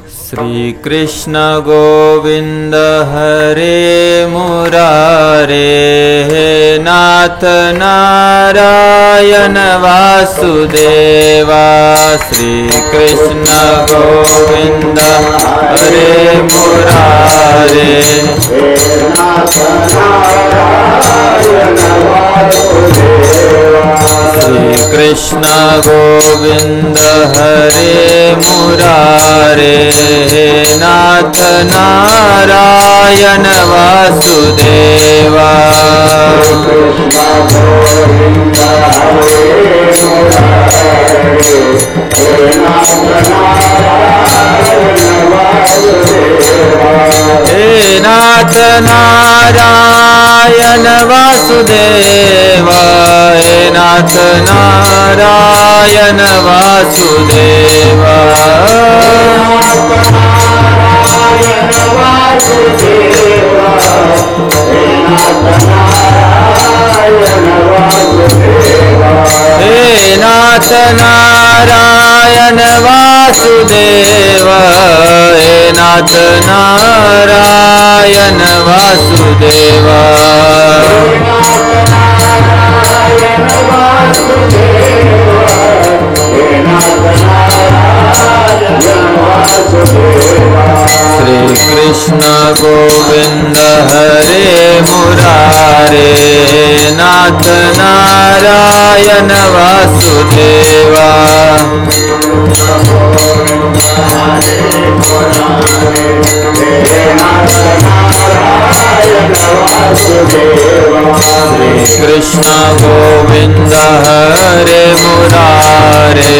श्री कृष्ण गोविंद हरे मुरारे, हे नाथ नारायण वासुदेवा। श्री कृष्ण गोविंद हरे मुरारे, हे नाथ नारायण वासुदेवा। श्री कृष्ण गोविंद हरे मुरारे, हे नाथ नारायण वासुदेवा। हे नाथ नारायण वासुदेवा, हे नाथ नारायण वासुदेवा। हे नाथ नारायण वासुदेवा, हे नाथ नारायण वासुदेवा। श्री कृष्ण गोविंद हरे मुरारे, नाथ नारायण वासुदेवा। श्री कृष्ण गोविंद हरे मुरारे,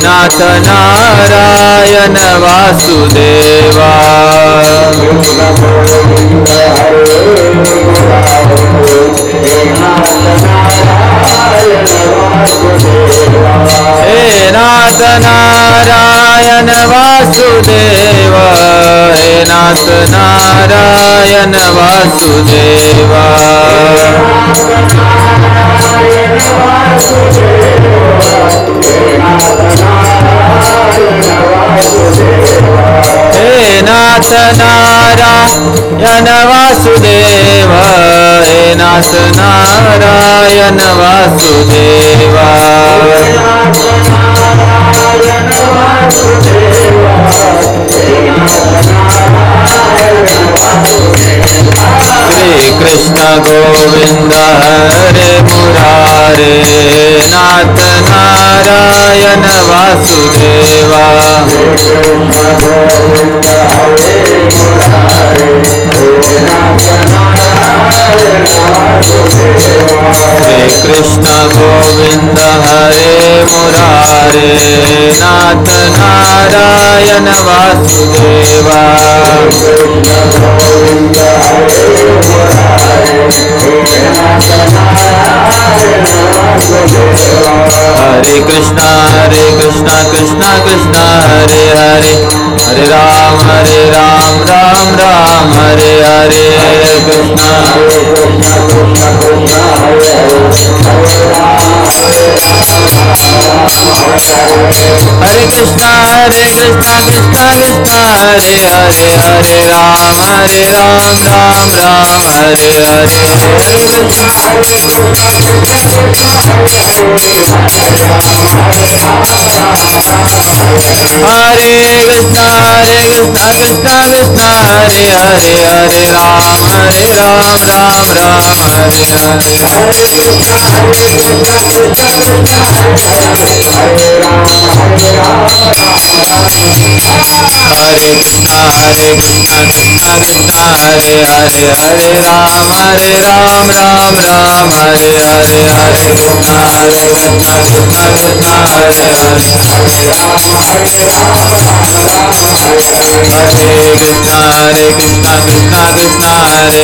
नाथ नारायण वासुदेवा। हे नाथ नारायण वासुदेवा, हे नाथ नारायण वासुदेवा। हे नाथ नारायण वासुदेवा, हे नाथ नारायण वासुदेवा। श्री कृष्ण गोविंद हरे मुरारे, नाथ नारायण वासुदेवा। श्री कृष्ण गोविंद हरे मुरारे, नाथ नारायण वासुदेवा। हरे कृष्णा कृष्ण कृष्ण हरे हरे, हरे राम राम राम हरे हरे। कृष्णा हरे कृष्णा कृष्ण कृष्ण हरे हरे, हरे राम राम राम हरे हरे। हरे कृष्णा कृष्ण कृष्ण हरे हरे, हरे राम राम राम हरे हरे। हरे कृष्णा कृष्ण कृष्ण हरे हरे, हरे राम राम राम हरे हरे। हरे कृष्णा कृष्ण कृष्ण हरे हरे, हरे कृष्णा कृष्ण कृष्ण हरे हरे,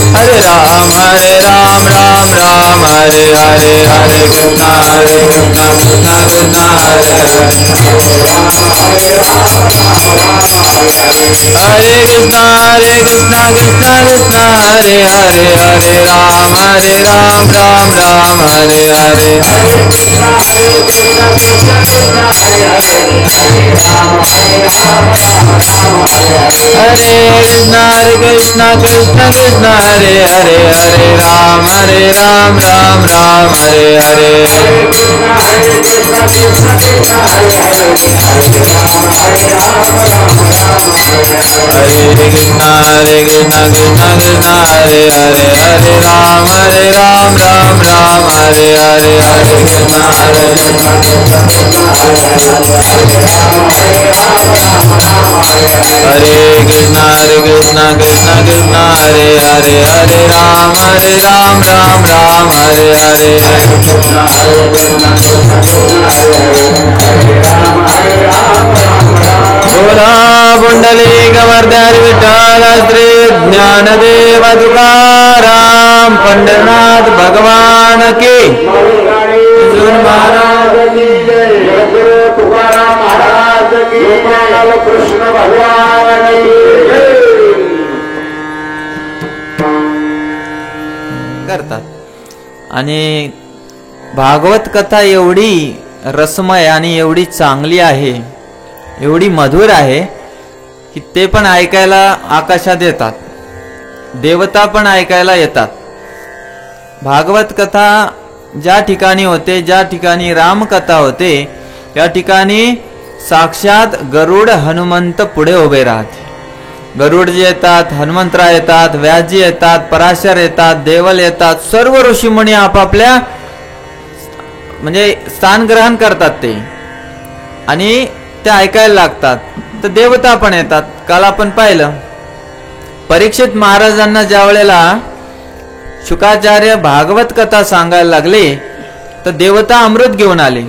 हरे राम राम राम हरे हरे। हरे कृष्णा कृष्ण कृष्ण हरे हरे, हरे कृष्णा कृष्ण कृष्ण हरे हरे, हरे Ram Ram Hare Hare. Hare Krishna Krishna Krishna Hare Hare Hare Ram Ram Ram Hare Hare Hare Krishna Krishna Krishna Hare Hare Hare Ram Ram Ram Hare Hare Hare Krishna Krishna Krishna Krishna Hare Hare Hare Ram Ram Hare Hare बोला पुंडलिक वर्धन विठ्ठल श्री ज्ञानदेव तुकाराम पंढरनाथ भगवान की महाराज की जय तुकाराम महाराज की कृष्ण भगवान की करतात. आणि भागवत कथा एवढी रसमय आणि एवढी चांगली आहे, एवढी मधुर आहे की ते पण ऐकायला आकाशात येतात, देवता पण ऐकायला येतात. भागवत कथा ज्या ठिकाणी होते, ज्या ठिकाणी रामकथा होते, त्या ठिकाणी साक्षात गरुड हनुमंत पुढे उभे राहते. गरुडजी येतात, हनुमंतराय येतात, व्यासजी येतात, पराशर येतात, देवल येतात, सर्व ऋषीमुनी आपापल्या म्हणजे स्थान ग्रहण करतात ते आणि ते ऐकायला लागतात. तर देवता पण येतात. काल आपण पाहिलं परीक्षित महाराजांना ज्या वेळेला शुकाचार्य भागवत कथा सांगायला लागले तर देवता अमृत घेऊन आले.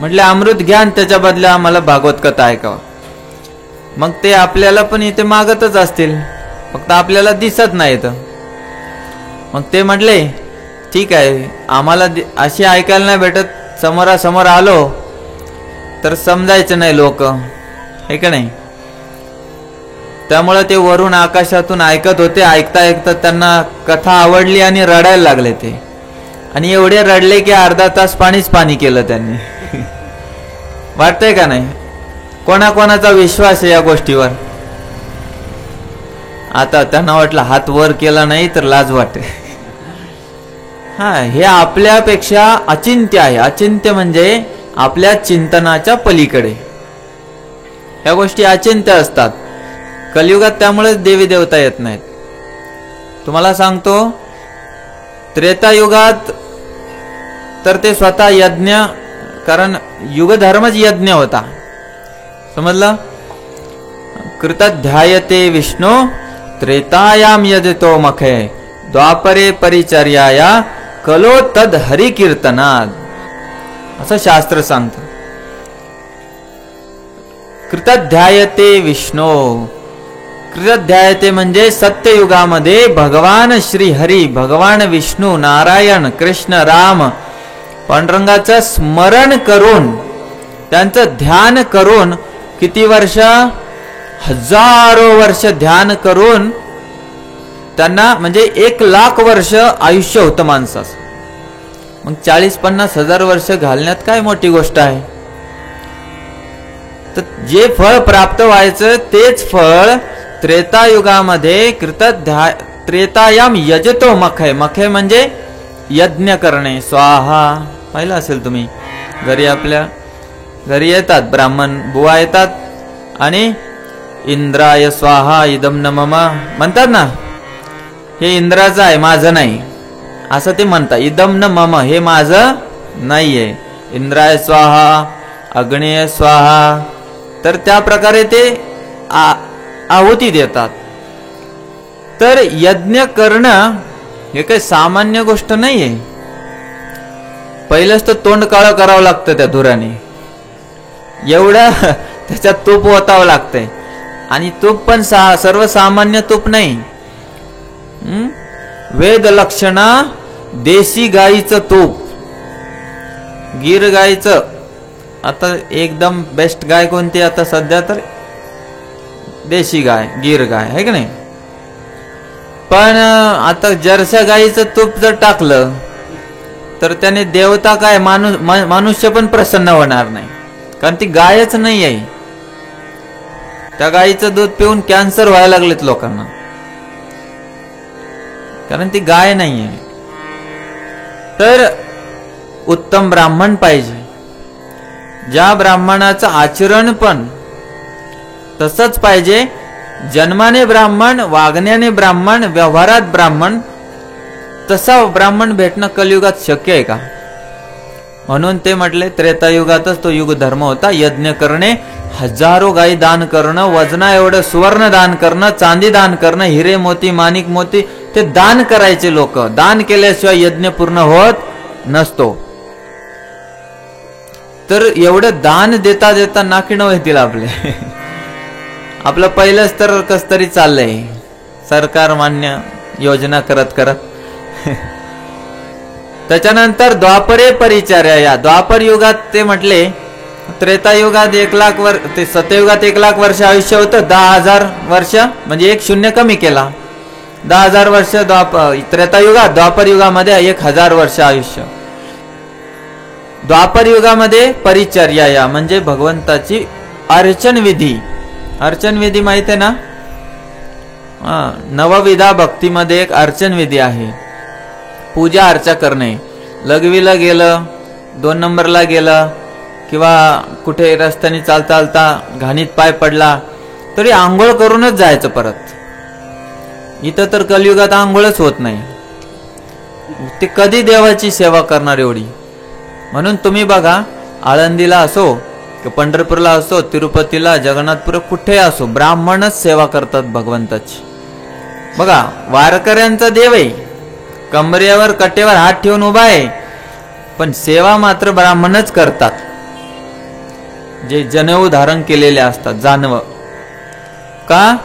म्हटले अमृत घ्या आणि त्याच्या बदल्या आम्हाला भागवत कथा ऐकावा. मग ते आपल्याला पण इथे मागतच असतील, फक्त आपल्याला दिसत नाही. मग ते म्हटले ठीक आहे, आम्हाला अशी ऐकायला नाही भेटत, समोरासमोर आलो तर समजायचं नाही लोक, हे का नाही. त्यामुळे ते वरून आकाशातून ऐकत होते. ऐकता ऐकता त्यांना कथा आवडली आणि रडायला लागले ते. आणि एवढे रडले की अर्धा तास पाणीच पाणी केलं त्यांनी. वाटतंय का नाही? कोणाकोणाचा विश्वास आहे या गोष्टीवर? आता त्यांना वाटलं हात वर केला नाही तर लाज वाटते. हा, हे आपल्यापेक्षा अचिंत्य आहे. अचिंत्य म्हणजे आपल्या चिंतनाच्या पलीकडे. ह्या गोष्टी अचिंत्य असतात कलियुगात. त्यामुळे देवी देवता येत नाहीत. तुम्हाला सांगतो, त्रेतायुगात तर ते स्वतः यज्ञ, कारण युगधर्मच यज्ञ होता. समजलं? कृतध्यायते विष्णू त्रेतायाम यजतो मखे द्वापरे परिचर्याया कलो तद हरि कीर्तनात, असं शास्त्र सांगतं. कृतध्यायते विष्णू, कृतध्यायते म्हणजे सत्ययुगामध्ये भगवान श्री हरी, भगवान विष्णू, नारायण, कृष्ण, राम, पांडुरंगाचं स्मरण करून, त्यांचं ध्यान करून, किती वर्ष? हजारो वर्ष ध्यान करून त्यांना म्हणजे 1,00,000 वर्ष आयुष्य होतं माणसाचं. मग 40-50 हजार वर्ष घालण्यात काय मोठी गोष्ट आहे? तर जे फळ प्राप्त व्हायचं तेच फळ त्रेतायुगामध्ये त्रेतायाम यजतो मखे. मखे म्हणजे यज्ञ करणे, स्वाहा. पाहिलं असेल तुम्ही, घरी आपल्या घरी येतात ब्राह्मण बुवा येतात आणि इंद्राय स्वाहा इदम न मम म्हणतात ना, हे इंद्राचं आहे माझं नाही, असं ते म्हणतात. इदम न मम, हे माझं नाहीये. इंद्राय स्वाहा, अग्नेय स्वाहा. तर त्या प्रकारे ते आहुती देतात. तर यज्ञ करणं हे काही सामान्य गोष्ट नाहीये. पहिलंच तर तोंड काळं करावं लागतं त्या धुराने, एवढं त्याच्यात तूप ओतावं लागतंय. आणि तूप पण सर्वसामान्य तूप नाही. वेद लक्षणा देशी गाईचं तूप, गिर गाईचं. आता एकदम बेस्ट गाय कोणती आता सध्या? तर देशी गाय, गिर गाय, आहे का नाही. पण आता जर्सी गाईचं तूप जर टाकलं तर त्याने देवता काय मनुष्य पण प्रसन्न होणार नाही, कारण ती गायच नाही आहे. त्या गाईचं दूध पिऊन कॅन्सर व्हायला लागलेत लोकांना, कारण ती गाय नाहीये. तर उत्तम ब्राह्मण पाहिजे, ज्या ब्राह्मणाचं आचरण पण तसंच पाहिजे. जन्माने ब्राह्मण, वागण्याने ब्राह्मण, व्यवहारात ब्राह्मण, तसा ब्राह्मण भेटणं कलियुगात शक्य आहे का? म्हणून ते म्हटले त्रेतायुगातच तो युग धर्म होता. यज्ञ करणे, हजारो गायी दान करणं, वजना एवढं सुवर्ण दान करणं, चांदी दान करणं, हिरे मोती माणिक मोती ते दान करायचे लोक. दान केल्याशिवाय यज्ञ पूर्ण होत नसतो. तर एवढं दान देता देता नाकिणं येतील आपले. आपलं पहिलंच तर कस तरी चाललंय, सरकार मान्य योजना करत करत. त्याच्यानंतर द्वापरे परिचर्या. या द्वापर युगात ते म्हटले, त्रेतायुगात 1 लाख वर्ष, ते सत्ययुगात 1 लाख वर्ष आयुष्य होतं. 10,000 वर्ष म्हणजे 1 शून्य कमी केला. 10,000 वर्ष त्रेतायुगात. द्वापर युगामध्ये 1,000 वर्ष आयुष्य. द्वापर युगामध्ये परिचर्या या म्हणजे भगवंताची अर्चन विधी. अर्चन विधी माहिती आहे ना? नवविधा भक्तीमध्ये एक अर्चन विधी आहे. पूजा अर्चा करणे. लघवीला गेलं, 2 नंबरला गेलं, किंवा कुठे रस्त्याने चालता चालता घाणीत पाय पडला तरी आंघोळ करूनच जायचं परत. इथं तर कलियुगात आंघोळच होत नाही. ते कधी देवाची सेवा करणार एवढी? म्हणून तुम्ही बघा, आळंदीला असो, पंढरपूरला असो, तिरुपतीला, जगन्नाथपुर, कुठे असो, ब्राह्मणच सेवा करतात भगवंताची. बघा, वारकऱ्यांचा देव आहे, कमरेवर कटेवर हात ठेवून उभा आहे, पण सेवा मात्र ब्राह्मणच करतात, जे जनेऊ धारण केलेले असतात. जानव का?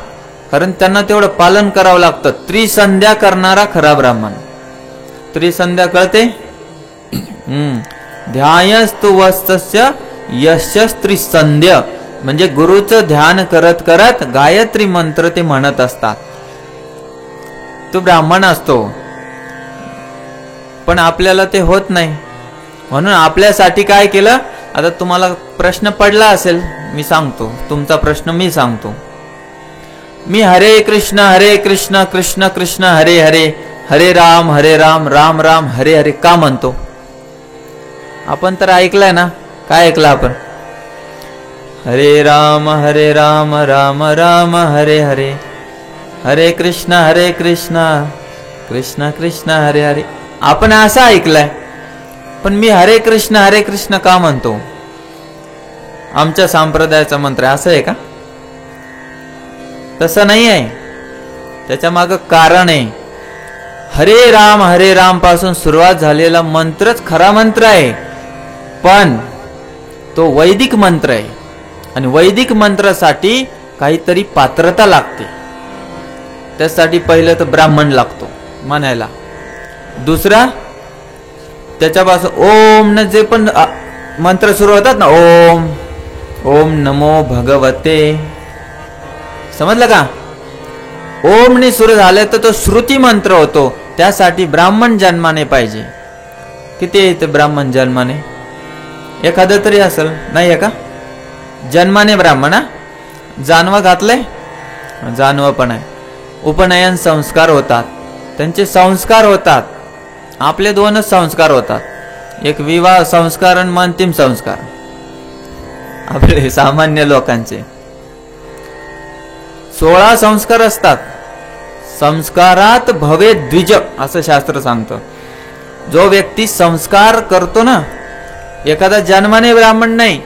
कारण त्यांना तेवढं पालन करावं लागतं. त्रिसंध्या करणारा खरा ब्राह्मण. त्रिसंध्या कळते? ध्यायस्तु वस्तस्य यशस् त्रिसंध्य म्हणजे गुरुचं ध्यान करत करत गायत्री मंत्र ते म्हणत असतात. तो ब्राह्मण असतो, पण आपल्याला ते होत नाही. म्हणून आपल्यासाठी काय केलं? आता तुम्हाला प्रश्न पडला असेल, मी सांगतो. तुमचा प्रश्न मी सांगतो. मी हरे कृष्ण कृष्ण कृष्ण हरे हरे, हरे राम राम राम हरे हरे का म्हणतो? आपण तर ऐकलंय ना? काय ऐकलं आपण? हरे राम राम राम हरे हरे, हरे कृष्ण कृष्ण कृष्ण हरे हरे. आपण असं ऐकलंय. पण मी हरे कृष्ण का म्हणतो? आमच्या संप्रदायाचा मंत्र असं आहे का? तसं नाही आहे. त्याच्या मागं कारण आहे. हरे राम पासून सुरुवात झालेला मंत्रच खरा मंत्र आहे, पण तो वैदिक मंत्र आहे. आणि वैदिक मंत्रासाठी काहीतरी पात्रता लागते. त्यासाठी पहिलं तर ब्राह्मण लागतो म्हणायला. दुसरा, त्याच्यापासून ओम न जे पण मंत्र सुरू होतात ना, ओम नमो भगवते, समजलं का? ओमने सुरू झाले तर तो श्रुती मंत्र होतो. त्यासाठी ब्राह्मण जन्माने पाहिजे. किती येते ब्राह्मण जन्माने? एखादं तरी असेल, नाही आहे का? जन्माने ब्राह्मण. जानवं घातले, जानवं पण आहे. उपनयन संस्कार होतात, त्यांचे संस्कार होतात. आपले 2च संस्कार होतात, एक विवाह संस्कार आणि अंतिम संस्कार. आपले सामान्य लोकांचे 16 संस्कार असतात. संस्कारात भवे द्विज असं शास्त्र सांगतं. जो व्यक्ती संस्कार करतो ना, एखादा जन्माने ब्राह्मण नाही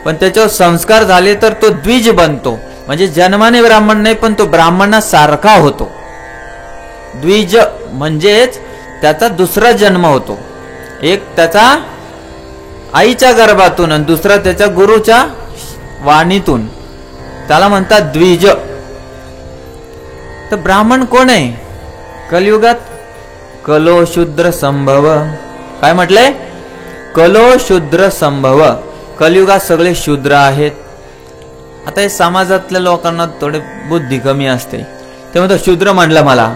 पण त्याच्यावर संस्कार झाले तर तो द्विज बनतो. म्हणजे जन्माने ब्राह्मण नाही पण तो ब्राह्मणासारखा होतो. द्विज म्हणजेच त्याचा दुसरा जन्म होतो. एक त्याचा आईच्या गर्भातून आणि दुसरा त्याच्या गुरुच्या वाणीतून. त्याला म्हणतात द्विज. तर ब्राह्मण कोण आहे कलियुगात? कलो शूद्र संभव. काय म्हटलंय? कलो शूद्र संभव. कलियुगात सगळे शूद्र आहेत. आता हे समाजातल्या लोकांना थोडे बुद्धी कमी असते, ते म्हणतात शूद्र म्हणलं मला.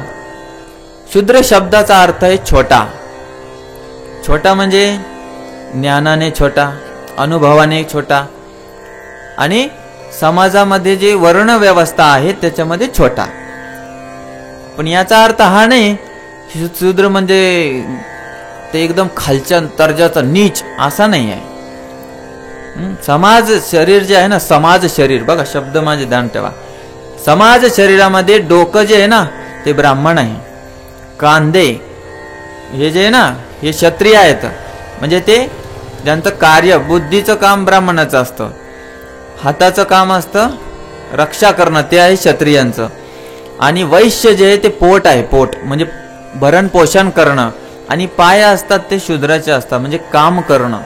शूद्र शब्दाचा अर्थ आहे छोटा. छोटा म्हणजे ज्ञानाने छोटा, अनुभवाने छोटा आणि समाजामध्ये जे वर्ण व्यवस्था आहे त्याच्यामध्ये छोटा. पण याचा अर्थ हा नाही शूद्र म्हणजे ते एकदम खालच्या दर्जाचा नीच असा नाही आहे. समाज शरीर जे आहे ना, समाज शरीर बघा शब्द माझे ध्यान ठेवा. समाज शरीरामध्ये डोकं जे आहे ना ते ब्राह्मण आहे, कांदे हे जे आहे ना हे क्षत्रिय आहेत. म्हणजे ते ज्यांचं कार्य बुद्धीचं काम ब्राह्मणाचं असतं, हाताचं काम असतं रक्षा करणं ते आहे क्षत्रियांचं. आणि वैश्य जे आहे ते पोट आहे, पोट म्हणजे भरण पोषण करणं. आणि पाय असतात ते शूद्राचे असतात म्हणजे काम करणं.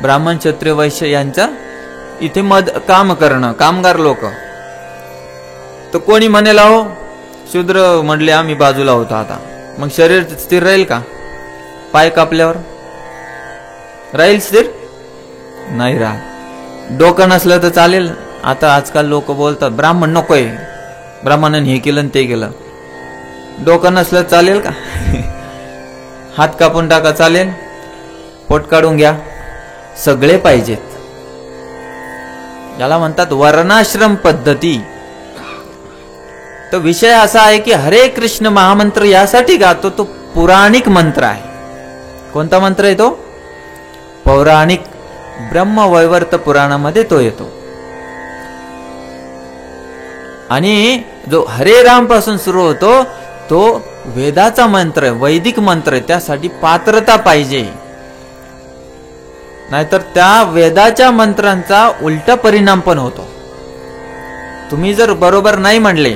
ब्राह्मण क्षत्रिय वैश्य यांचा इथे काम करणं, कामगार लोक. तर कोणी म्हणेल हो शूद्र म्हणले आम्ही बाजूला होतो, आता मग शरीर स्थिर राहील का? पाय कापल्यावर राहील स्थिर? नाही राहत. डोकं नसलं तर चालेल. आता आजकाल लोक बोलतात ब्राह्मण नकोय, ब्राह्मणाने हे केलं ते केलं. डोकं नसलं चालेल का? हात कापून टाका चालेल? पोट काढून घ्या. सगळे पाहिजेत. याला म्हणतात वर्णाश्रम पद्धती. तर विषय असा आहे की हरे कृष्ण महामंत्र यासाठी गातो तो पुराणिक मंत्र आहे. कोणता मंत्र आहे तो? पौराणिक ब्रह्मवैवर्त पुराणामध्ये तो येतो. आणि जो हरे राम पासून सुरू होतो तो वेदाचा मंत्र आहे, वैदिक मंत्र आहे. त्यासाठी पात्रता पाहिजे, नाहीतर त्या वेदाच्या मंत्रांचा उलटा परिणाम पण होतो. तुम्ही जर बरोबर नाही म्हणले,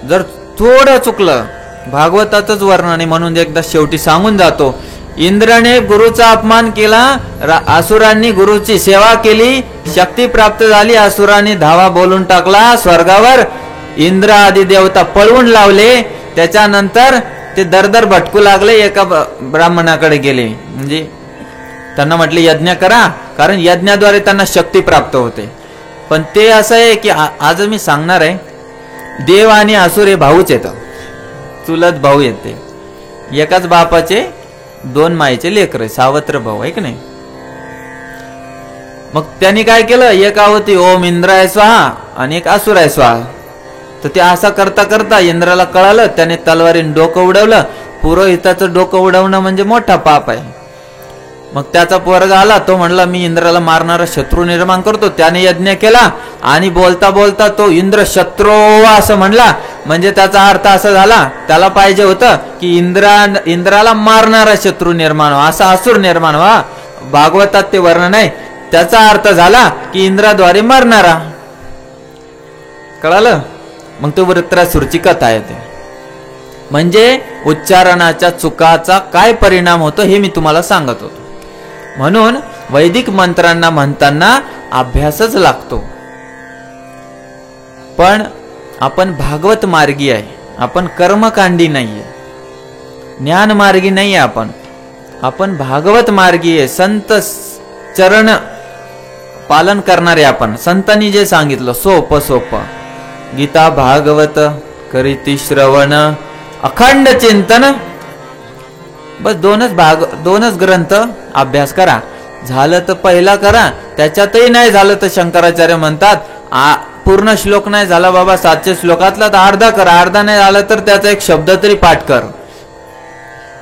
जर थोडं चुकलं, भागवताचंच वर्णन आहे म्हणून एकदा शेवटी सांगून जातो. इंद्राने गुरुचा अपमान केला, असुरांनी गुरुची सेवा केली, शक्ती प्राप्त झाली, असुरांनी धावा बोलून टाकला स्वर्गावर, इंद्र आदी देवता पळवून लावले. त्याच्यानंतर ते दरदर भटकू लागले, एका ब्राह्मणाकडे गेले. म्हणजे त्यांना म्हटले यज्ञ करा, कारण यज्ञाद्वारे त्यांना शक्ती प्राप्त होते. पण ते असं आहे की आज मी सांगणार आहे, देव आणि असुर हे भाऊच येतं, चुलत भाऊ येते. एकाच बापाचे दोन मायेचे लेकर, सावत्र भाऊ आहे की नाही. मग त्यांनी काय केलं, एक आवती ओम इंद्राय स्वाहा आणि एक असुराय स्वाहा. तर ते असं करता करता इंद्राला कळालं, त्याने तलवारीने डोकं उडवलं. पुरोहिताचं डोकं उडवणं म्हणजे मोठा पाप आहे. मग त्याचा पोरगा आला, तो म्हणला मी इंद्राला मारणारा शत्रू निर्माण करतो. त्याने यज्ञ केला आणि बोलता बोलता तो इंद्र शत्रू असं म्हणला. म्हणजे त्याचा अर्थ असा झाला, त्याला पाहिजे होतं की इंद्राला मारणारा शत्रू निर्माण व्हा, असा असुर निर्माण व्हा. भागवतात ते वर्णन आहे. त्याचा अर्थ झाला की इंद्राद्वारे मारणारा. कळालं? मग तो वृत्रासुरची कथा आहे. ते म्हणजे उच्चारणाच्या चुकाचा काय परिणाम होतो हे मी तुम्हाला सांगत होतो. म्हणून वैदिक मंत्रांना म्हणताना अभ्यासच लागतो. पण आपण भागवत मार्गी आहे, आपण कर्मकांडी नाहीये, ज्ञान मार्गी नाही आहे. आपण भागवत मार्गी आहे. संत चरण पालन करणारे आपण. संतांनी जे सांगितलं सोप गीता भागवत करीती श्रवण अखंड चिंतन, बस दोनच ग्रंथ अभ्यास करा. झालं तर पहिला करा, त्याच्यातही नाही झालं तर शंकराचार्य म्हणतात पूर्ण श्लोक नाही झाला बाबा 700 श्लोकातला तर अर्धा कर, अर्धा नाही झाला तर त्याचा एक शब्द तरी पाठ कर.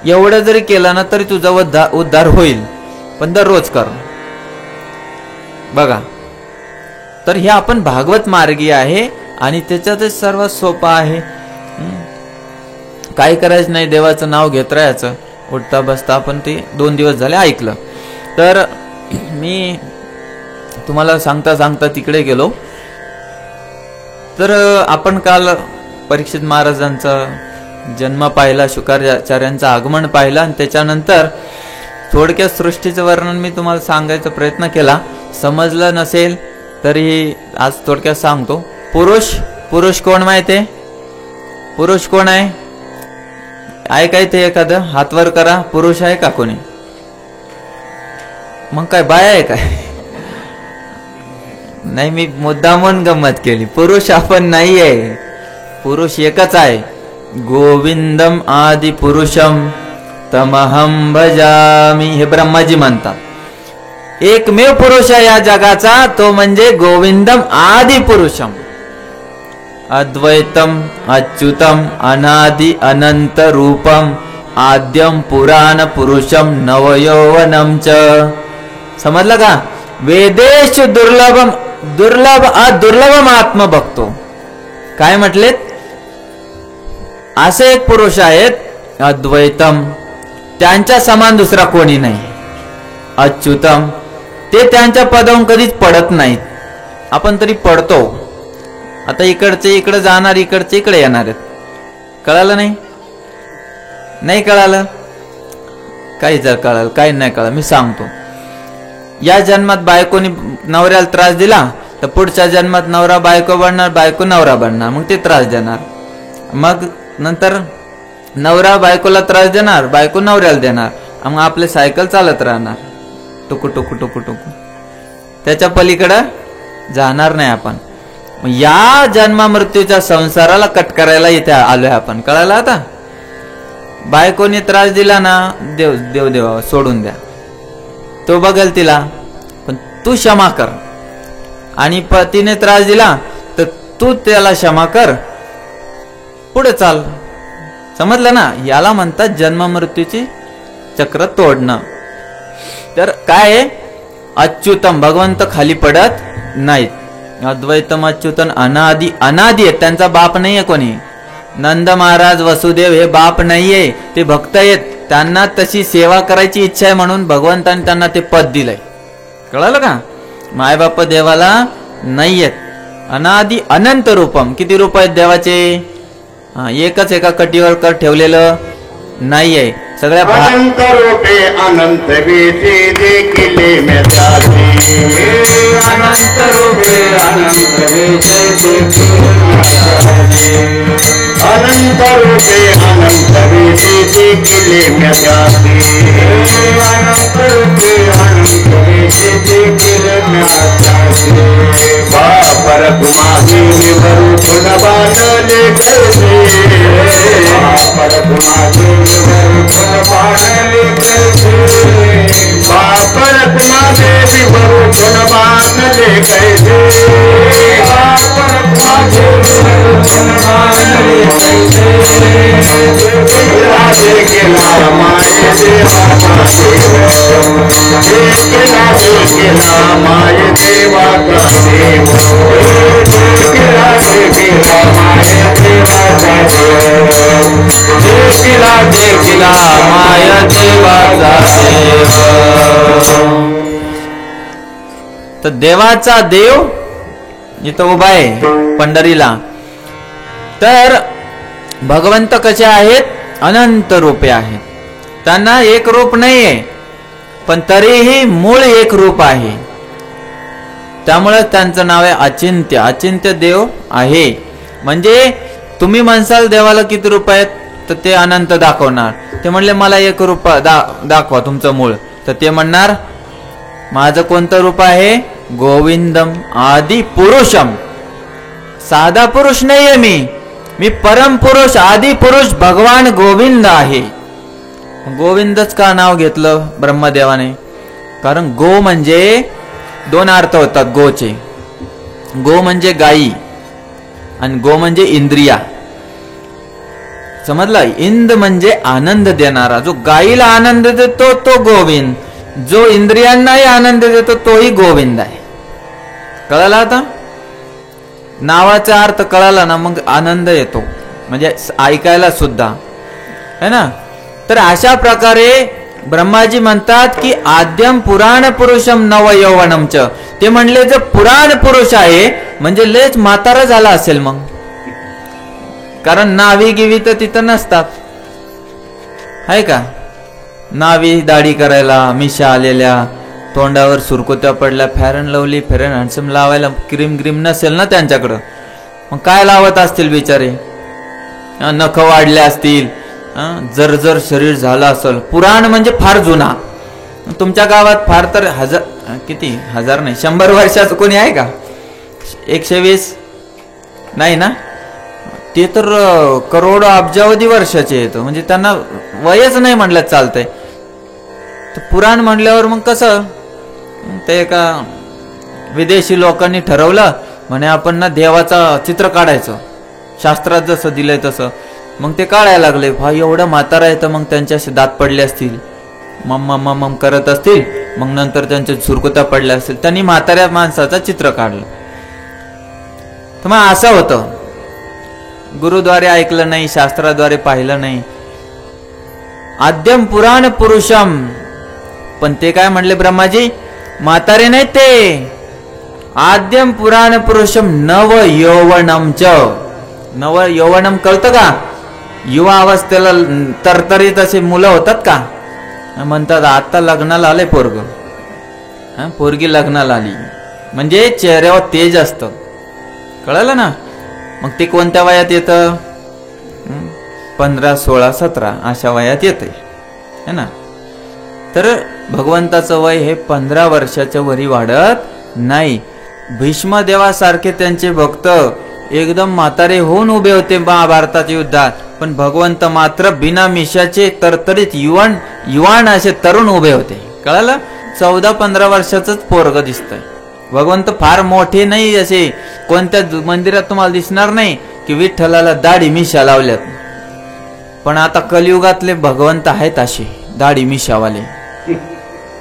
एवढं जरी केलं ना तरी तुझा उद्धार होईल. पण दररोज कर. बघा, तर हे आपण भागवत मार्गी आहे आणि त्याच्यातच सर्वात सोपं आहे. काय करायचं नाही, देवाचं नाव घेत राहायचं उठता बसता. आपण ते 2 दिवस झाले ऐकलं. तर मी तुम्हाला सांगता सांगता तिकडे गेलो. तर आपण काल परीक्षित महाराजांचा जन्म पाहिला, शुक्राचार्यांचं आगमन पाहिलं आणि त्याच्यानंतर थोडक्यात सृष्टीचं वर्णन मी तुम्हाला सांगायचा प्रयत्न केला. समजलं नसेल तरी आज थोडक्यात सांगतो. पुरुष कोण माहिती आहे? पुरुष कोण आहे? काय ते एखादं हातवर करा. पुरुष आहे का कोणी? मग काय बाया आहे काय? नाही, मी मुद्दामून गंमत केली. पुरुष आपण नाही आहे, पुरुष एकच आहे. गोविंदम आदि पुरुषम तमहम भजामी, हे ब्रह्माजी म्हणतात. एकमेव पुरुष या जगाचा तो म्हणजे गोविंदम आदि पुरुषम, अद्वैतम अच्युतम अनादि अनंत रूपम आद्यम पुराण पुरुषम नवयौवनम च. समजलं का? वेदेश दुर्लभम दुर्लभ अदुर्लभम आत्म बघतो. काय म्हटलेत? असे एक पुरुष आहेत अद्वैतम, त्यांच्या समान दुसरा कोणी नाही. अच्युतम, ते त्यांच्या पदावरून कधीच पडत नाहीत. आपण तरी पडतो. आता इकडचे इकडे जाणार, इकडचे इकडे येणार आहेत. कळालं नाही? नाही कळालं? काही जर कळालं, काही नाही कळालं, मी सांगतो. या जन्मात बायकोनी नवऱ्याला त्रास दिला तर पुढच्या जन्मात नवरा बायको बनणार, बायको नवरा बनणार, मग ते त्रास देणार. मग नंतर नवरा बायकोला त्रास देणार, बायको नवऱ्याला देणार, मग आपले सायकल चालत राहणार टुकू टुकू टुकू टुकू. त्याच्या पलीकडे जाणार नाही आपण. या जन्मा मृत्यूच्या संसाराला कट करायला इथे आलोय आपण. कळालं? आता बायकोने त्रास दिला ना, देव देव देवा सोडून द्या, तो बघेल तिला, पण तू क्षमा कर. आणि पतीने त्रास दिला तर तू त्याला क्षमा कर, पुढे चाल. समजलं ना? याला म्हणतात जन्म मृत्यूची चक्र तोडणं. तर काय? अच्युतम, भगवंत खाली पडत नाहीत. अद्वैतम अच्युतन अनादि, अनादि आहेत, त्यांचा बाप नाहीये कोणी. नंद महाराज वसुदेव हे बाप नाहीये, ते भक्त आहेत. त्यांना तशी सेवा करायची इच्छा आहे म्हणून भगवंताने त्यांना ते पद दिलंय. कळालं का? मायबाप देवाला नाहीयेत. अनादि अनंत रूपम. किती रूप आहेत देवाचे? एकच एका कटीवर ठेवलेलं नाहीये. सगळ्या अनंत रूपे अनंत वेचे देखील मेतासी. अनंत रूपे अनंत वेचे देखील मेतासी. अनंत रूपे अनंत वेचे देखील मेतासी. अनंत रूपे अनंत वेचे देखील मेतासी. बापर तुम्हारी विवरू गुणवानले कैसे. बापर तुम्हारी विवरू गुणवानले कैसे. बापर तुम्हारी विवरू गुणवानले कैसे. बापर तुम्हारी विवरू गुणवानले कैसे. केला माय देवाचा सेव. केला माय देवाचा सेव. केला माय देवाचा सेव. केला माय देवाचा सेव. तर देवाचा देव इथं उभा आहे पंढरीला. तर भगवंत कसे आहेत? अनंत रूपे आहेत. त्यांना एक रूप नाहीये, पण तरीही मूळ एक रूप आहे. त्यामुळे त्यांचं नाव आहे अचिंत्य. अचिंत्य देव आहे. म्हणजे तुम्ही म्हणसाल देवाला किती रूप आहेत, तर ते अनंत दाखवणार. ते म्हणले मला एक रूप दाखवा तुमचं मूळ, तर ते म्हणणार माझं कोणतं रूप आहे? गोविंदम आदि पुरुषम. साधा पुरुष नाहीये मी परम पुरुष आदि पुरुष भगवान गोविंद आहे. गोविंदच का नाव घेतलं ब्रह्मदेवाने? कारण गो म्हणजे दोन अर्थ होतात गोचे. गो म्हणजे गाई आणि गो म्हणजे इंद्रिया. समजलं? इंद म्हणजे आनंद देणारा. जो गाईला आनंद देतो तो गोविंद, जो इंद्रियांनाही आनंद देतो तोही गोविंद आहे. कळाला? आता नावाचा अर्थ कळाला ना, मग आनंद येतो, म्हणजे ऐकायला सुद्धा है ना. तर अशा प्रकारे ब्रह्माजी म्हणतात की आद्यम पुराण पुरुषम नव यौवनमच. ते म्हणले जर पुराण पुरुष आहे म्हणजे लेच म्हातारा झाला असेल मग, कारण नावी गिवी तर तिथं नसतात, आहे का? नावी दाढी करायला, मिशा आलेल्या, तोंडावर सुरकुत्या पडल्या, fair and lovely, fair and handsome लावायला क्रीम ग्रीम नसेल ना त्यांच्याकडं. मग काय लावत असतील बिचारे? नख वाढले असतील, जर शरीर झालं असेल. पुराण म्हणजे फार जुना. तुमच्या गावात फार तर किती हजार नाही 100 वर्षाचं कोणी आहे का? 120 नाही ना. ते तर करोडो अब्जावधी वर्षाचे येतं, म्हणजे त्यांना वयच नाही म्हणलं चालतंय. तर पुराण म्हणल्यावर मग कसं ते एका विदेशी लोकांनी ठरवलं म्हणे आपण ना देवाचं चित्र काढायचं, शास्त्रात जसं दिलंय तसं. मग ते काढायला लागले. भाई एवढं म्हातारा आहे तर मग त्यांच्याशी दात पडले असतील, मम करत असतील, मग नंतर त्यांच्या सुरकुत्या पडल्या असतील. त्यांनी म्हाताऱ्या माणसाचं चित्र काढलं. तर मग असं होतं, गुरुद्वारे ऐकलं नाही, शास्त्राद्वारे पाहिलं नाही. आद्यम पुराण पुरुषम, पण ते काय म्हणले ब्रह्माजी, म्हातारे नाही ते, आद्यम पुराण पुरुषम नव यौवनम च. नव यौवनम कळतं का? युवा अवस्थेला तरतरीत असे मुलं होतात का, म्हणतात आता लग्नाला आले पोरग, पोरगी लग्नाला आली, म्हणजे चेहऱ्यावर तेज असतं. कळलं ना? मग ते कोणत्या वयात येतं? 15, 16, 17 अशा वयात येते है ना. तर भगवंताचं वय हे 15 वर्षाच्या वरी वाढत नाही. भीष्मदेवासारखे त्यांचे भक्त एकदम म्हातारे होऊन उभे होते महाभारताच्या युद्धात, पण भगवंत मात्र बिना मिशाचे तरतरीत युवान असे तरुण उभे होते. कळलं? 14-15 वर्षाचंच पोरग दिसतंय. भगवंत फार मोठे नाही, असे कोणत्या मंदिरात तुम्हाला दिसणार नाही की विठ्ठलाला दाढी मिशा लावल्यात. पण आता कलियुगातले भगवंत आहेत असे दाढी मिशावाले,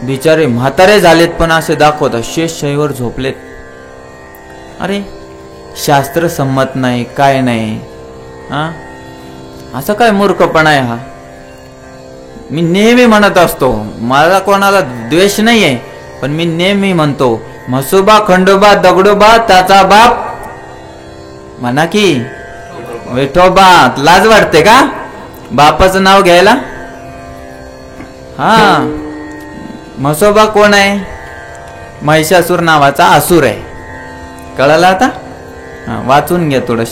बिचारे म्हातारे झालेत पण असे दाखवतात शेष शैवर झोपलेत. अरे शास्त्र संमत नाही, काय नाही, असं काय मूर्खपणा आहे हा. मी नेहमी म्हणत असतो, मला कोणाला द्वेष नाहीये, पण मी नेहमी म्हणतो म्हसोबा खंडोबा दगडोबा त्याचा बाप म्हणा की विठोबा. लाज वाटते का बापाचं नाव घ्यायला? हा, म्हसोबा कोण आहे? महिषासूर नावाचा असुर आहे. कळालं आता? वाचून घ्या थोडं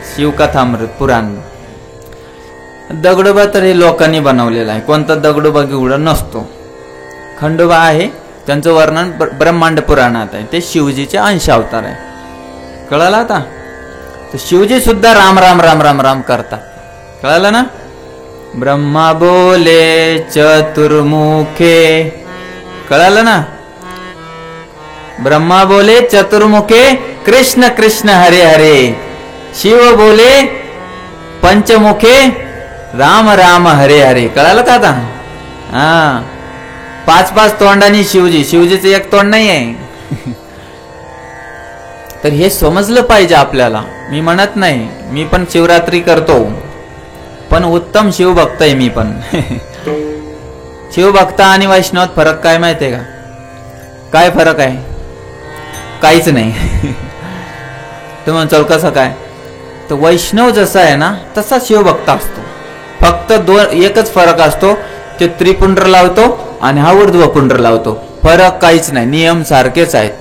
शिवकथामृत पुराण. दगडोबा तर हे लोकांनी बनवलेला आहे, कोणता दगडोबा गिवडा नसतो. खंडोबा आहे, त्यांचं वर्णन ब्रह्मांड पुराणात आहे, ते शिवजीचे अंश अवतार आहे. कळालं आता? तर शिवजी सुद्धा राम राम राम राम राम करतात. कळालं ना? ब्रह्मा बोले चतुर्मुखे. कळालं ना? ब्रह्मा बोले चतुर्मुखे कृष्ण कृष्ण हरे हरे. शिव बोले पंचमुखे राम राम हरे हरे. कळालं का आता? हा, 5-5 तोंडांनी शिवजीचं एक तोंड नाही आहे. तर हे समजलं पाहिजे आपल्याला. मी म्हणत नाही, मी पण शिवरात्री करतो, पण उत्तम शिवभक्त आहे मी पण. शिवभक्त आणि वैष्णवात फरक काय माहितीये का? काय फरक आहे? काहीच नाही. तुम्ही म्हणताल कसं काय? तर वैष्णव जसा आहे ना तसा शिवभक्त असतो. फक्त एकच फरक असतो, ते त्रिपुंड्र लावतो आणि हा ऊर्ध्वपुंड्र लावतो. फरक काहीच नाही, नियम सारखेच आहेत.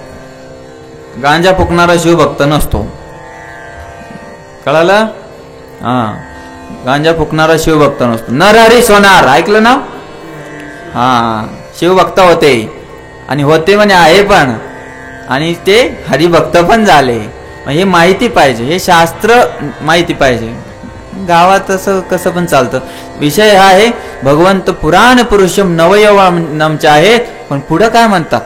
गांजा फुकणारा शिवभक्त नसतो. कळालं? हा, गांजा फुकणारा शिवभक्त नसतो. नरहरी सोनार ऐकलं ना? हा, शिवभक्त होते आणि होते म्हणजे आहे पण, आणि ते हरिभक्त पण झाले. हे माहिती पाहिजे, हे शास्त्र माहिती पाहिजे. गावात असं कसं पण चालतं. विषय हा आहे भगवंत पुराण पुरुषम नवयवनमचे आहेत, पण पुढं काय म्हणतात?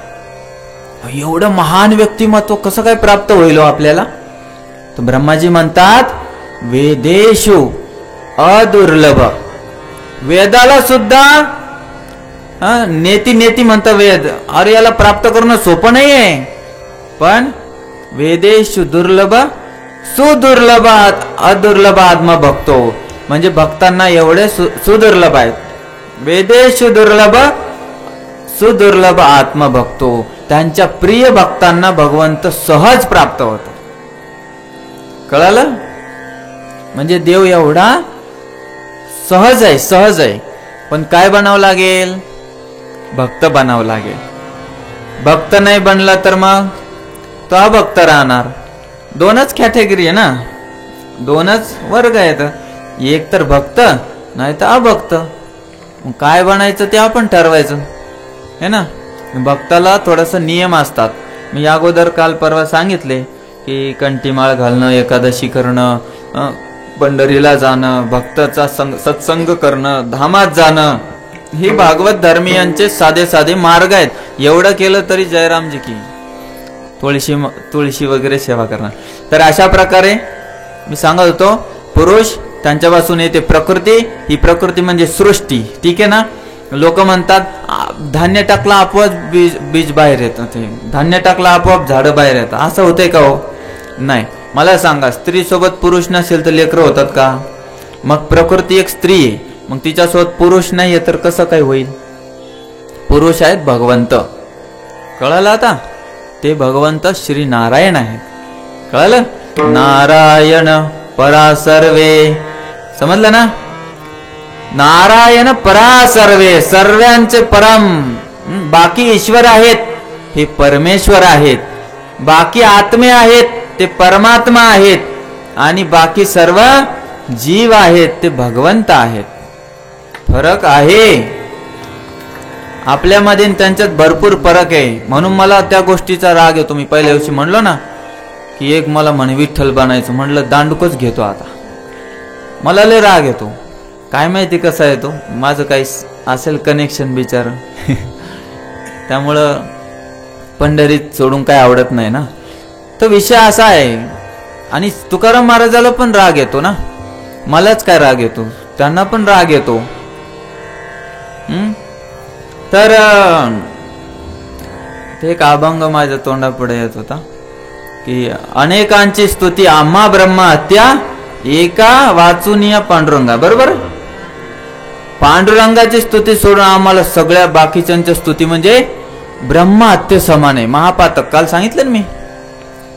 एवढं महान व्यक्तिमत्व कसं काय प्राप्त होईल आपल्याला? तर ब्रह्माजी म्हणतात वेदेशु अदुर्लभ. वेदाला सुद्धा नेती म्हणता वेद. अरे याला प्राप्त करणं सोपं नाहीये, पण वेदेशु दुर्लभ सुदुर्लभ अदुर्लभ आत्मा भक्तो. म्हणजे भक्तांना एवढे सुदुर्लभ आहेत. वेदेशु दुर्लभ सुदुर्लभ आत्मा भक्तो. त्यांच्या प्रिय भक्तांना भगवंत सहज प्राप्त होतो. कळालं? म्हणजे देव एवढा सहज आहे. पण काय बनावं लागेल? भक्त बनावं लागेल. भक्त नाही बनला तर मग तो अभक्त राहणार. 2च कॅटेगरी आहे ना, 2च वर्ग आहेत. एक तर भक्त नाही तर अभक्त. काय बनायचं ते आपण ठरवायचं है ना. भक्ताला थोडस नियम असतात. मी अगोदर काल परवा सांगितले की कंठीमाळ घालणं, एकादशी करणं, पंढरीला जाणं, भक्ताचा सत्संग करणं, धामात जाणं, हे भागवत धर्मीयांचे साधे साधे मार्ग आहेत. एवढं केलं तरी जयरामजी की तुळशी वगैरे सेवा करणार. तर अशा प्रकारे मी सांगत होतो, पुरुष त्यांच्यापासून येते प्रकृती. ही प्रकृती म्हणजे सृष्टी. ठीक आहे ना. लोक म्हणतात धान्य टाकला आपोआप बीज बाहेर येतं, ते धान्य टाकला आपोआप झाडं बाहेर येतात. असं होतंय का हो? नाही. मला सांगा, स्त्री सोबत पुरुष नसेल तर लेकरं होतात का? मग प्रकृती एक स्त्री आहे, मग तिच्यासोबत पुरुष नाहीये तर कसं काय होईल? पुरुष आहेत भगवंत. कळालं आता? ते भगवंत श्री नारायण आहेत. कळालं? नारायण परा सर्वे. समजलं ना? नारायण परा सर्वे, सर्वांचे परम. बाकी ईश्वर आहेत, हे परमेश्वर आहेत. बाकी आत्मे आहेत, ते परमात्मा आहेत. आणि बाकी सर्व जीव आहेत, ते भगवंत आहेत. फरक आहे आपल्यामध्ये, त्यांच्यात भरपूर फरक आहे. म्हणून मला त्या गोष्टीचा राग येतो. मी पहिल्या दिवशी म्हणलो ना की एक मला म्हणे विठ्ठल बनायचं, म्हणलं दांडूकच घेतो आता. मला लय राग येतो. काय माहिती कसा येतो, माझं काही असेल कनेक्शन बिचार. त्यामुळं पंढरीत सोडून काय आवडत नाही ना. तो विषय असा आहे. आणि तुकाराम महाराजाला पण राग येतो ना. मलाच काय राग येतो, त्यांना पण राग येतो. तर ते एक अभंग माझ्या तोंडापुढे येत होता की अनेकांची स्तुती आम्हा ब्रह्मा हत्या एका वाचुनिया पांडुरंगा. बरोबर. पांडुरंगाची स्तुती सोडून आम्हाला सगळ्या बाकीच्यांच्या स्तुती म्हणजे ब्रह्महत्ये समान आहे. महापातक काल सांगितलं ना मी.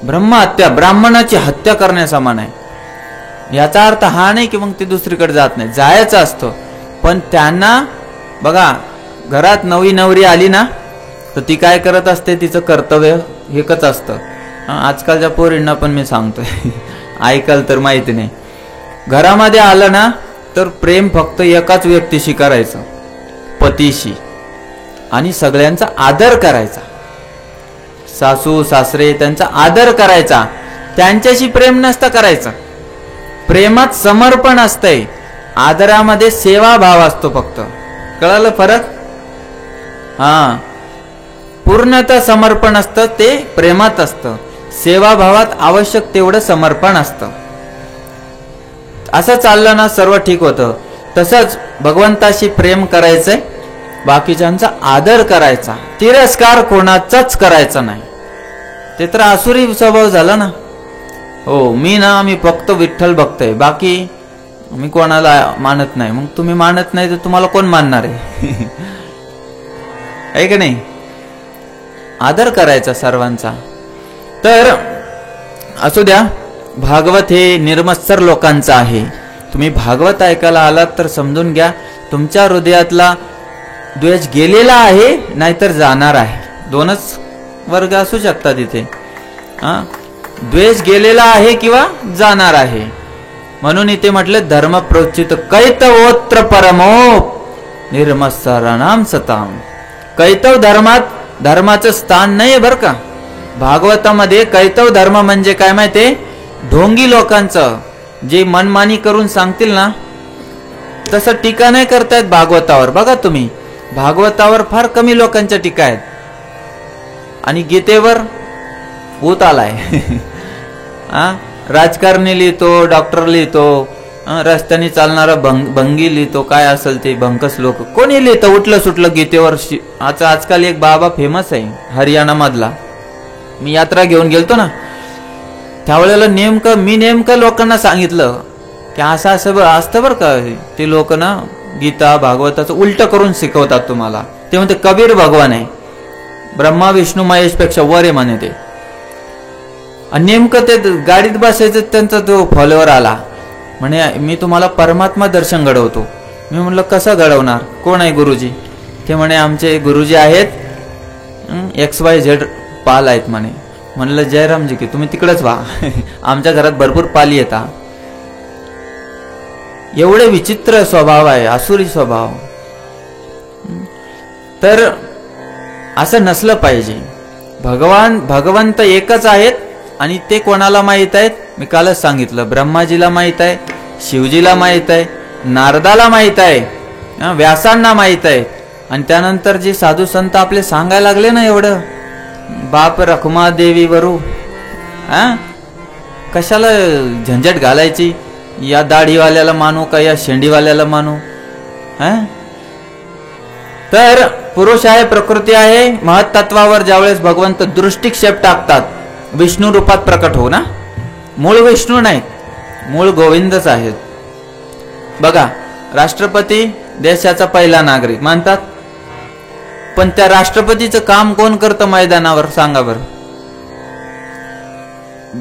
ब्रह्महत्या, ब्राह्मणाची हत्या करण्यासमान आहे. याचा अर्थ हा नाही की मग ते दुसरीकडे जात नाही, जायचं असतं. पण त्यांना बघा, घरात नवी नवरी आली ना तर ती काय करत असते, तिचं कर्तव्य एकच असतं. आजकालच्या पोरींना पण मी सांगतोय, ऐकाल तर माहिती नाही. घरामध्ये आलं ना तर प्रेम फक्त एकाच व्यक्तीशी करायचं, पतीशी. आणि सगळ्यांचा आदर करायचा. सासू सासरे त्यांचा आदर करायचा. त्यांच्याशी प्रेम नसतं करायचं. प्रेमात समर्पण असतंय, आदरामध्ये सेवाभाव असतो फक्त. कळालं फरक? हा, पूर्णतः समर्पण असतं ते प्रेमात असतं. सेवाभावात आवश्यक तेवढं समर्पण असतं. असं चाललं ना सर्व ठीक होतं. तसंच भगवंताशी प्रेम करायचंय, बाकीच्यांचा आदर करायचा, तिरस्कार कोणाचाच करायचा नाही. ते तर आसुरी स्वभाव झाला ना. हो, मी फक्त विठ्ठल भक्त आहे, बाकी मी कोणाला मानत नाही. मग तुम्ही मानत नाही तर तुम्हाला कोण मानणार आहे की नाही? आदर करायचा सर्वांचा. तर असू द्या, भागवत हे निर्मत्सर लोकांचं आहे. तुम्ही भागवत ऐकायला आलात तर समजून घ्या, तुमच्या हृदयातला द्वेष गेलेला आहे नाहीतर जाणार आहे. दोनच वर्ग असू शकतात इथे. द्वेष गेलेला आहे किंवा जाणार आहे. म्हणून इथे म्हटलं धर्म प्रोचित कैतवोत्र परमो निर्मत्सराणाम सताम. कैतव धर्मात धर्माचं स्थान नाही बर का. भागवतामध्ये कैतव धर्म म्हणजे काय माहितीये? ढोंगी लोकांचं, जे मनमानी करून सांगतील ना तसं टीका नाही करतायत भागवतावर. बघा तुम्ही, भागवतावर फार कमी लोकांच्या टीका आहेत. आणि गीतेवर भूत आलाय. राजकारणी लिहितो, डॉक्टर लिहितो, रस्त्याने चालणारा भंगी लिहितो, काय असेल ते भंकस लोक कोणी लिहितं उठलं सुटलं गीतेवर. आजकाल एक बाबा फेमस आहे हरियाणा मधला. मी यात्रा घेऊन गेलतो ना, त्यावेळेला मी नेमकं लोकांना सांगितलं की असं असतं बरं का. ते लोक ना गीता भागवताचं उलट करून शिकवतात तुम्हाला. ते म्हणते कबीर भगवान आहे, ब्रह्मा विष्णू महेश पेक्षा वर आहे म्हणे ते. आणि नेमकं ते गाडीत बसायचं, त्यांचा तो फॉलोअर आला म्हणे मी तुम्हाला परमात्मा दर्शन घडवतो. मी म्हणलं कसं घडवणार, कोण आहे गुरुजी? ते म्हणे आमचे गुरुजी आहेत XYZ पाल आहेत म्हणे. म्हणलं जयरामजी की तुम्ही तिकडेच व्हा, आमच्या घरात भरपूर पाली येतात. एवढे विचित्र स्वभाव आहे, आसुरी स्वभाव. तर असं नसलं पाहिजे. भगवंत एकच आहेत आणि ते कोणाला माहित आहेत? मी कालच सांगितलं, ब्रह्माजीला माहित आहे, शिवजीला माहित आहे, नारदाला माहित आहे, व्यासांना माहित आहे. आणि त्यानंतर जे साधू संत आपले सांगायला लागले ना एवढं, बाप रखुमा देवी वरू, कशाला झंझट घालायची, या दाढीवाल्याला मानू का या शेंडीवाल्याला मानू. तर पुरुष आहे, प्रकृती आहे, महत्त्वावर ज्यावेळेस भगवंत दृष्टिक्षेप टाकतात, विष्णू रूपात प्रकट हो ना, मूळ विष्णू नाही, मूळ गोविंदच आहेत. बघा, राष्ट्रपती देशाचा पहिला नागरिक मानतात, पण त्या राष्ट्रपतीचं काम कोण करतं मैदानावर सांगा बरं.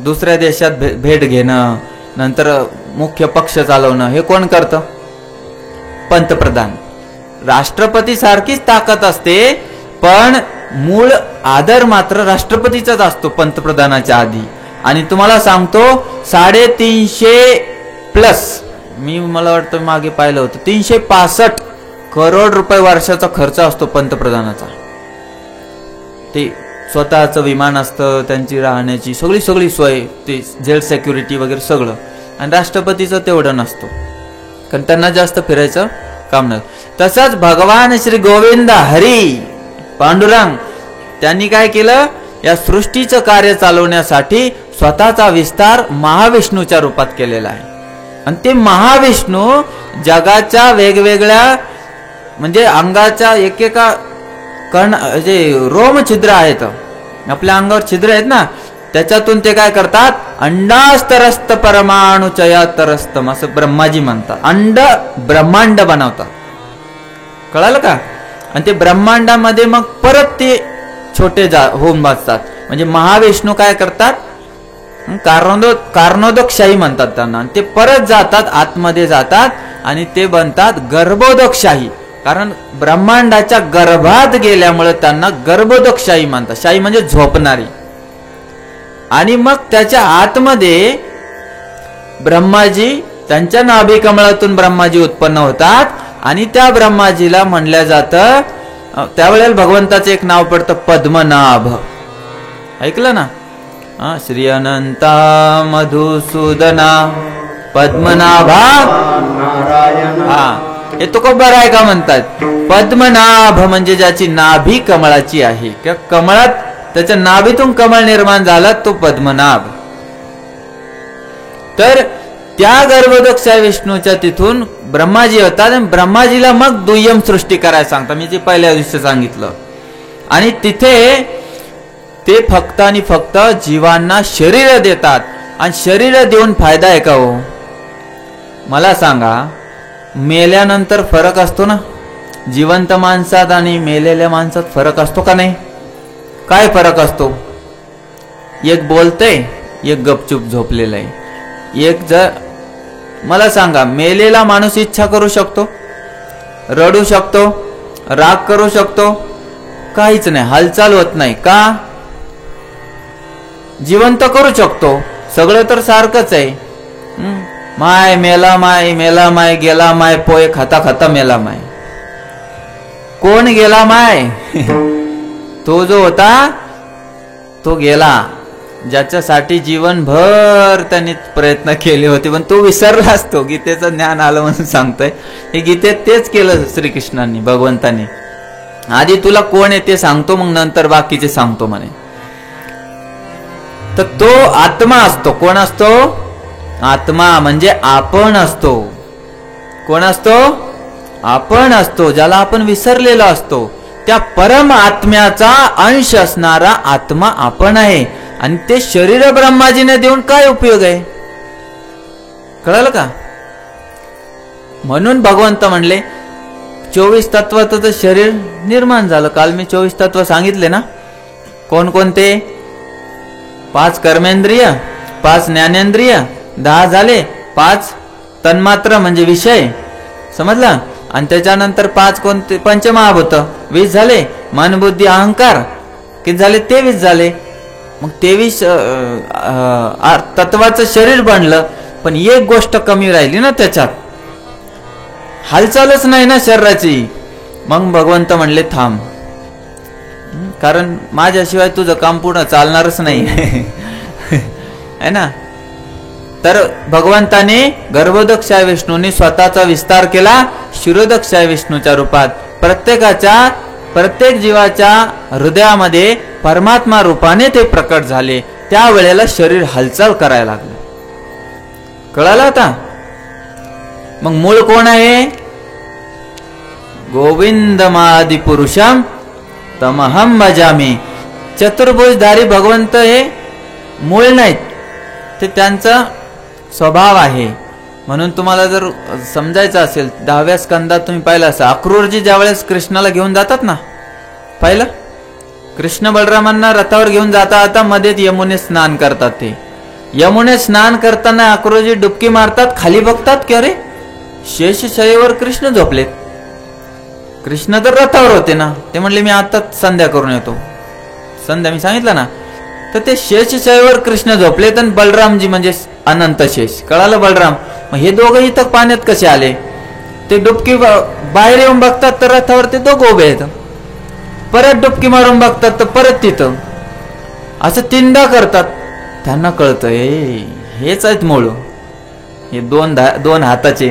दुसऱ्या देशात भेट घेणं, नंतर मुख्य पक्ष चालवणं, हे कोण करतं? पंतप्रधान. राष्ट्रपती सारखीच ताकद असते, पण मूळ आदर मात्र राष्ट्रपतीचाच असतो पंतप्रधानाच्या आधी. आणि तुम्हाला सांगतो 350+ मला वाटतं मागे पाहिलं होतं, 365 करोड रुपये वर्षाचा खर्च असतो पंतप्रधानाचा. ते स्वतःचं विमान असतं, त्यांची राहण्याची सगळी सोय, ते जेल सिक्युरिटी वगैरे सगळं. आणि राष्ट्रपतीचं तेवढं नसतं, कारण त्यांना जास्त फिरायचं काम नाही. तसंच भगवान श्री गोविंद हरी पांडुरंग त्यांनी काय केलं, या सृष्टीचं कार्य चालवण्यासाठी स्वतःचा विस्तार महाविष्णूच्या रूपात केलेला आहे. आणि ते महाविष्णू जगाच्या वेगवेगळ्या म्हणजे अंगाच्या एकेका जे रोम छिद्र आहेत, आपल्या अंगावर छिद्र आहेत ना, त्याच्यातून ते काय करतात, अंडास्तरस्त परमाणुचयातरस्तम असं ब्रह्माजी म्हणतात. अंड ब्रह्मांड बनवतात, कळालं का. आणि ते ब्रह्मांडामध्ये मग परत ते छोटे होऊन बसतात. म्हणजे महाविष्णू काय करतात, कारणोदकशाही म्हणतात त्यांना. ते परत जातात, आतमध्ये जातात आणि ते बनतात गर्भोदकशाही. कारण ब्रह्मांडाच्या गर्भात गेल्यामुळे त्यांना गर्भोदकशाही म्हणतात. शाही म्हणजे झोपणारी. आणि मग त्याच्या आतमध्ये ब्रह्माजी, त्यांच्या नाभी कमळातून ब्रह्माजी उत्पन्न होतात. आणि त्या ब्रह्माजीला म्हणलं जातं, त्यावेळेला भगवंताचं एक नाव पडतं पद्मनाभ. ऐकलं ना, श्री अनंता मधुसूदना पद्मनाभा. हे तुकोबर आहे का म्हणतात, पद्मनाभ म्हणजे ज्याची नाभी कमळाची आहे, किंवा कमळात त्याच्या नाभीतून कमळ निर्माण झाला तो पद्मनाभ. तर त्या गर्भोदकशा विष्णूच्या तिथून ब्रह्माजी होतात. आणि ब्रह्माजीला मग दुय्यम सृष्टी करायला सांगतात, मी जे पहिल्या दिवशी सांगितलं. आणि तिथे ते फक्त आणि फक्त जीवांना शरीर देतात. आणि शरीर देऊन फायदा आहे का हो, मला सांगा. मेल्यानंतर फरक असतो ना, जिवंत माणसात आणि मेलेल्या माणसात फरक असतो का नाही? काय फरक असतो? एक बोलतंय, एक गपचूप झोपलेला आहे. एक जर मला सांगा, मेलेला माणूस इच्छा करू शकतो, रडू शकतो, राग करू शकतो? काहीच नाही, हालचाल होत नाही. का? जिवंत करू शकतो, सगळं तर सारखंच आहे. माय मेला माय, मेला माय, गेला माय, पोय खाता खाता मेला माय. कोण गेला माय? तो जो होता तो गेला, ज्याच्यासाठी जीवनभर त्यांनी प्रयत्न केले होते, पण तो विसरलाच. तो गीतेचं ज्ञान आलं म्हणून सांगतोय. हे गीतेत तेच केलं श्रीकृष्णांनी, भगवंतांनी. आधी तुला कोण आहे ते सांगतो, मग नंतर बाकीचे सांगतो म्हणे. तर तो आत्मा असतो. कोण असतो? आत्मा म्हणजे आपण असतो. कोण असतो? आपण असतो, ज्याला आपण विसरलेलो असतो. त्या परम आत्म्याचा अंश असणारा आत्मा आपण आहे. आणि ते शरीर ब्रह्माजीने देऊन काय उपयोग आहे? कळलं का? म्हणून भगवंत म्हणले 24 तत्वाचं शरीर निर्माण झालं. काल मी 24 तत्व सांगितले ना. कोणकोणते? 5 कर्मेंद्रिय, 5 ज्ञानेंद्रिय, 10 झाले. 5 तन्मात्र म्हणजे विषय, समजला. आणि त्याच्यानंतर 5 कोणते? पंचमहाभूत, 20 झाले. मन बुद्धी अहंकार किती झाले? 23 झाले. मग 23 तत्वाचं शरीर बनलं. पण एक गोष्ट कमी राहिली ना, त्याच्यात हालचालच नाही ना शरीराची. मग भगवंत म्हणले थांब, कारण माझ्याशिवाय तुझं काम पूर्ण चालणारच नाही. है ना. तर भगवंताने गर्भोदकशाय विष्णूने स्वतःचा विस्तार केला शिरोदकशाय विष्णूच्या रूपात. प्रत्येक जीवाच्या हृदयामध्ये परमात्मा रूपाने ते प्रकट झाले. त्यावेळेला शरीर हालचाल करायला लागलं. कळालं आता? मग मूळ कोण आहे? गोविंदमादि पुरुषम तमहम भजामी. चतुर्भुजधारी भगवंत हे मूळ नाहीत, ते त्यांचा स्वभाव आहे. म्हणून तुम्हाला जर समजायचं असेल 10व्या स्कंदात तुम्ही पाहिलं असं, अक्रूरजी ज्यावेळेस कृष्णाला घेऊन जातात ना, पाहिलं? कृष्ण बलरामांना रथावर घेऊन जाता मध्येच यमुने स्नान करतात. ते यमुने स्नान करताना अक्रूरजी डुबकी मारतात, खाली बघतात की अरे शेषशयीवर कृष्ण झोपलेत. कृष्ण तर रथावर होते ना. ते म्हणले मी आता संध्या करून येतो. संध्या मी सांगितलं ना. तर ते शेषशयीवर कृष्ण झोपलेत आणि बलरामजी म्हणजे अनंत शेष. कळालं? बलराम. मग हे दोघं इथं पाण्यात कसे आले? ते डुबकी बाहेर येऊन बघतात तर रथावर ते दोघं उभे आहेत. परत डुबकी मारून बघतात तर परत तिथं. असं 3दा करतात. त्यांना कळतं हेच आहेत मूळ. हे दोन हाताचे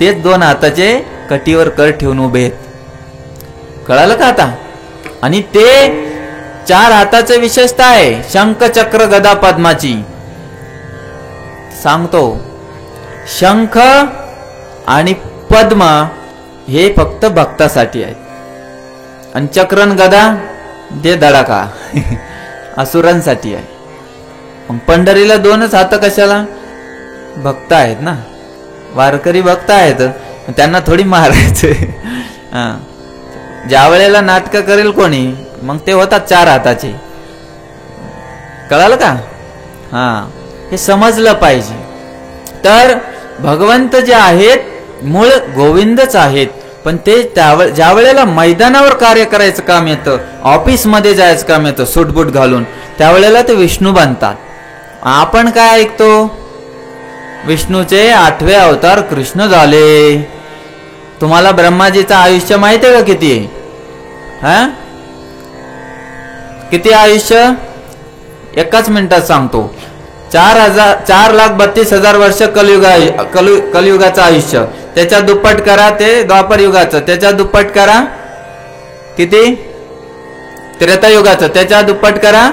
तेच 2 हाताचे कटीवर कर ठेवून उभे आहेत. कळालं का आता? आणि ते 4 हाताचे विशेषता आहे शंख चक्र गदा पद्माची. सांगतो, शंख आणि पद्म हे फक्त भक्तासाठी आहेत, आणि चक्रन गदा दे धडाका असुरांसाठी आहे. मग पंढरीला 2च हात कशाला? भक्त आहेत ना, वारकरी भक्त आहेत, त्यांना थोडी मारायचं. ज्या वेळेला नाटक करेल कोणी मग ते होतात 4 हाताचे. कळालं का? हे समजलं पाहिजे. तर भगवंत जे आहेत मूळ गोविंदच आहेत, पण ते ज्या वेळेला मैदानावर कार्य करायचं काम येतं, ऑफिसमध्ये जायचं काम येतं सूटबूट घालून, त्यावेळेला ते विष्णू बनतात. आपण काय ऐकतो? विष्णूचे 8वे अवतार कृष्ण झाले. तुम्हाला ब्रह्माजीचं आयुष्य माहिती आहे का किती आहे? किती आयुष्य? 1 मिनिटात सांगतो. 4,32,000 वर्ष कलियुगाचं आयुष्य. त्याच्या दुप्पट करा ते द्वापर युगाचं, त्याच्या दुप्पट करा किती? त्रेतायुगाचं, त्याच्या दुप्पट करा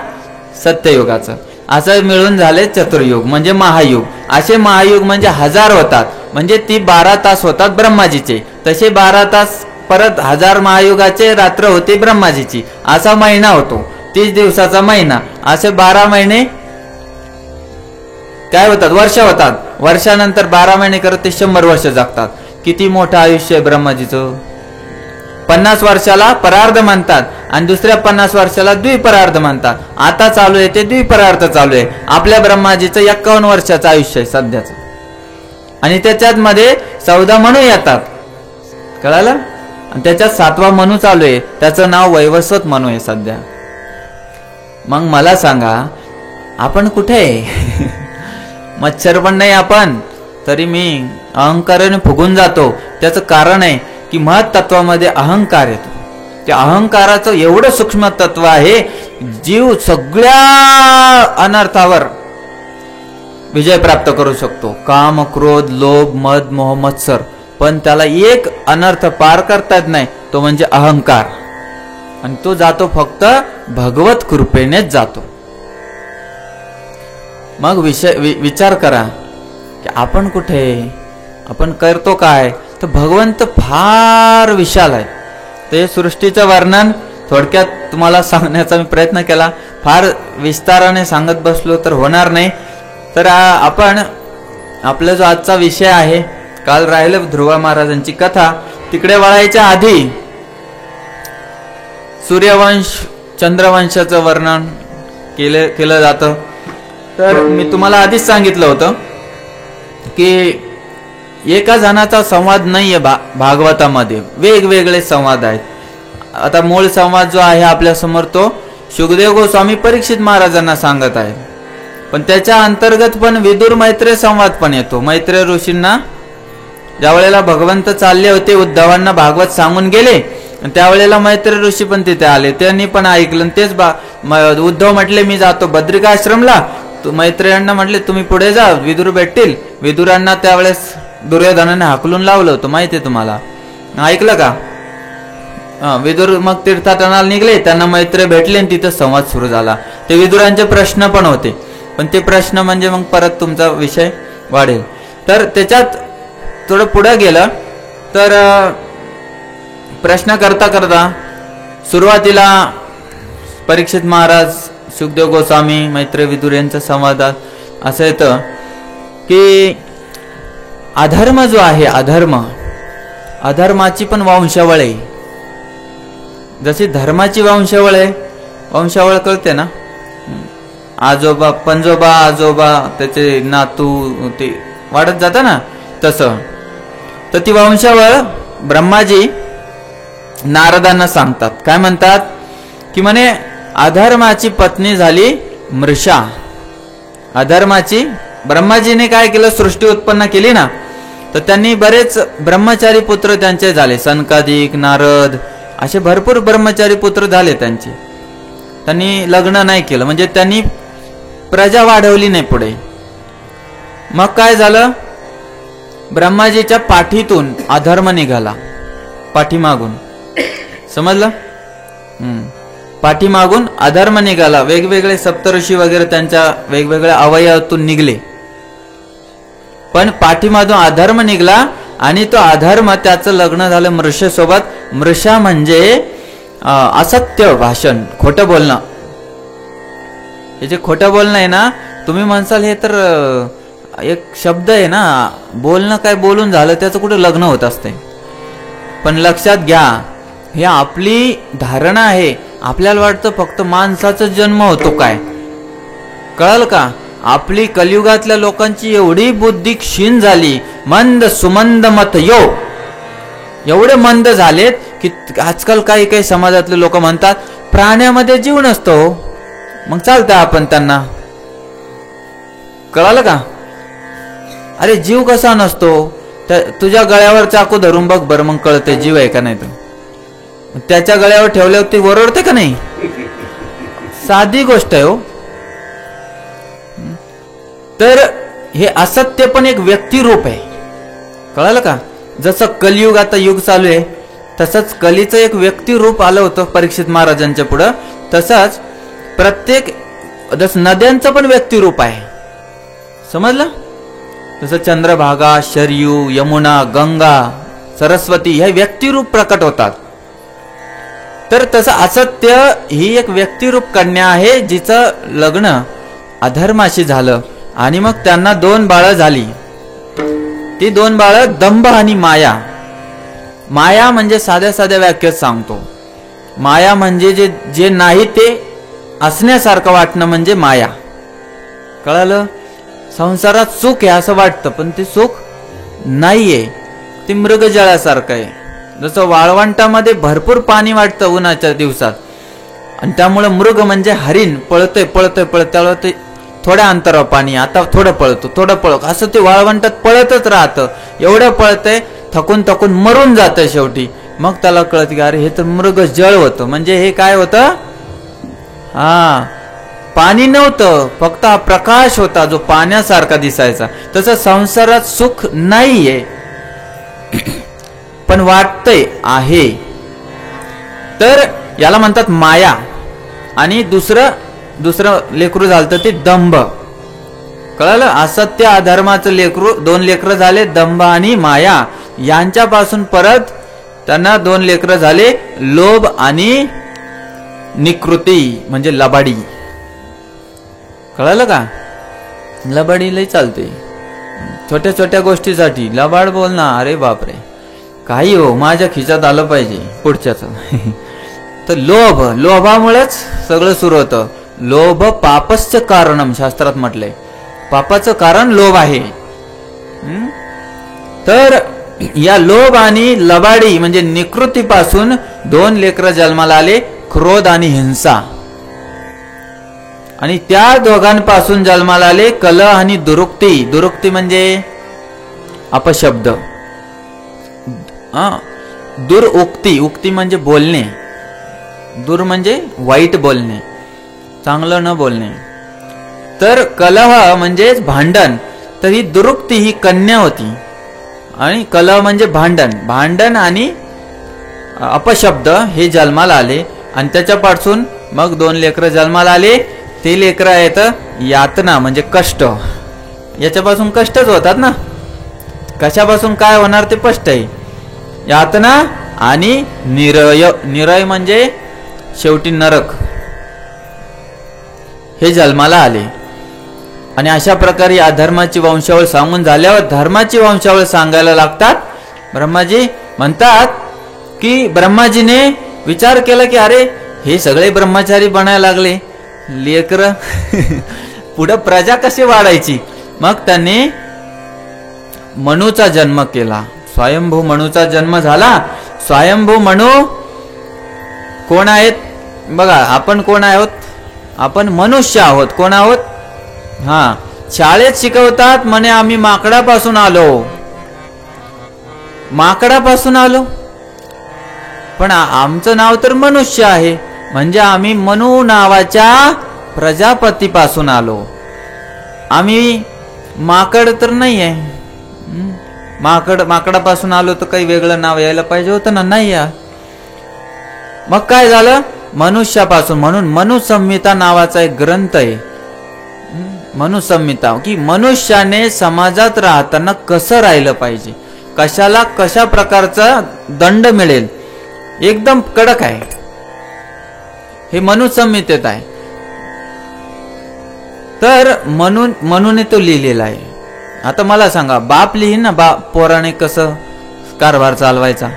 सत्ययुगाचं. असं मिळून झाले चतुर्युग म्हणजे महायुग. असे महायुग म्हणजे 1000 होतात, म्हणजे ती 12 तास होतात ब्रह्माजीचे. तसे 12 तास परत 1000 महायुगाचे रात्र होते ब्रह्माजीची. असा महिना होतो 30 दिवसाचा महिना. असे 12 महिने काय होतात? वर्ष होतात. वर्षानंतर 12 महिने करत ते 100 वर्ष जगतात. किती मोठं आयुष्य आहे ब्रह्माजीचं. 50 वर्षाला परार्ध म्हणतात आणि दुसऱ्या 50 वर्षाला द्विपरार्ध म्हणतात. आता चालू आहे ते द्विपरार्ध चालू आहे. आपल्या ब्रह्माजीचं 51 वर्षाचं आयुष्य आहे सध्याचं, आणि त्याच्यात मध्ये 14 मनू येतात. कळालं? आणि त्याच्यात 7वा मनू चालू आहे, त्याचं नाव वैवस्वत मनू आहे सध्या. मग मला सांगा आपण कुठे आहे? मच्छर पण नाही आपण, तरी मी अहंकाराने फुगून जातो. त्याचं कारण आहे की महत्त्वामध्ये अहंकार येतो. त्या अहंकाराचं एवढं सूक्ष्म तत्व आहे, जीव सगळ्या अनर्थावर विजय प्राप्त करू शकतो. काम, क्रोध, लोभ, मद, मोह, मत्सर. पण त्याला एक अनर्थ पार करता येत नाही, तो म्हणजे अहंकार. आणि तो जातो फक्त भगवत कृपेनेच जातो. मग विचार करा की आपण कुठे, आपण करतो काय? तर भगवंत फार विशाल आहे. ते सृष्टीचं वर्णन थोडक्यात तुम्हाला सांगण्याचा मी प्रयत्न केला. फार विस्ताराने सांगत बसलो तर होणार नाही. तर आपण आपला जो आजचा विषय आहे, काल राहिलं ध्रुवा महाराजांची कथा, तिकडे वळायच्या आधी सूर्यवंश चंद्रवंशाचं वर्णन केलं जातं. तर मी तुम्हाला आधीच सांगितलं होतं की एका जणाचा संवाद नाहीये भागवतामध्ये, वेगवेगळे संवाद आहेत. आता मूळ संवाद जो आहे आपल्या समोर तो शुकदेव गोस्वामी परीक्षित महाराजांना सांगत आहे. पण त्याच्या अंतर्गत पण विदुर मैत्रेय संवाद पण येतो. मैत्रेय ऋषींना ज्या वेळेला भगवंत चालले होते उद्धवांना भागवत सांगून गेले, त्यावेळेला मैत्रेय ऋषी पण तिथे आले. त्यांनी पण ऐकलं. तेच उद्धव म्हटले मी जातो बद्रिकाश्रमला, मैत्रेयांना म्हटले तुम्ही पुढे जा, विदुर भेटतील. विदुरांना त्यावेळेस दुर्योधनाने हाकलून लावलं होतं, माहिती आहे तुम्हाला, ऐकलं का? विदुर मग तीर्थाटनाला निघले, त्यांना मैत्रेय भेटले आणि तिथं संवाद सुरू झाला. ते विदुरांचे प्रश्न पण होते, पण ते प्रश्न म्हणजे मग परत तुमचा विषय वाढेल. तर त्याच्यात थोडं पुढे गेलं तर प्रश्न करता करता सुरुवातीला परीक्षित महाराज, सुखदेव गोस्वामी, मैत्रेय विदुर यांच्या संवादात असं येतं की अधर्म जो आहे, अधर्माची पण वंशावळ आहे. जशी धर्माची वंशावळ आहे, वंशावळ कळते ना, आजोबा पंजोबा आजोबा त्याचे नातू ते वाढत जातं ना, तसं. तर ती वंशावळ ब्रह्माजी नारदांना सांगतात. काय म्हणतात की म्हणे अधर्माची पत्नी झाली मृषा. अधर्माची, ब्रह्माजीने काय केलं, सृष्टी उत्पन्न केली ना, तर त्यांनी बरेच ब्रह्मचारी पुत्र त्यांचे झाले. सनकादिक, नारद असे भरपूर ब्रह्मचारी पुत्र झाले त्यांचे. त्यांनी लग्न नाही केलं, म्हणजे त्यांनी प्रजा वाढवली नाही पुढे. मग काय झालं, ब्रह्माजीच्या पाठीतून अधर्म निघाला, पाठीमागून. समजलं? पाठीमागून अधर्म निघाला. वेगवेगळे सप्तऋषी वगैरे त्यांच्या वेगवेगळ्या अवयवातून निघले, पण पाठीमागून अधर्म निघाला आणि तो अधर्म, त्याचं लग्न झालं मृषेसोबत. मृषा म्हणजे असत्य भाषण, खोटं बोलणं. हे जे खोटं बोलणं आहे ना, तुम्ही म्हणसाल हे तर एक शब्द आहे ना, बोलणं काय बोलून झालं त्याचं कुठं लग्न होत असते. पण लक्षात घ्या, हे आपली धारणा आहे. आपल्याला वाटतं फक्त माणसाचा जन्म होतो काय, कळलं का? आपली कलियुगातल्या लोकांची एवढी बुद्धी क्षीण झाली, मंद सुमंद मत यो, एवढे मंद झालेत की आजकाल काही काही समाजातले लोक म्हणतात प्राण्यामध्ये जीव नसतो. मग चालतं आपण त्यांना, कळालं का? अरे जीव कसा नसतो, तुझ्या गळ्यावर चाकू धरून बघ बरं, मग कळते जीव आहे का नाही. तर त्याच्या गळ्यावर ठेवल्यावर ती ओरडते का नाही? साधी गोष्ट आहे हो. तर हे असत्य पण एक व्यक्तिरूप आहे, कळालं का? जसं कलियुग आता युग चालू आहे, तसंच कलीचं एक व्यक्तिरूप आलं होतं परीक्षित महाराजांच्या पुढं. तसंच प्रत्येक, जसं नद्यांचं पण व्यक्तिरूप आहे, समजलं? जसं चंद्रभागा, शरयू, यमुना, गंगा, सरस्वती हे व्यक्तिरूप प्रकट होतात. तर तसं असत्य ही एक व्यक्तिरूप कन्या आहे, जिचं लग्न अधर्माशी झालं आणि मग त्यांना 2 बाळं झाली. ती 2 बाळं दंभ आणि माया. माया म्हणजे साध्या साध्या व्याख्येत सांगतो, माया म्हणजे जे नाही ते असण्यासारखं वाटणं म्हणजे माया, कळालं? संसारात सुख आहे असं वाटतं, पण ते सुख नाहीये, ते मृगजळासारखं आहे. जसं वाळवंटामध्ये भरपूर पाणी वाटतं उन्हाच्या दिवसात, आणि त्यामुळे मृग म्हणजे हरिण पळतय पळतय पळत, त्याला ते थोड्या अंतरावर पाणी, आता थोडं पळतो थोडं पळत, असं ते वाळवंटात पळतच राहतं. एवढं पळतंय, थकून थकून मरून जातं शेवटी. मग त्याला कळत की अरे हे तर मृग जळ होतं. म्हणजे हे काय होतं, पाणी नव्हतं, फक्त हा प्रकाश होता जो पाण्यासारखा दिसायचा. तसं संसारात सुख नाहीये, पण वाटतंय आहे. तर याला म्हणतात माया. आणि दुसरं लेकरू झालं ते दंभ, कळलं? असत्य अधर्माचं लेकरू, 2 लेकरं झाले, दंभ आणि माया. यांच्यापासून परत त्यांना 2 लेकरं झाले, लोभ आणि निकृती म्हणजे लबाडी. कळलं का? लबाडी लई चालते छोट्या छोट्या गोष्टीसाठी. लबाड बोलणार, अरे बापरे, काही हो माझ्या खिशात आलं पाहिजे पुढच्याच. तर लोभामुळेच सगळं सुरू होतं. लोभ पापस्य कारणम, शास्त्रात म्हटलंय, पापाचं कारण लोभ आहे. तर या लोभ आणि लबाडी म्हणजे निकृतीपासून 2 लेकरं जन्माला आले, क्रोध आणि हिंसा. आणि त्या दोघांपासून जन्माला आले कलह आणि दुरुक्ती. दुरुक्ती म्हणजे अपशब्द, दुरुक्ती, उक्ती म्हणजे बोलणे, दूर म्हणजे वाईट बोलणे, चांगलं न बोलणे. तर कलह म्हणजेच भांडण, तर ही दुरुक्ती ही कन्या होती. आणि कलह म्हणजे भांडण आणि अपशब्द हे जन्माला आले. आणि त्याच्यापासून मग 2 लेकरं जन्माला आले. ते लेकरं आहेत यातना म्हणजे कष्ट. याच्यापासून कष्टच होतात ना. कशापासून काय होणार ते स्पष्ट आहे. यातना आणि निरय म्हणजे शेवटी नरक हे जन्माला आले. आणि अशा प्रकारे अधर्माची वंशावळ सांगून झाल्यावर धर्माची वंशावळ सांगायला लागतात. ब्रह्माजी म्हणतात की ब्रह्माजीने विचार केला की अरे हे सगळे ब्रह्मचारी बनायला लागले लेकर पुढे प्रजा कशी वाढायची. मग त्यांनी मनूचा जन्म केला. स्वयंभू मनूचा जन्म झाला. स्वयंभू मनू कोण आहेत बघा. आपण कोण आहोत. आपण मनुष्य आहोत. कोण आहोत. शाळेत शिकवतात म्हणे आम्ही माकडापासून आलो. पण आमचं नाव तर मनुष्य आहे. म्हणजे आम्ही मनू नावाच्या प्रजापतीपासून आलो. आम्ही माकड तर नाही आहे. माकडापासून आलो तर काही वेगळं नाव यायला पाहिजे होतं ना. नाही या. मग काय झालं मनुष्यापासून. म्हणून मनुसंहिता नावाचा एक ग्रंथ आहे. मनुसंहिता की मनुष्याने समाजात राहताना कसं राहिलं पाहिजे, कशाला कशा प्रकारचा दंड मिळेल, एकदम कडक आहे. हे मनुसंहितेत आहे. तर म्हणून तो लिहिलेला आहे. आता मला सांगा बाप लिहीन ना. बाप पोराने कसं कारभार चालवायचा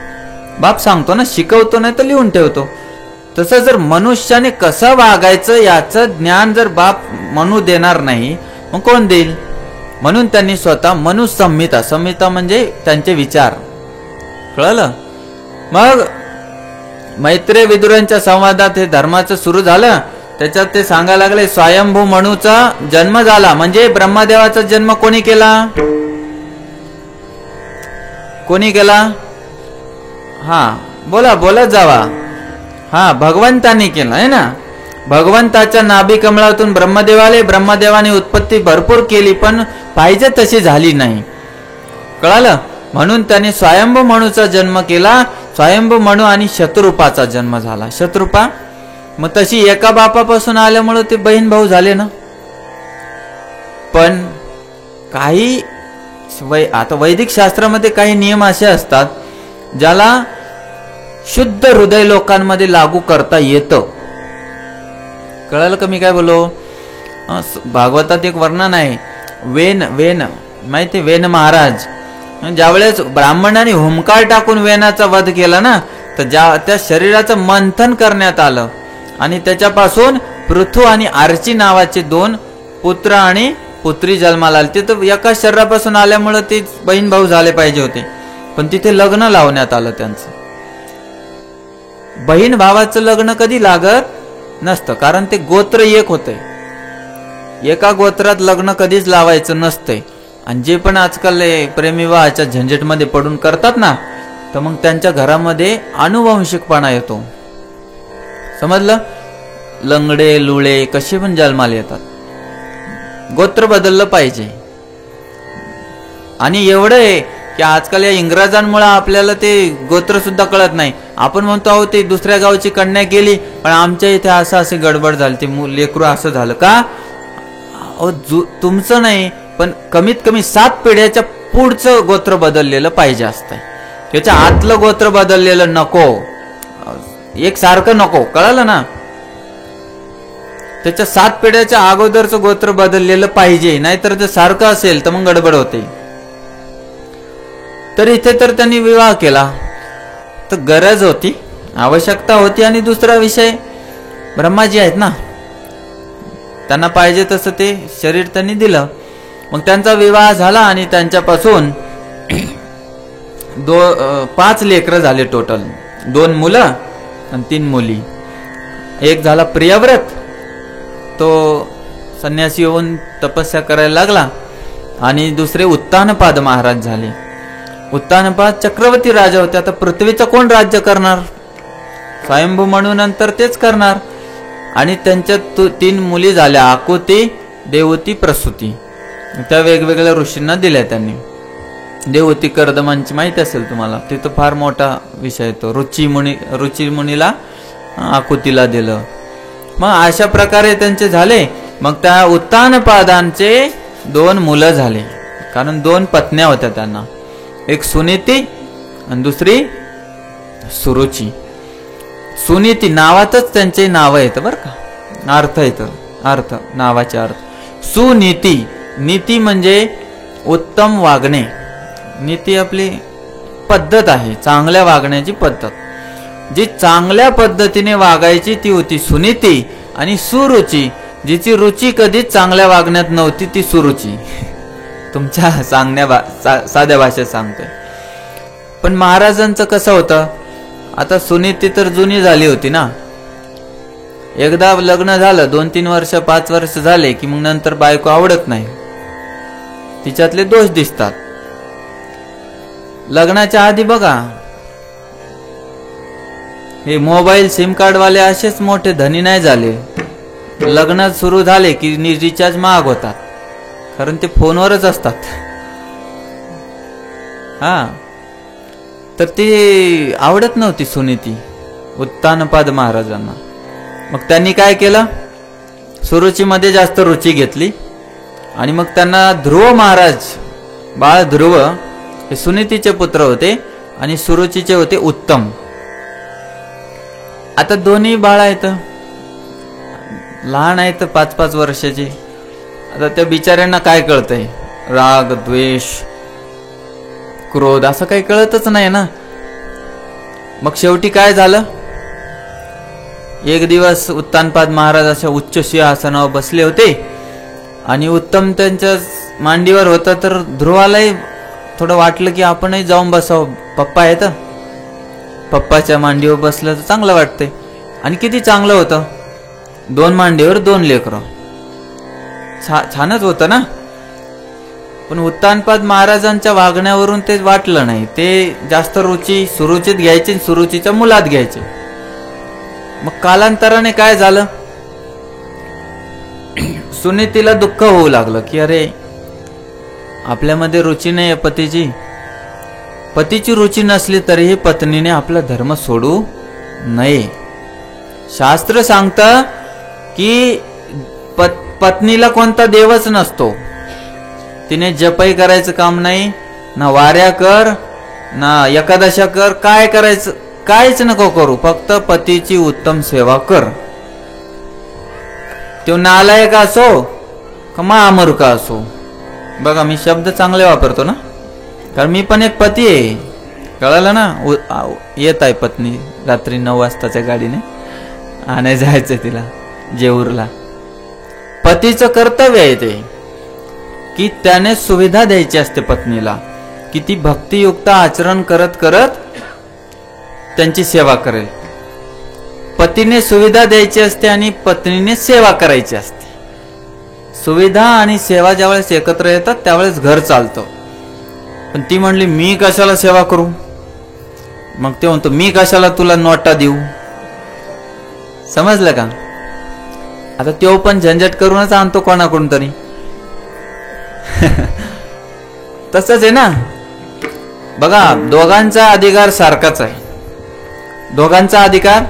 बाप सांगतो ना. शिकवतो नाही तर लिहून ठेवतो. तसं जर मनुष्याने कसं वागायचं याचं ज्ञान जर बाप मनू देणार नाही मग कोण देईल. म्हणून त्यांनी स्वतः मनुसंहिता. संहिता म्हणजे त्यांचे विचार. कळलं. मग मैत्रेय विदुरांच्या संवादात हे धर्माचं सुरू झालं. त्याच्यात ते सांगायला लागले स्वयंभू मनूचा जन्म झाला. म्हणजे ब्रह्मदेवाचा जन्म कोणी केला. बोलत जावा. भगवंताने केलं आहे ना. भगवंताच्या नाभी कमळातून ब्रह्मदेव आले. ब्रह्मदेवाने उत्पत्ती भरपूर केली पण पाहिजे तशी झाली नाही. कळालं. म्हणून त्याने स्वयंभू मनूचा जन्म केला. स्वयंभू मनू आणि शतरूपाचा जन्म झाला. शतरूपा मग तशी एका बापापासून आल्यामुळे ते बहीण भाऊ झाले ना. पण काही आता वैदिक शास्त्रामध्ये काही नियम असे असतात ज्याला शुद्ध हृदय लोकांमध्ये लागू करता येतं. कळलं का मी काय बोलो. भागवतात एक वर्णन आहे. वेन माहिती. वेन महाराज ज्यावेळेस ब्राह्मणाने हुंकार टाकून वेनाचा वध केला ना तर त्या शरीराचं मंथन करण्यात आलं आणि त्याच्यापासून पृथू आणि आर्ची नावाचे 2 पुत्र आणि पुत्री जन्माला आले. ते तर एका शरीरापासून आल्यामुळे ते बहीण भाऊ झाले पाहिजे होते. पण तिथे लग्न लावण्यात आलं त्यांचं. बहीण भावाचं लग्न कधी लागत नसतं कारण ते गोत्र एक होतंय. एका गोत्रात लग्न कधीच लावायचं नसतंय. आणि जे पण आजकाल प्रेमविवाहाच्या झंझटमध्ये पडून करतात ना तर मग त्यांच्या घरामध्ये अनुवंशिकपणा येतो. समजलं. लंगडे लुळे कसे पण जन्माला येतात. गोत्र बदललं पाहिजे. आणि एवढं आहे की आजकाल या इंग्रजांमुळे आपल्याला ते गोत्र सुद्धा कळत नाही. आपण म्हणतो आहोत ते दुसऱ्या गावची कन्या केली पण आमच्या इथे असे गडबड झाली. ते लेकरू असं झालं का. तुमचं नाही पण कमीत कमी 7 पिढ्याच्या पुढचं गोत्र बदललेलं पाहिजे असतं. त्याच्या आतलं गोत्र बदललेलं नको. एक सारखं नको. कळलं ना. त्याच्या 7 पिढ्याच्या अगोदरचं गोत्र बदललेलं पाहिजे. नाहीतर ते सारखं असेल तर मग गडबड होते. तर इथे तर त्यांनी विवाह केला. तर गरज होती, आवश्यकता होती. आणि दुसरा विषय ब्रह्माजी आहेत ना. त्यांना पाहिजे तसं ते शरीर त्यांनी दिलं. मग त्यांचा विवाह झाला आणि त्यांच्यापासून 5 लेकरं झाले टोटल. 2 मुलं आणि 3 मुली. एक झाला प्रियव्रत. तो संन्यासी होऊन तपस्या करायला लागला. आणि दुसरे उत्तानपाद महाराज झाले. उत्तानपाद चक्रवर्ती राजा होते. आता पृथ्वीचं कोण राज्य करणार. स्वयंभू म्हणून नंतर तेच करणार. आणि त्यांच्या 3 मुली झाल्या. आकुती, देवहूती, प्रसूती, त्या वेगवेगळ्या ऋषींना दिल्या त्यांनी. देवहूती कर्दमांची माहिती असेल तुम्हाला, तिथं फार मोठा विषय येतो. रुची मुनीला आकुतीला दिलं. मग अशा प्रकारे त्यांचे झाले. मग त्या उत्तानपादांचे 2 मुलं झाले, कारण 2 पत्न्या होत्या त्यांना, एक सुनीती आणि दुसरी सुरुची. सुनीती नावातच त्यांचे नाव येतं बरं का, अर्थ येतं, अर्थ नावाचे अर्थ. सुनीती, नीती म्हणजे उत्तम वागणे. नीती आपली पद्धत आहे, चांगल्या वागण्याची पद्धत. जी चांगल्या पद्धतीने वागायची ती होती सुनीती. आणि सुरुची, जिची रुची कधीच चांगल्या वागण्यात नव्हती, ती सुरुची. तुमच्या साध्या भाषेत सांगतोय. पण महाराजांचं कसं होतं, आता सुनीती तर जुनी झाली होती ना, एकदा लग्न झालं 2-3 वर्ष 5 वर्ष झाले की मग नंतर बायको आवडत नाही, तिच्यातले दोष दिसतात. लग्नाच्या आधी बघा, हे मोबाईल सिम कार्ड वाले असेच मोठे धनी नाही झाले. लग्न सुरू झाले की रिचार्ज महाग होतात, कारण ते फोनवरच असतात. तर ती आवडत नव्हती सुनीती उत्तानपाद महाराजांना. मग त्यांनी काय केलं, सुरुची मध्ये जास्त रुची घेतली. आणि मग त्यांना ध्रुव महाराज, बाळ ध्रुव हे सुनीतीचे पुत्र होते आणि सुरुचीचे होते उत्तम. आता दोन्ही बाळ आहेत, लहान आहेत, 5-5 वर्षाचे. आता त्या बिचाऱ्यांना काय कळतंय, राग द्वेष क्रोध असं काही कळतच नाही ना. मग शेवटी काय झालं, एक दिवस उत्तानपाद महाराज अशा उच्च सिंहासनावर बसले होते आणि उत्तम त्यांच्या मांडीवर होता. तर ध्रुवालाही थोडं वाटलं की आपणही जाऊन बसावं, पप्पा आहेत, पप्पाच्या मांडीवर बसलं तर चांगलं वाटतंय. आणि किती चांगलं होतं, 2 मांडीवर 2 लेकरं, छानच होतं ना. पण उत्तानपाद महाराजांच्या वागण्यावरून ते वाटलं नाही, ते जास्त रुची सुरुचीत घ्यायची, सुरुचीच्या मुलात घ्यायचे. मग कालांतराने काय झालं, सुनीतीला दुःख होऊ लागलं की अरे आपल्यामध्ये रुची नाही पतीची. पतीची रुची नसली तरीही पत्नीने आपला धर्म सोडू नये. शास्त्र सांगतं की पत्नीला कोणता देवच नसतो, तिने जपही करायचं काम नाही, ना वाऱ्या कर ना एकादशा कर, काय करायचं काहीच नको करू, फक्त पतीची उत्तम सेवा कर. तो नालायक असो का महामूर्ख असो. बघा मी शब्द चांगले वापरतो ना, कारण मी पण एक पती आहे, कळालं ना. येत आहे पत्नी रात्री 9 वाजताच्या गाडीने, आणाय जायचंय तिला जेऊरला. पतीचं कर्तव्य आहे ते की त्याने सुविधा द्यायची असते पत्नीला, की ती भक्तियुक्त आचरण करत करत त्यांची सेवा करेल. पतीने सुविधा द्यायची असते आणि पत्नीने सेवा करायची असते. सुविधा आणि सेवा ज्यावेळेस एकत्र येतात त्यावेळेस घर चालतं. पण ती म्हणली मी कशाला सेवा करू, मग ते म्हणतो मी कशाला तुला नोटा देऊ. समजलं का. आता तो पण झंझट करूनच आणतो कोणाकडून तरी. तसंच आहे ना. बघा दोघांचा अधिकार सारखाच आहे, दोघांचा अधिकार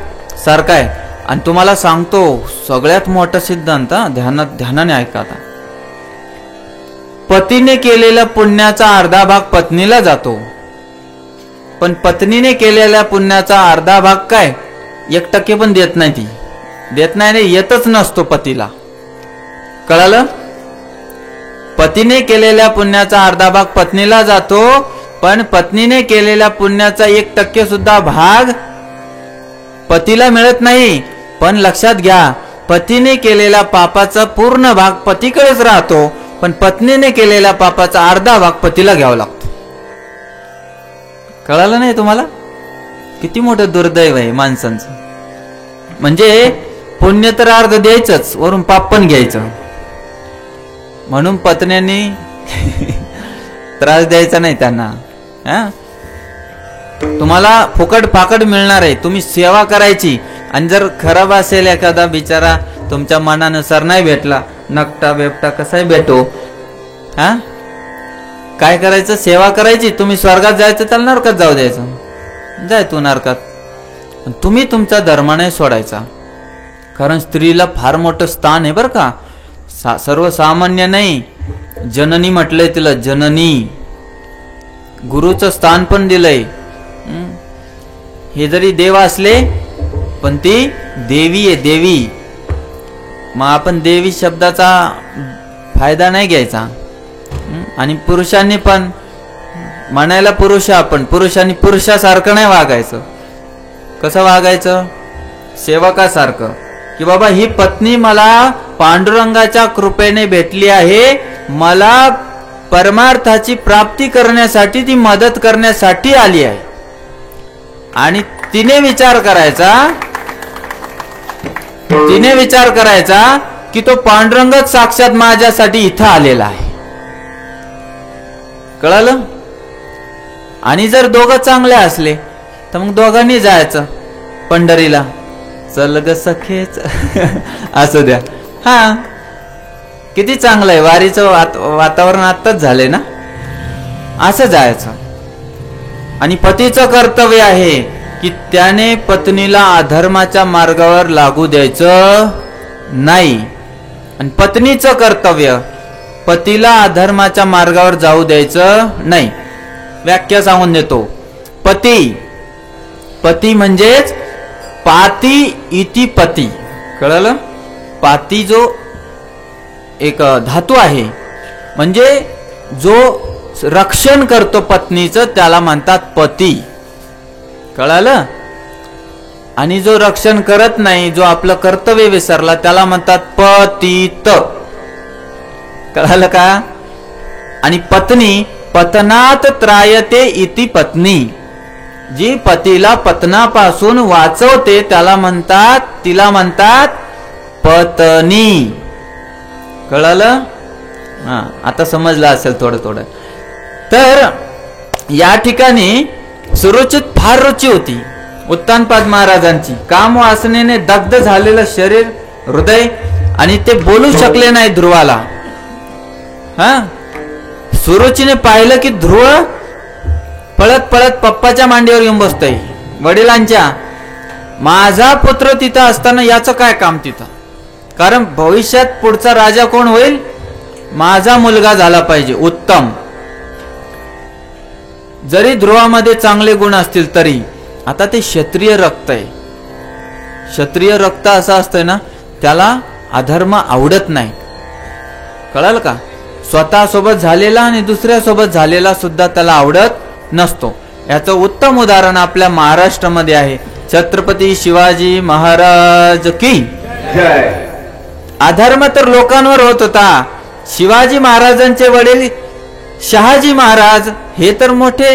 सारखा आहे. आणि तुम्हाला सांगतो सगळ्यात मोठा सिद्धांत, ध्यानाने ऐका आता. पतीने केलेल्या पुण्याचा अर्धा भाग पत्नीला जातो, पण पत्नीने केलेल्या पुण्याचा अर्धा भाग काय 1% पण देत नाही. ती देत नाही, येतच नसतो पतीला. कळालं. पतीने केलेल्या पुण्याचा अर्धा भाग पत्नीला जातो, पण पत्नीने केलेल्या पुण्याचा 1% सुद्धा भाग पतीला मिळत नाही. पण लक्षात घ्या, पतीने केलेल्या पापाचा पूर्ण भाग पतीकडेच राहतो, पण पत्नीने केलेल्या पापाचा अर्धा भाग पतीला घ्यावा लागतो. कळालं नाही तुम्हाला. किती मोठं दुर्दैव आहे माणसांचं. म्हणजे पुण्य तर अर्ध द्यायचंच, वरून पाप पण घ्यायचं. म्हणून पत्न्यांनी त्रास द्यायचा नाही त्यांना. तुम्हाला फुकट फाकट मिळणार आहे, तुम्ही सेवा करायची. आणि जर खराब असेल एखादा बिचारा तुमच्या मनानुसार नाही भेटला, नकटा बेपटा कसाही भेटो, हा काय करायचं? सेवा करायची. तुम्ही स्वर्गात जायचं त्याला नरकात जाऊ द्यायचं, जाय तू नरकात. तुम्ही तुमचा धर्म नाही सोडायचा. कारण स्त्रीला फार मोठं स्थान आहे बरं का, सर्वसामान्य नाही. जननी म्हटलंय तिला, जननी. गुरुचं स्थान पण दिलंय. हे जरी देव असले पण ती देवी आहे, देवी. मग आपण देवी शब्दाचा फायदा नाही घ्यायचा. आणि पुरुषांनी पण म्हणायला पुरुष, आपण पुरुषांनी पुरुषासारखं नाही वागायचं. कसं वागायचं? सेवकासारखं, की बाबा ही पत्नी मला पांडुरंगाच्या कृपेने भेटली आहे, मला परमार्थाची प्राप्ती करण्यासाठी, ती मदत करण्यासाठी आली आहे. आणि तिने विचार करायचा की तो पांडुरंगच साक्षात माझ्यासाठी इथं आलेला आहे. कळालं? आणि जर दोघं चांगले असले तर मग दोघांनी जायचं पंढरीला. चल ग सखेच असू द्या. हा, किती चांगलं आहे. वारीचं वातावरण आत्ताच झालंय ना. असं जायचं. आणि पतीचं कर्तव्य आहे की त्याने पत्नीला अधर्माच्या मार्गावर लागू द्यायचं नाही. आणि पत्नीचं कर्तव्य पतीला अधर्माच्या मार्गावर जाऊ द्यायचं नाही. व्याख्या सांगून देतो. पती म्हणजेच पाती इति पती. कळलं? पाती जो एक धातू आहे, म्हणजे जो रक्षण करतो पत्नीचं त्याला म्हणतात पती. कळालं? आणि जो रक्षण करत नाही, जो आपलं कर्तव्य विसरला, त्याला म्हणतात पतित. कळालं का? आणि पत्नी पतनात त्रायते इति पत्नी. जी पतीला पतनापासून वाचवते तिला म्हणतात पत्नी. कळालं? हा, आता समजलं असेल थोडं थोडं. तर या ठिकाणी सुरुचीत फार रुची होती उत्तानपाद महाराजांची. काम वासनेने दग्ध झालेलं शरीर, हृदय, आणि ते बोलू शकले नाही ध्रुवाला. हा, सुरुचीने पाहिलं की ध्रुव पळत पळत पप्पाच्या मांडीवर येऊन बसतोय, वडिलांच्या. माझा पुत्र तिथं असताना याचं काय काम तिथं? कारण भविष्यात पुढचा राजा कोण होईल? माझा मुलगा झाला पाहिजे उत्तम. जरी ध्रुवामध्ये चांगले गुण असतील तरी आता ते क्षत्रिय रक्त आहे. क्षत्रिय रक्त असं असतंय ना, त्याला अधर्म आवडत नाही. कळाल का? स्वतः सोबत झालेला आणि दुसऱ्या सोबत झालेला सुद्धा त्याला आवडत नसतो. याचं उत्तम उदाहरण आपल्या महाराष्ट्रामध्ये आहे. छत्रपती शिवाजी महाराज की जय. अधर्म तर लोकांवर होत होता. शिवाजी महाराजांचे वडील शहाजी महाराज हे तर मोठे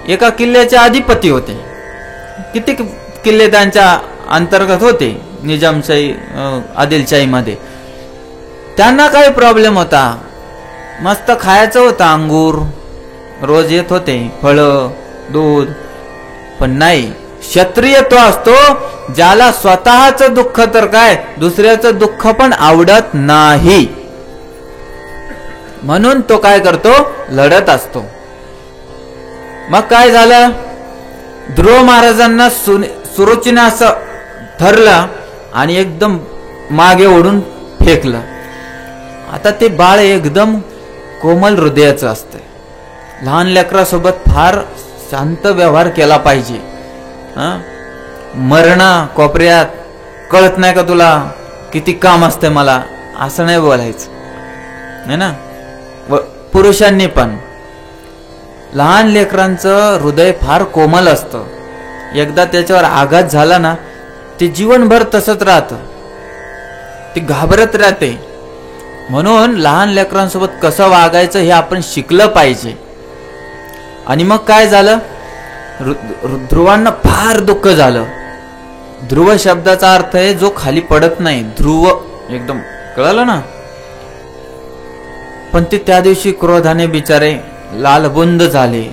एका किल्ल्याचे अधिपती होते. किती किल्ले त्यांच्या अंतर्गत होते निजामशाही, आदिलशाही मध्ये. त्यांना काही प्रॉब्लेम होता? मस्त खायचं होतं, अंगूर रोज येत होते, फळं, दूध. पण नाही, क्षत्रिय तो असतो ज्याला स्वतःचं दुःख तर काय, दुसऱ्याचं दुःख पण आवडत नाही. म्हणून तो काय करतो? लढत असतो. मग काय झालं? ध्रुव महाराजांना सुरुचीने असं धरलं आणि एकदम मागे ओढून फेकलं. आता ते बाळ एकदम कोमल हृदयाचं असतं. लहान लेकरासोबत फार शांत व्यवहार केला पाहिजे. मरणा कोपऱ्यात, कळत नाही का तुला किती काम असते मला, असं नाही बोलायचं, है ना. पुरुषांनी पण लहान लेकरांचं हृदय फार कोमल असतं. एकदा त्याच्यावर आघात झाला ना, ते जीवनभर तसंच राहतं, ते घाबरत राहते. म्हणून लहान लेकरांसोबत कसं वागायचं हे आपण शिकलं पाहिजे. आणि मग काय झालं? ध्रुवांना फार दुःख झालं. ध्रुव शब्दाचा अर्थ आहे जो खाली पडत नाही, ध्रुव एकदम. कळलं ना? पण ते त्या दिवशी क्रोधाने बिचारे लालबुंद झाले.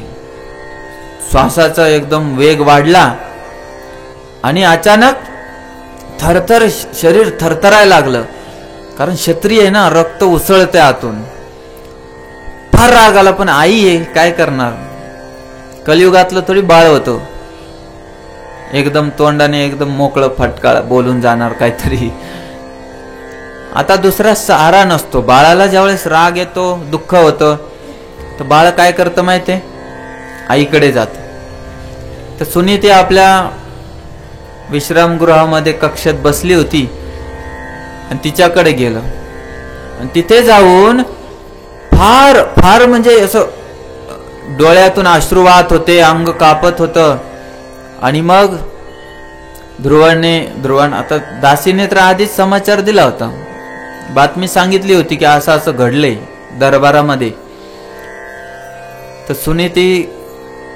श्वासाचा एकदम वेग वाढला आणि अचानक थरथर शरीर थरथरायला लागलं, कारण क्षत्रिय आहे ना, रक्त उसळते आतून. फार राग आला, पण आई आहे काय करणार. कलियुगातलं थोडी बाळ होतं, एकदम तोंडाने एकदम मोकळं फटकाळ बोलून जाणार काहीतरी. आता दुसरा सहारा नसतो. बाळाला ज्यावेळेस राग येतो, दुःख होतं, तर बाळ काय करतं माहितीये, आईकडे जात. तर सुनीती आपल्या विश्रामगृहामध्ये कक्षात बसली होती आणि तिच्याकडे गेलं आणि तिथे जाऊन फार फार म्हणजे असं डोळ्यातून अश्रू वाहत होते, अंग कापत होतं. आणि मग ध्रुवण आता दासीने तर आधीच समाचार दिला होता, बातमी सांगितली होती की असं असं घडलंय दरबारामध्ये. तर सुनीती,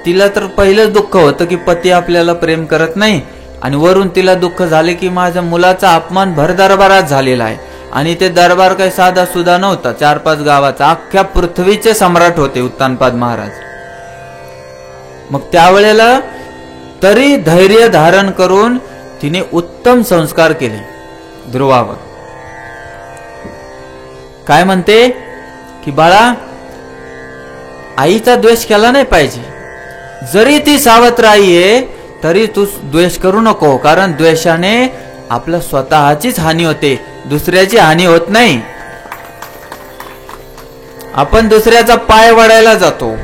तिला तर पहिलंच दुःख होतं की पती आपल्याला प्रेम करत नाही, आणि वरून तिला दुःख झाले की माझ्या मुलाचा अपमान भर दरबारात झालेला आहे. आणि ते दरबार काही साधा सुद्धा नव्हता, 4-5 गावाचा, अख्ख्या पृथ्वीचे सम्राट होते उत्तानपाद महाराज. मग त्यावेळेला तरी धैर्य धारण करून तिने उत्तम संस्कार केले ध्रुवावर. काय म्हणते की बाळा, आईचा द्वेष केला नाही पाहिजे. जरी ती सावत्र आई आहे तरी तू द्वेष करू नको, कारण द्वेषाने आपल्या स्वतःचीच हानी होते, दुसऱ्याची हानी होत नाही. आपण दुसऱ्याचा पाय वडायला जातो,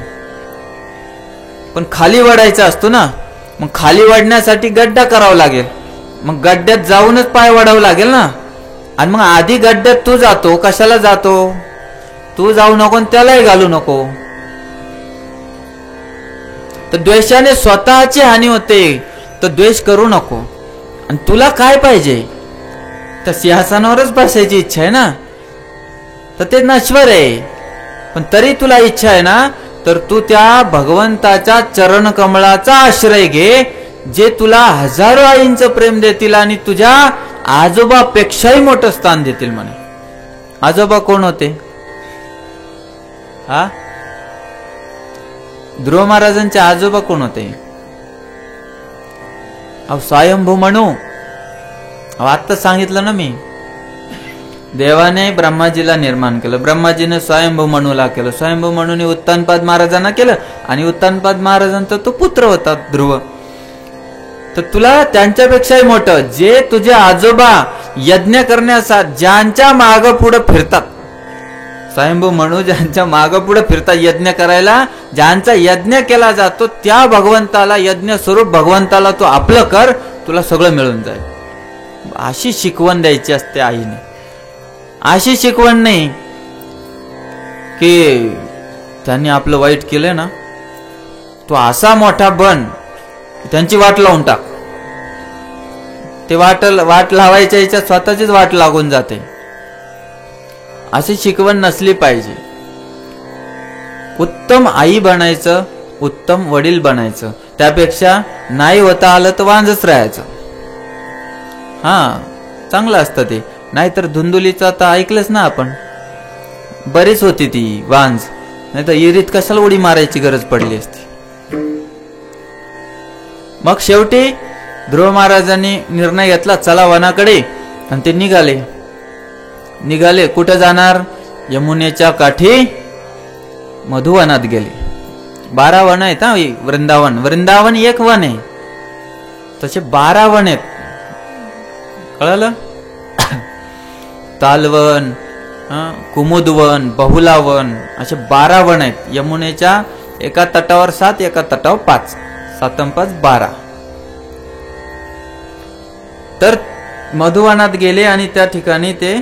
पण खाली वडायचा असतो ना, मग खाली वडण्यासाठी गड्डा करावा लागेल, मग गड्ड्यात जाऊनच पाय वडावं लागेल ना. आणि मग आधी गड्ड्यात तू जातो, कशाला जातो, तू जाऊ नको आणि त्यालाही घालू नको. तर द्वेषाने स्वतःची हानी होते, तर द्वेष करू नको. आणि तुला काय पाहिजे, तर सिंहासनावरच बसायची इच्छा आहे ना, तर ते नश्वर आहे, पण तरी तुला इच्छा आहे ना, तर तू त्या भगवंताच्या चरण कमळाचा आश्रय घे, जे तुला हजारो आईंचं प्रेम देतील आणि तुझ्या आजोबापेक्षाही मोठं स्थान देतील म्हणे. आजोबा कोण होते, हा ध्रुव महाराजांचे आजोबा कोण होते, स्वयंभू म्हणू. आता सांगितलं ना मी, देवाने ब्रह्माजीला निर्माण केलं, ब्रह्माजीने स्वयंभू म्हणूला केलं, स्वयंभू म्हणूने उत्तानपाद महाराजांना केलं, आणि उत्तानपाद महाराजांचा तो पुत्र होता ध्रुव. तर तुला त्यांच्यापेक्षाही मोठं, जे तुझे आजोबा यज्ञ करण्यासाठी ज्यांच्या माग पुढे फिरतात, स्वयंभू म्हणू ज्यांच्या माग पुढे फिरतात यज्ञ करायला, ज्यांचा यज्ञ केला जातो, त्या भगवंताला, यज्ञ स्वरूप भगवंताला तू आपलं कर, तुला सगळं मिळून जाईल. अशी शिकवण द्यायची असते आईने. अशी शिकवण नाही की त्यांनी आपलं वाईट केलं ना, तू असा मोठा बन, त्यांची वाट लावून टाक. ते वाट लावायच्या याच्यात स्वतःचीच वाट लागून जाते. अशी शिकवण नसली पाहिजे. उत्तम आई बनायचं, उत्तम वडील बनायचं, त्यापेक्षा नाही होता आलं तर वांजच राहायचं. हा चांगलं असतं ते. नाहीतर धुंदुलीचं आता ऐकलंच ना आपण, बरीच होती ती वांज, नाही तर इरीत कशाला उडी मारायची गरज पडली असती. मग शेवटी ध्रुव महाराजांनी निर्णय घेतला, चला वनाकडे, आणि ते निघाले. कुठं जाणार, यमुनेच्या काठी मधुवनात गेले. 12 वन आहेत हा, वृंदावन एक वन आहे, तसे 12 वन आहेत, कळलं. तालवन, कुमुदवन, बहुलावन, असे 12 वन आहेत. यमुनेच्या एका तटावर 7, एका तटावर 5, 7 आणि 5 12. तर मधुवनात गेले आणि त्या ठिकाणी ते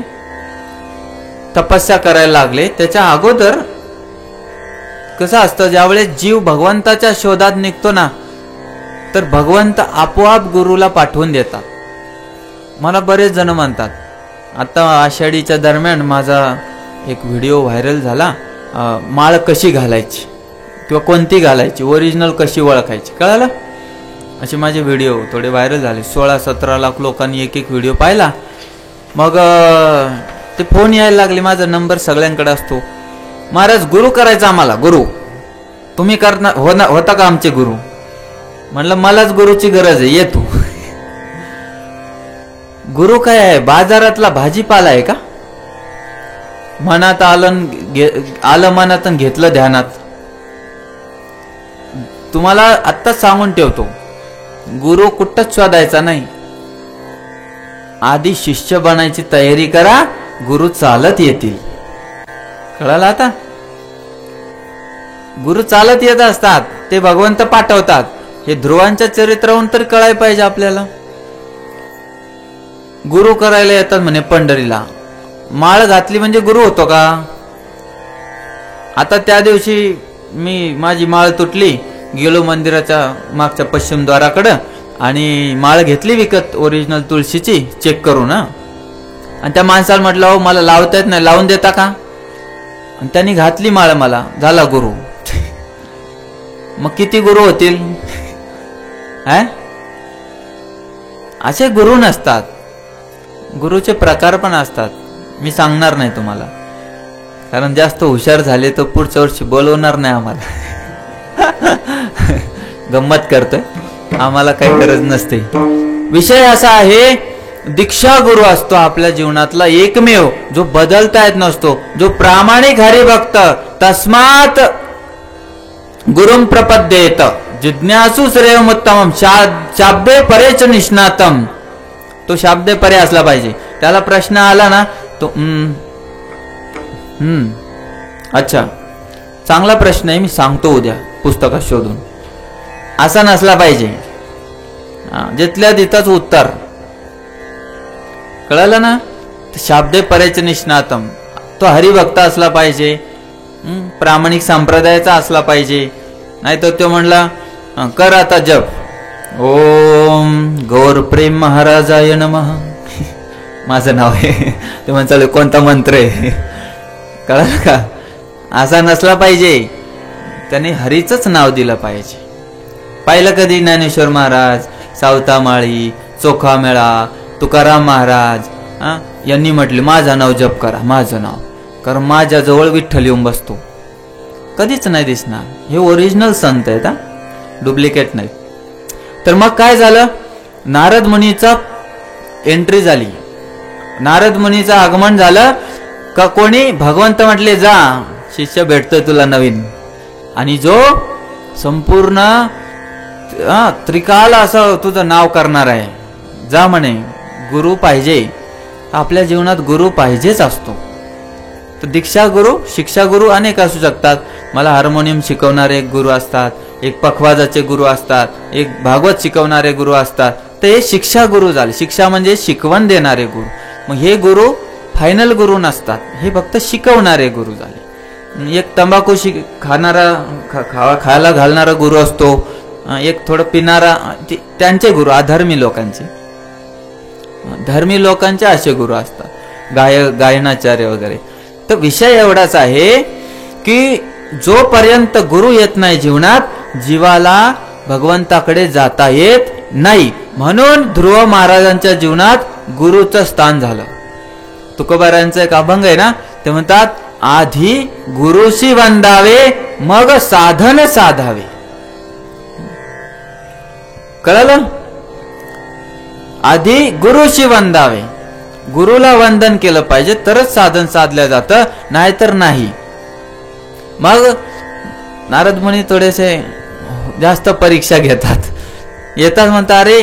तपस्या करायला लागले. त्याच्या अगोदर कसं असतं, ज्यावेळेस जीव भगवंताच्या शोधात निघतो ना, तर भगवंत आपोआप गुरुला पाठवून देतात. मला बरेच जण म्हणतात, आता आषाढीच्या दरम्यान माझा एक व्हिडिओ व्हायरल झाला, माळ कशी घालायची किंवा कोणती घालायची, ओरिजिनल कशी ओळखायची, कळालं. असे माझे व्हिडिओ थोडे व्हायरल झाले. 16-17 लाख लोकांनी एक व्हिडिओ पाहिला. मग ते फोन यायला लागले, माझा नंबर सगळ्यांकडे असतो. महाराज गुरु करायचा आम्हाला, गुरु तुम्ही करणार होता का आमचे गुरु. म्हणलं मलाच गुरुची गरज आहे, ये तू. गुरु काय आहे? बाजारातला भाजीपाला आहे का? मनात आलं मनात घेतलं ध्यानात. तुम्हाला आत्ताच सांगून ठेवतो, गुरु कुठंच शोधायचा नाही. आधी शिष्य बनायची तयारी करा, गुरु चालत येतील. कळालं आता? गुरु चालत येत असतात, ते भगवंत पाठवतात. हे ध्रुवांच्या चरित्रावरून तर कळायला पाहिजे आपल्याला. गुरु करायला येतात म्हणे पंढरीला. माळ घातली म्हणजे गुरु होतो का? आता त्या दिवशी माझी माळ तुटली, गेलो मंदिराच्या मागच्या पश्चिम द्वाराकडं आणि माळ घेतली विकत ओरिजिनल तुळशीची चेक करून. आणि त्या माणसाला म्हटलं, हो मला लावता येत नाही, लावून देता का? आणि त्यांनी घातली माळ, मला झाला गुरु. मग किती गुरु होतील? असे गुरु नसतात. गुरुचे प्रकार पण असतात. मी सांगणार नाही तुम्हाला, कारण जास्त हुशार झाले तर पुढच्या वर्षी बोलवणार नाही आम्हाला. गंमत करतोय, आम्हाला काही गरज नसते. विषय असा आहे, दीक्षा गुरु असतो आपल्या जीवनातला एकमेव, जो बदलता येत नसतो, जो प्रामाणिक हरिभक्त. तस्मात गुरुम प्रपद्येत जिज्ञासु श्रेयमुत्तमम शाब्दे परेच निष्णातम. तो शाब्दे परे असला पाहिजे. त्याला प्रश्न आला ना तो अच्छा चांगला प्रश्न आहे, मी सांगतो उद्या पुस्तकात शोधून. असा नसला पाहिजे. जिथल्या तिथंच उत्तर. कळलं ना? शाब्दे परेच निष्णातम. तो हरिभक्त असला पाहिजे, प्रामाणिक संप्रदायाचा असला पाहिजे. नाहीतर तो म्हणला कर आता जप, ओम गौर प्रेम महाराजाय नमः, माझं नाव आहे, ते म्हणचाल कोणता मंत्र आहे. कळलं का? असा नसला पाहिजे. त्याने हरीचंच नाव दिलं पाहिजे. पाहिलं कधी ज्ञानेश्वर महाराज, सावतामाळी, चोखामेळा, तुकाराम महाराज यांनी म्हटले माझं नाव जप करा, माझं नाव, कारण माझ्याजवळ विठ्ठल येऊन बसतो. कधीच नाही दिसणार. हे ओरिजिनल संत आहेत, डुप्लिकेट नाही. तर मग काय झालं? नारद मुनीचा एंट्री झाली. नारद मुनीचं आगमन झालं का? कोणी? भगवंत म्हटले जा, शिष्य भेटतोय तुला नवीन. आणि जो संपूर्ण त्रिकाल असं तुझं नाव करणार आहे, जा म्हणे. गुरु पाहिजे आपल्या जीवनात, गुरु पाहिजेच असतो. तर दीक्षा गुरु, शिक्षा गुरु अनेक असू शकतात. मला हार्मोनियम शिकवणारे एक गुरु असतात, एक पखवाजाचे गुरु असतात, एक भागवत शिकवणारे गुरु असतात. तर हे शिक्षा गुरु झाले. शिक्षा म्हणजे शिकवण देणारे गुरु. मग हे गुरु फायनल गुरु नसतात, हे फक्त शिकवणारे गुरु झाले. एक तंबाखू खायला घालणारा गुरु असतो, एक थोडं पिणारा, त्यांचे गुरु अधर्मी लोकांचे. धर्मी लोकांचे असे गुरु असतात, गायनाचार्य वगैरे. तर विषय एवढाच आहे की जोपर्यंत गुरु येत नाही जीवनात, जीवाला भगवंताकडे जाता येत नाही. म्हणून ध्रुव महाराजांच्या जीवनात गुरुचं स्थान झालं. तुकोबारायांचा एक अभंग आहे ना, ते म्हणतात आधी गुरुशी वंदावे, मग साधन साधावे. कळलं? आधी गुरुशी वंदावे, गुरुला वंदन केलं पाहिजे तरच साधन साधलं जातं, नाहीतर नाही. मग नारद मुनी थोडेसे जास्त परीक्षा घेतात. येतात म्हणतात, अरे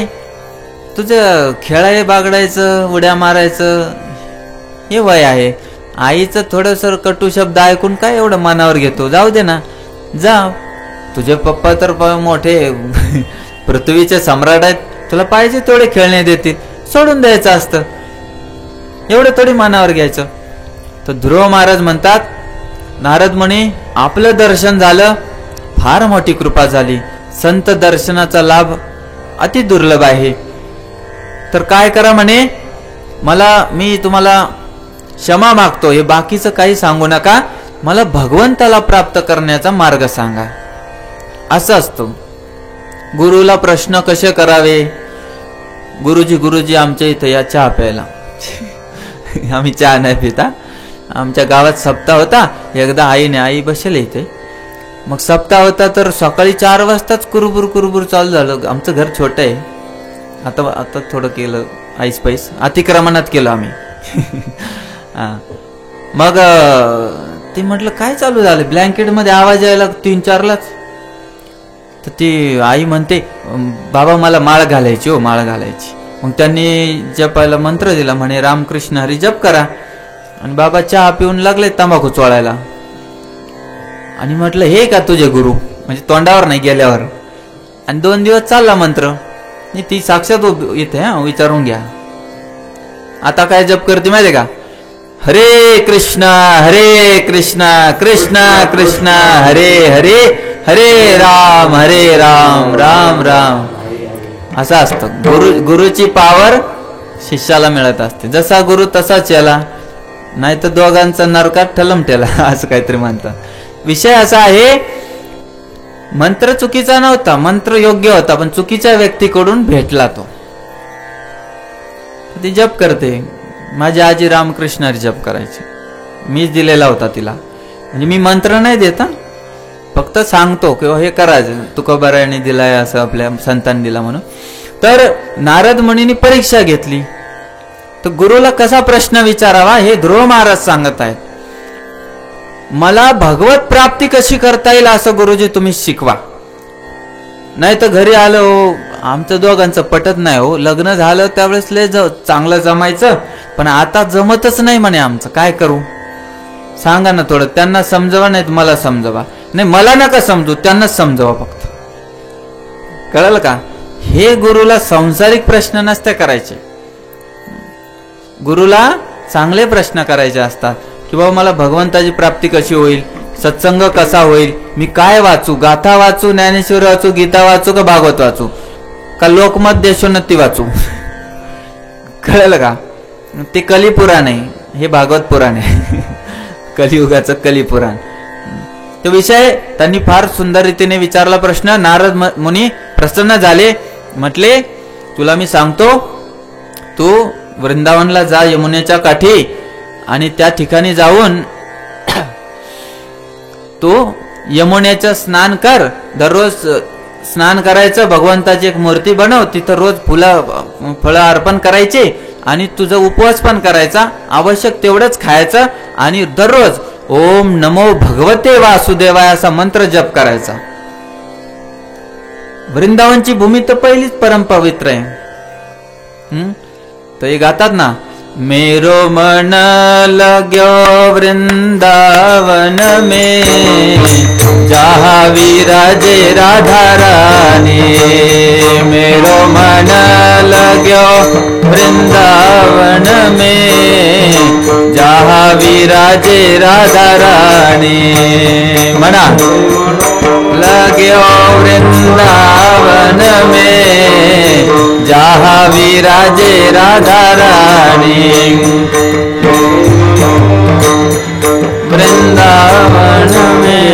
तुझं खेळाय बागडायचं, उड्या मारायचं हे वय आहे. आईचं थोडस कटू शब्द ऐकून काय एवढं मनावर घेतो? जाऊ दे ना, जा. तुझे पप्पा तर मोठे पृथ्वीचे सम्राट आहेत, तुला पाहिजे तेवढे खेळणे देतील, सोडून द्यायचं असतं. एवढं थोडी मनावर घ्यायचं. तर ध्रुव महाराज म्हणतात, नारद मुनी आपलं दर्शन झालं, फार मोठी कृपा झाली. संत दर्शनाचा लाभ अति दुर्लभ आहे. तर काय करा म्हणे, मी तुम्हाला क्षमा मागतो, हे बाकीचं काही सांगू नका, मला भगवंताला प्राप्त करण्याचा मार्ग सांगा. असं असतं. गुरुला प्रश्न कसे करावे? गुरुजी आमच्या इथे या चहा प्यायला. आम्ही चहा नाही पिता. आमच्या गावात सप्ताह होता. एकदा आई बसेल इथे. मग सप्ताह होता तर सकाळी 4 वाजताच कुरबुर चालू झालं. आमचं घर छोटं आहे, आता थोडं केलं, ऐस पैस अतिक्रमणात केलं आम्ही. मग ते म्हटलं काय चालू झालं, ब्लँकेटमध्ये आवाज यायला 3-4लाच. तर ती आई म्हणते बाबा मला माळ घालायची, हो माळ घालायची. मग त्यांनी जपायला मंत्र दिला, म्हणे रामकृष्ण हरी जप करा. आणि बाबा चहा पिऊन लागले तंबाखू चोळायला. आणि म्हटलं हे का तुझे गुरु, म्हणजे तोंडावर नाही गेल्यावर. आणि 2 दिवस चालला मंत्र. ती साक्षात इथे विचारून घ्या. आता काय जप करते माहिती का, हरे कृष्णा कृष्ण कृष्ण हरे हरे हरे राम राम राम. असं असतं. गुरुची पावर शिष्याला मिळत असते. जसा गुरु तसाच याला, नाही तर दोघांचा नरकात ठलमठेला असं काहीतरी म्हणतात. विषय असा आहे, मंत्र चुकीचा नव्हता, मंत्र योग्य होता, पण चुकीच्या व्यक्तीकडून भेटला तो. ती जप करते. माझी आजी रामकृष्ण हरी जप करायची, मीच दिलेला होता तिला. म्हणजे मी मंत्र नाही देता, फक्त सांगतो किंवा हे करायचं, तुकोबारायांनी दिलाय असं आपल्या संतांनी दिला म्हणून. तर नारद मुनींनी परीक्षा घेतली. तर गुरुला कसा प्रश्न विचारावा हे ध्रुव महाराज सांगत आहेत. मला भगवत प्राप्ती कशी करता येईल असं गुरुजी तुम्ही शिकवा. नाही तर घरी आलं हो, आमचं दोघांचं पटत नाही हो, लग्न झालं त्यावेळेस लय चांगलं जमायचं, पण आता जमतच नाही म्हणे आमचं, काय करू सांगा ना थोडं. त्यांना समजवा, नाही मला समजवा. नाही मला नका समजू, त्यांनाच समजवा फक्त. कळलं का. हे गुरुला सांसारिक प्रश्न नसते करायचे. गुरुला चांगले प्रश्न करायचे असतात की बाबा मला भगवंताची प्राप्ती कशी होईल, सत्संग कसा होईल, मी काय वाचू, गाथा वाचू, ज्ञानेश्वर वाचू, गीता वाचू का भागवत वाचू का लोकमत देशोन्नती वाचू. कळलं का. ते कलिपुराण आहे, हे भागवत पुराण आहे. कलियुगाचं कलिपुराण. तो विषय त्यांनी फार सुंदर रीतीने विचारला प्रश्न. नारद मुनी प्रसन्न झाले. म्हटले तुला मी सांगतो, तू वृंदावनला जा यमुनेच्या काठी, आणि त्या ठिकाणी जाऊन तू यमुनेचं स्नान कर. दररोज स्नान करायचं, भगवंताची एक मूर्ती बनव, तिथं रोज फळं अर्पण करायचे, आणि तुझा उपवास पण करायचा, आवश्यक तेवढंच खायचं, आणि दररोज ओम नमो भगवते वासुदेवाय असा मंत्र जप करायचा. वृंदावनची भूमी तर पहिलीच परम पवित्र आहे. तर हे गातात ना, मेरो मन लाग्यो वृंदावन में, जहाँ विराजे राधा रानी. मेरो मन लाग्यो वृंदावन में, जहाँ विराजे राधा रानी. म्हणा लाग्यो वृंदावन में, जहाँ विराजे राधा रानी. वृंदावन में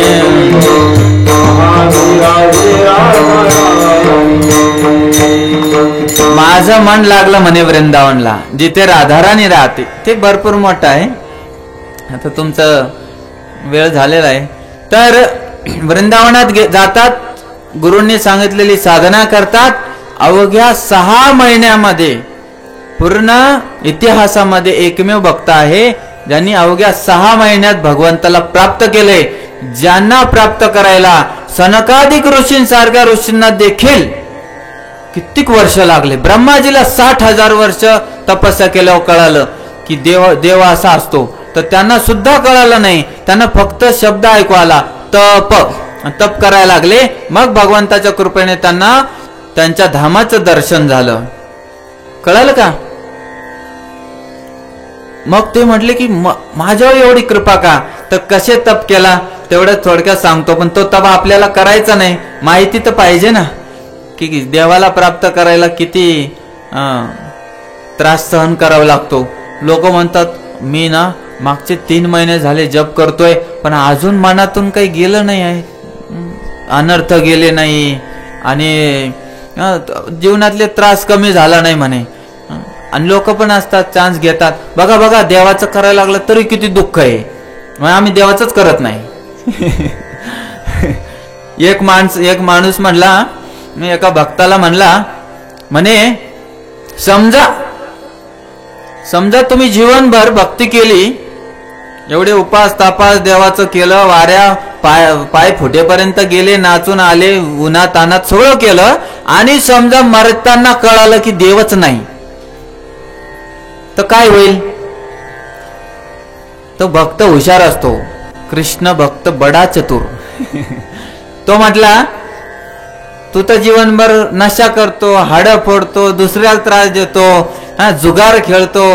माझं मन लागलं म्हणे वृंदावनला, जिथे राधाराणी राहते. ते भरपूर मोठं आहे. आता तुमचं वेळ झालेला आहे. तर वृंदावनात जातात, गुरूंनी सांगितलेली साधना करतात. अवघ्या 6 महिन्यामध्ये, पूर्ण इतिहासामध्ये एकमेव भक्त आहे ज्यांनी अवघ्या 6 महिन्यात भगवंताला प्राप्त केले. ज्यांना प्राप्त करायला सनकादिक ऋषींसारख्या ऋषींना देखील कित्येक वर्ष लागले. ब्रह्माजीला 60,000 वर्ष तपस्या केल्यावर कळालं की देव असा असतो. तर त्यांना सुद्धा कळालं नाही. त्यांना फक्त शब्द ऐकू आला, तप करायला लागले. मग भगवंताच्या कृपेने त्यांना त्यांच्या धामाचं दर्शन झालं. कळालं का. मग ते म्हटले की माझ्यावर एवढी कृपा का. तर कसे तप केला तेवढं थोडक्यात सांगतो, पण तो तप आपल्याला करायचा नाही. माहिती तर पाहिजे ना की देवाला प्राप्त करायला किती त्रास सहन करावा लागतो. लोक म्हणतात मी ना मागचे 3 महिने झाले जप करतोय, पण अजून मनातून काही गेलं नाही आहे, अनर्थ गेले नाही, आणि जीवनातले त्रास कमी झाला नाही म्हणे. आणि लोक पण असतात, चान्स घेतात. बघा देवाचं करायला लागलं तरी किती दुःख आहे, मग आम्ही देवाचंच करत नाही. एक माणूस म्हणला, मी एका भक्ताला म्हणला, म्हणे समजा समजा तुम्ही जीवनभर भक्ती केली, एवढे उपास तापास देवाचं केलं, वाऱ्या पाय फुटेपर्यंत गेले, नाचून आले, उन्हात तानात सगळं केलं, आणि समजा मरताना कळालं की देवच नाही, तर काय होईल? तो भक्त हुशार असतो, कृष्ण भक्त बडा चतुर. तो म्हटला, तू तर जीवनभर नशा करतो, हाडं फोडतो, दुसऱ्याला त्रास देतो, जुगार खेळतो,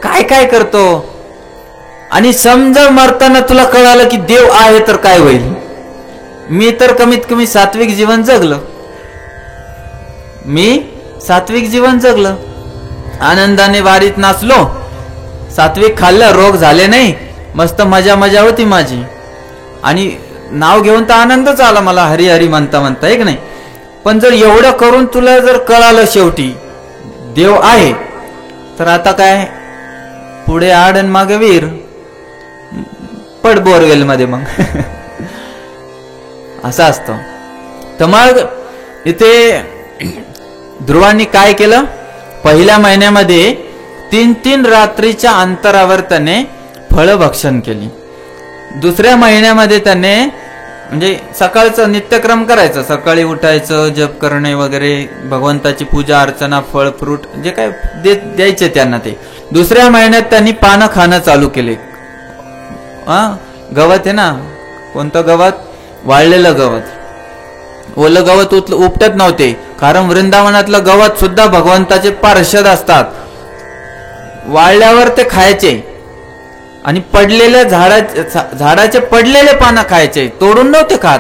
काय काय करतो, आणि समजा मरताना तुला कळालं की देव आहे, तर काय होईल? मी तर कमीत कमी सात्विक जीवन जगलं, मी सात्विक जीवन जगलं, आनंदाने वारीत नाचलो, सात्विक खाल्लं, रोग झाले नाही, मस्त मजा मजा होती माझी, आणि नाव घेऊन तर आनंदच आला मला, हरी हरी म्हणता म्हणता, एक नाही. पण जर एवढं करून तुला जर कळालं शेवटी देव आहे, तर आता काय? पुढे आड आणि मागे वीर, पड बोरवेल मध्ये मग. असं असतं. तर मग इथे ध्रुवांनी काय केलं? पहिल्या महिन्यामध्ये 3-3 रात्रीच्या अंतरावर त्याने फळभक्षण केली. दुसऱ्या महिन्यामध्ये त्याने म्हणजे सकाळचं नित्यक्रम करायचं, सकाळी उठायचं, जप करणे वगैरे, भगवंताची पूजा अर्चना, फळ फ्रूट जे काय द्यायचे त्यांना ते. दुसऱ्या महिन्यात त्यांनी पानं खाणं चालू केले. गवत आहे ना, कोणतं गवत? वाळलेलं गवत. ओलं गवत उपटत नव्हते, कारण वृंदावनातलं गवत सुद्धा भगवंताचे पार्षद असतात. वाळल्यावर ते खायचे, आणि पडलेल्या झाडाचे पडलेले पानं खायचे, तोडून नव्हते खात.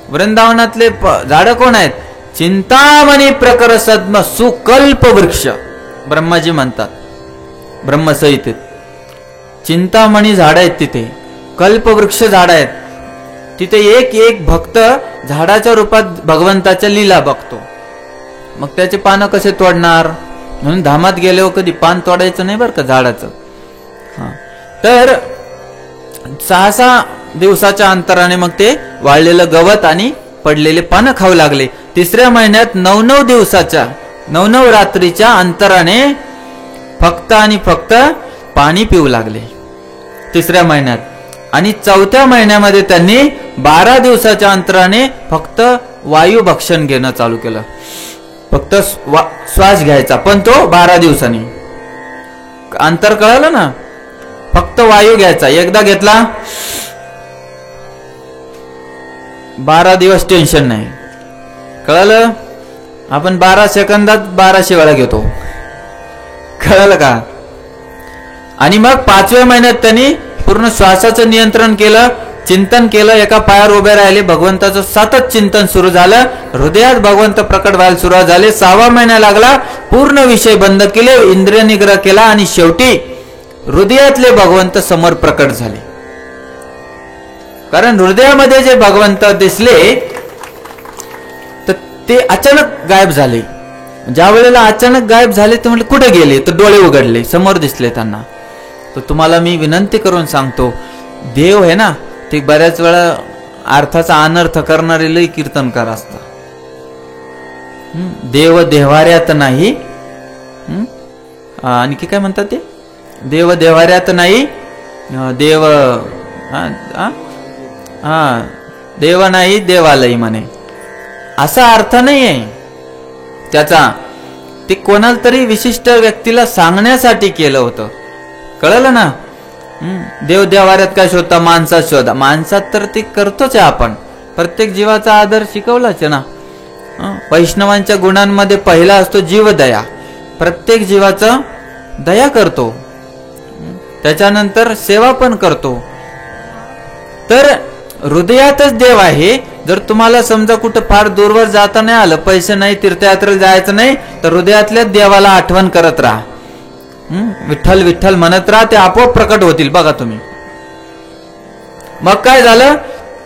वृंदावनातले झाड कोण आहेत? चिंतामणी प्रकर सद्म सुकल्प वृक्ष, ब्रह्माजी म्हणतात ब्रह्मसंहितेत. चिंतामणी झाड आहेत तिथे, कल्पवृक्ष झाड आहेत तिथे. एक एक भक्त झाडाच्या रूपात भगवंताच्या लीला बघतो. मग त्याचे पानं कसे तोडणार? म्हणून धामात गेले कधी पान तोडायचं नाही बरं का झाडाचं. तर 6-6 दिवसाच्या अंतराने मग ते वाळलेलं गवत आणि पडलेले पानं खाऊ लागले. तिसऱ्या महिन्यात 9-9 दिवसाच्या 9-9 रात्रीच्या अंतराने फक्त आणि फक्त पाणी पिऊ लागले तिसऱ्या महिन्यात. आणि चौथ्या महिन्यामध्ये त्यांनी 12 दिवसाच्या अंतराने फक्त वायू भक्षण घेणं चालू केलं. फक्त श्वास घ्यायचा, पण तो 12 दिवसांनी. अंतर कळालं ना? फक्त वायू घ्यायचा, एकदा घेतला 12 दिवस टेन्शन नाही. कळालं? आपण 12 सेकंदात 1200 वेळा घेतो. कळालं का? आणि मग 5व्या महिन्यात त्यांनी पूर्ण श्वासाचं नियंत्रण केलं, चिंतन केलं, एका पायावर उभे राहिले, भगवंताचं सतत चिंतन सुरू झालं, हृदयात भगवंत प्रकट व्हायला सुरुवात झाली. 6वा महिना लागला, पूर्ण विषय बंद केले, इंद्रिय निग्रह केला, आणि शेवटी हृदयातले भगवंत समोर प्रकट झाले. कारण हृदयामध्ये जे भगवंत दिसले तर ते अचानक गायब झाले. ज्या वेळेला अचानक गायब झाले ते म्हटले कुठे गेले? तर डोळे उघडले, समोर दिसले त्यांना. तर तुम्हाला मी विनंती करून सांगतो, देव आहे ना, ते बऱ्याच वेळा अर्थाचा अनर्थ करणारे लई कीर्तनकार असतात. देव देवाऱ्यात नाही, आणखी काय म्हणतात ते? देव देवाऱ्यात नाही, देव देव नाही देवालय म्हणे, असा अर्थ नाही आहे त्याचा. ते कोणाला तरी विशिष्ट व्यक्तीला सांगण्यासाठी केलं होतं. कळलं ना? देव देवाऱ्यात काय शोधता? माणसात शोधा. माणसात तर ते करतोच आहे आपण, प्रत्येक जीवाचा आदर शिकवलाच आहे ना. वैष्णवांच्या गुणांमध्ये पहिला असतो जीवदया. प्रत्येक जीवाचं दया करतो, त्याच्यानंतर सेवा पण करतो. तर हृदयातच देव आहे. जर तुम्हाला समजा कुठं फार दूरवर जाता नाही आलं, पैसे नाही, तीर्थयात्रेला जायचं नाही, तर हृदयातल्याच देवाला आठवण करत राहा. विठ्ठल विठ्ठल म्हणत राहा, ते आपोआप प्रकट होतील. बघा तुम्ही. मग काय झालं?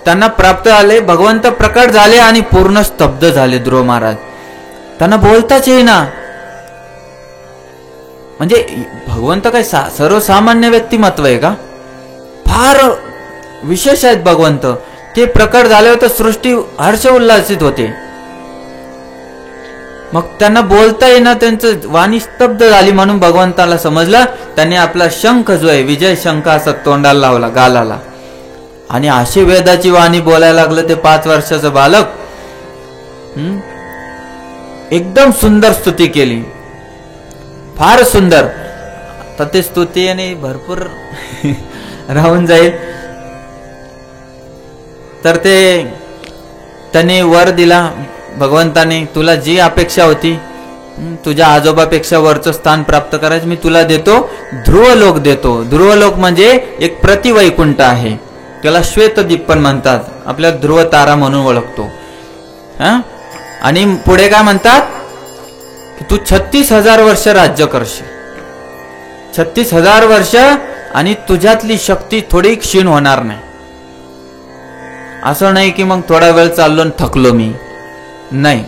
त्यांना प्राप्त झाले, भगवंत प्रकट झाले, आणि पूर्ण स्तब्ध झाले ध्रुव महाराज. त्यांना बोलताच येईना. म्हणजे भगवंत काय सर्वसामान्य व्यक्तिमत्व आहे का? फार विशेष आहेत भगवंत. ते प्रकट झाले होते, सृष्टी हर्ष उल्हासित होते. मग त्यांना बोलता येईना, त्यांचं वाणी स्तब्ध झाली. म्हणून भगवंताला समजलं. त्यांनी आपला शंख जो आहे विजय शंख असा तोंडाला लावला, गालाला, आणि अशी वेदाची वाणी बोलायला लागलं ते 5 वर्षाचं बालक. एकदम सुंदर स्तुती केली, फार सुंदर. तर ते स्तुती आणि भरपूर राहून जाईल. तर ते त्याने वर दिला भगवंताने, तुला जी अपेक्षा होती, तुझ्या आजोबापेक्षा वरचं स्थान प्राप्त करायचं मी तुला देतो, ध्रुवलोक देतो. ध्रुवलोक म्हणजे एक प्रतिवैकुंठ आहे, त्याला श्वेतदीप पण म्हणतात, आपल्या ध्रुव तारा म्हणून ओळखतो. आणि पुढे काय म्हणतात की तू 36,000 वर्ष राज्य करशील, 36,000 वर्ष, आणि तुझ्यातली शक्ती थोडी क्षीण होणार नाही. असं नाही की मग थोडा वेळ चाललो आणि थकलो मी, नाही.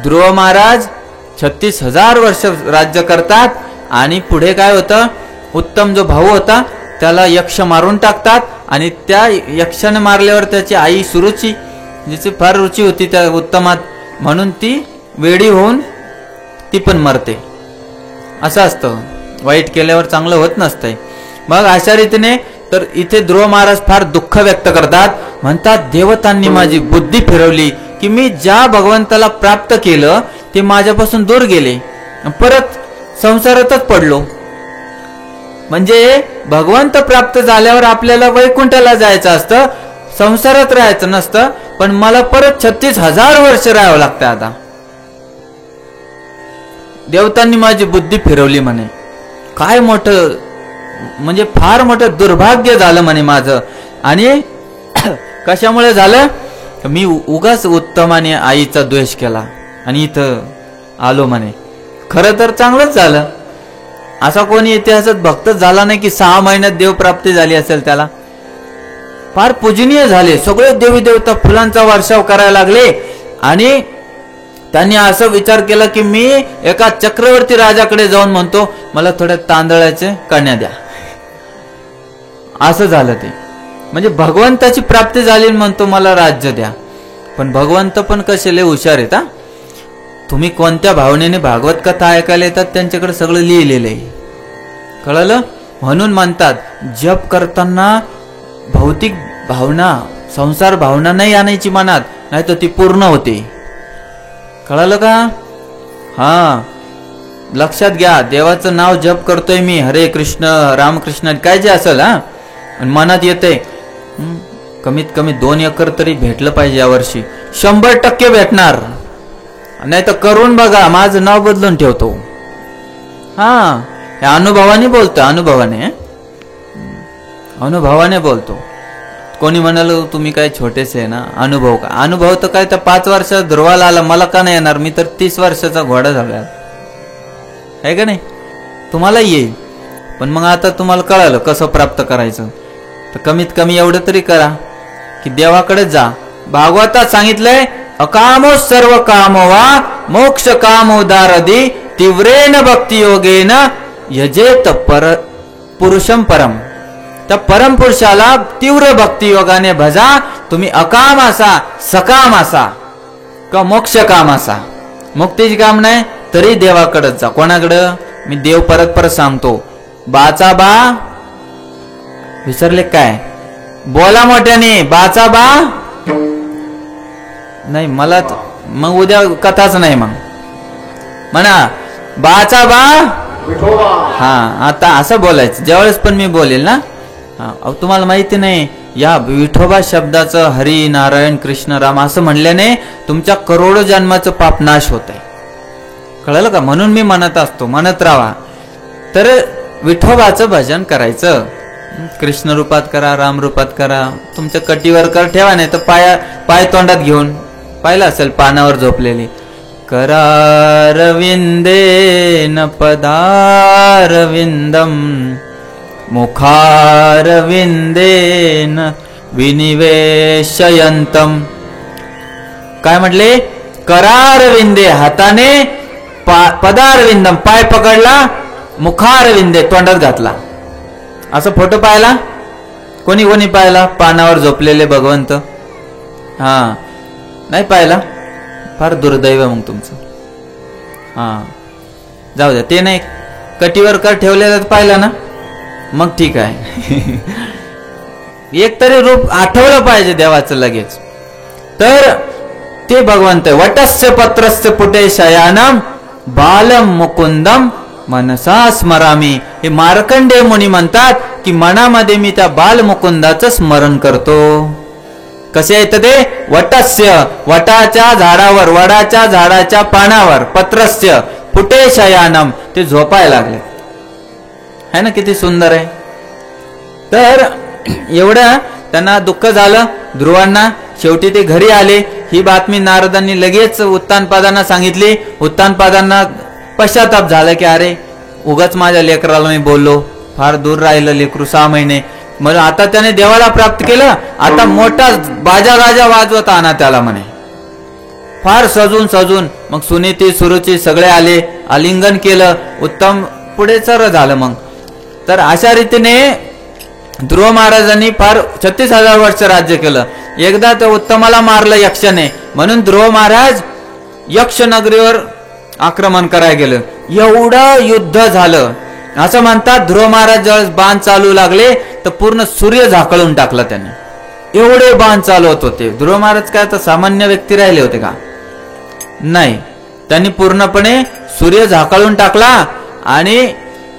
ध्रुव महाराज 36,000 वर्ष राज्य करतात. आणि पुढे काय होतं, उत्तम जो भाऊ होता त्याला यक्ष मारून टाकतात. आणि त्या यक्षाने मारल्यावर त्याची आई सुरुची, जिची फार रुची होती त्या उत्तमात, म्हणून ती वेडी होऊन ती पण मरते. असं असतं, वाईट केल्यावर चांगलं होत नसतंय. मग अशा रीतीने तर इथे ध्रुव महाराज फार दुःख व्यक्त करतात. म्हणतात देवतांनी माझी बुद्धी फिरवली की मी ज्या भगवंताला प्राप्त केलं ते माझ्यापासून दूर गेले, परत संसारातच पडलो. म्हणजे भगवंत प्राप्त झाल्यावर आपल्याला वैकुंठाला जायचं असतं, संसारात राहायचं नसतं. पण मला परत 36,000 वर्ष राहावं लागतं. आता देवतांनी माझी बुद्धी फिरवली म्हणे. काय मोठं, म्हणजे फार मोठं दुर्भाग्य झालं म्हणे माझं. आणि कशामुळे झालं, मी उगाच उत्तमाने आईचा द्वेष केला आणि इथं आलो म्हणे. खरं तर चांगलंच झालं. असा कोणी इतिहासात भक्तच झाला नाही की 6 महिन्यात देवप्राप्ती झाली असेल त्याला. फार पूजनीय झाले, सगळे देवी देवता फुलांचा वर्षाव करायला लागले. आणि त्यांनी असं विचार केला की मी एका चक्रवर्ती राजाकडे जाऊन म्हणतो मला थोड्या तांदळाचे कण्या द्या. असं झालं ते. म्हणजे भगवंताची प्राप्ती झाली म्हणतो मला राज्य द्या. पण भगवंत पण कसे लय हुशार आहेत. तुम्ही कोणत्या भावनेने भागवत कथा ऐकायला येतात त्यांच्याकडे सगळं लिहिलेलं आहे, कळलं. म्हणून म्हणतात जप करताना भौतिक भावना, संसार भावना नाही आणायची मनात, नाही तर ती पूर्ण होते. कळलं का. हा, लक्षात घ्या. देवाचं नाव जप करतोय मी, हरे कृष्ण रामकृष्ण काय जे असेल, आणि मनात येते, कमीत कमी 2 एकर तरी भेटलं पाहिजे यावर्षी. 100% भेटणार. नाही तर करून बघा, माझं नाव बदलून ठेवतो. हा, अनुभवाने बोलतो, अनुभवाने बोलतो. कोणी म्हणाल तुम्ही काय छोटेसे आहे ना, अनुभव का. अनुभव तर काय तर 5 वर्षात ध्रुवाला आला, मला का नाही येणार, मी तर 30 वर्षाचा घोडा झाला आहे का नाही. तुम्हाला येईल. पण मग आता तुम्हाला कळालं कसं प्राप्त करायचं, तर कमीत कमी एवढं तरी करा की देवाकडे जा. भागवतात सांगितलंय अकामो सर्व कामो वा मोक्ष कामोदारदी तीव्रेन भक्ती योगेन यजेत पुरुषम परम. त्या परम पुरुषाला तीव्र भक्ती योगाने भजा. तुम्ही अकाम असा, सकाम असा, का मोक्ष काम असा, मुक्तीची काम नाही तरी देवाकडे जा. कोणाकडं, मी देव परत परत सांगतो. बाचा बा विसरले काय, बोला मोठ्याने. बाचा बा नाही, मला मग उद्या कथाच नाही. मग म्हणा बाचा बा. हा, आता असं बोलायचं ज्यावेळेस पण मी बोलेल ना. हा, तुम्हाला माहिती नाही या विठोबा शब्दाचं हरी नारायण कृष्ण राम असं म्हणल्याने तुमच्या करोडो जन्माचं पाप नाश होत आहे, कळलं का. म्हणून मी म्हणत असतो, म्हणत राहा. तर विठोबाचं भजन करायचं, कृष्ण रूपात करा, राम रूपात करा, तुमच्या कटीवर कर ठेवा, नाही तर पाय तोंडात घेऊन, पाहिलं असेल पानावर झोपलेली. करारविंदेन पदारविंदम मुखारविंदेन विनिवेशयंतम. काय म्हटले, करारविंदे हाताने, पदारविंदम पाय पकडला, मुखारविंदे तोंडात घातला. असं फोटो पाहिला, कोणी कोणी पाहिला पानावर झोपलेले भगवंत. हा, नाही पाहिला, फार दुर्दैव मग तुमचं. जाऊ द्या, ते नाही कटीवर कर ठेवलेलं पाहिलं ना, मग ठीक आहे. एक तरी रूप आठवलं पाहिजे देवाचं लगेच. तर ते भगवंत वटस्य पत्रस्य पुटे शयानम बालम मुकुंदम मनसा स्मरामी. हे मार्कंडेय मुनी म्हणतात की मनामध्ये मी त्या बाल मुकुंदाचं स्मरण करतो. कसे येतं ते? वटस्य, वटाच्या झाडावर, वडाच्या झाडाच्या पानावर, पत्रस्य पुटे शयानम, ते झोपायला लागले है ना, किती सुंदर आहे. तर एवढं त्यांना दुःख झालं ध्रुवांना. शेवटी ते घरी आले. ही बातमी नारदांनी लगेच उत्तानपादांना सांगितली. उत्तानपादांना पश्चाताप झाला की अरे उगाच माझ्या लेकराला मी बोललो, फार दूर राहिलं लेकरू 6 महिने. मग आता त्याने देवाला प्राप्त केलं, आता मोठा बाजा गाजा वाजवत आणा त्याला म्हणे, फार सजून सजून. मग सुनीती सुरुची सगळे आले, आलिंगन केलं. उत्तम पुढे सर झालं. मग तर अशा रीतीने ध्रुव महाराजांनी फार 36,000 वर्ष राज्य केलं. एकदा तर उत्तमाला मारलं यक्षाने, म्हणून ध्रुव महाराज यक्ष नगरीवर आक्रमण करायला गेलं. एवढं युद्ध झालं. असं म्हणतात ध्रुव महाराज ज्यावेळेस बाण चालू लागले तर पूर्ण सूर्य झाकळून टाकला त्यांनी. एवढे बाण चालवत होते. ध्रुव महाराज काय तर सामान्य व्यक्ती राहिले होते का? नाही, त्यांनी पूर्णपणे सूर्य झाकळून टाकला. आणि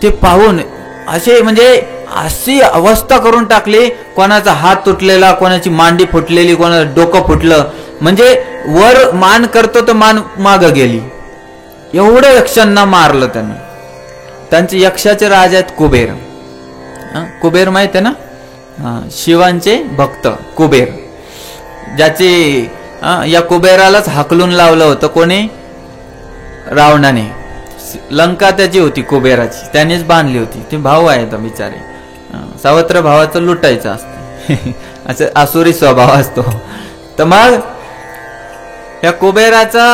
ते पाहून असे म्हणजे अशी अवस्था करून टाकली, कोणाचा हात तुटलेला, कोणाची मांडी फुटलेली, कोणाचं डोकं फुटलं, म्हणजे वर मान करतो तर मान माग गेली. एवढं यक्षांना मारलं त्यांनी. त्यांचे यक्षाचे राजा आहेत कुबेर. कुबेर माहित आहे ना, शिवांचे भक्त कुबेर, ज्याचे या कुबेरालाच हाकलून लावलं होतं कोणी? रावणाने. लंका त्याची होती कुबेराची, त्यानेच बांधली होती. ते भाऊ आहेत बिचारे. सावत्र भावाचं लुटायचं असतं. असं आसुरी स्वभाव असतो. तर मग या कुबेराचा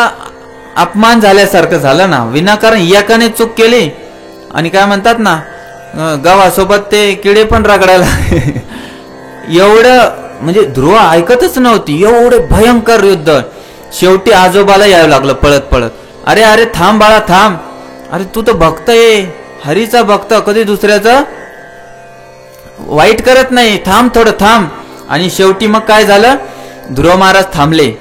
अपमान झाल्यासारखं झालं ना, विनाकारण एकाने चूक केली. आणि काय म्हणतात ना, गव्हासोबत ते किडे पण रगडायला. एवढं म्हणजे ध्रुव ऐकतच नव्हती. एवढे भयंकर युद्ध. शेवटी आजोबाला यावं लागलं पळत पळत. अरे अरे थांब बाळा थांब, अरे तू तर भक्त आहे, हरीचा भक्त, कधी दुसऱ्याचं वाईट करत नाही, थांब थोडं थांब. आणि शेवटी मग काय झालं, ध्रुव महाराज थांबले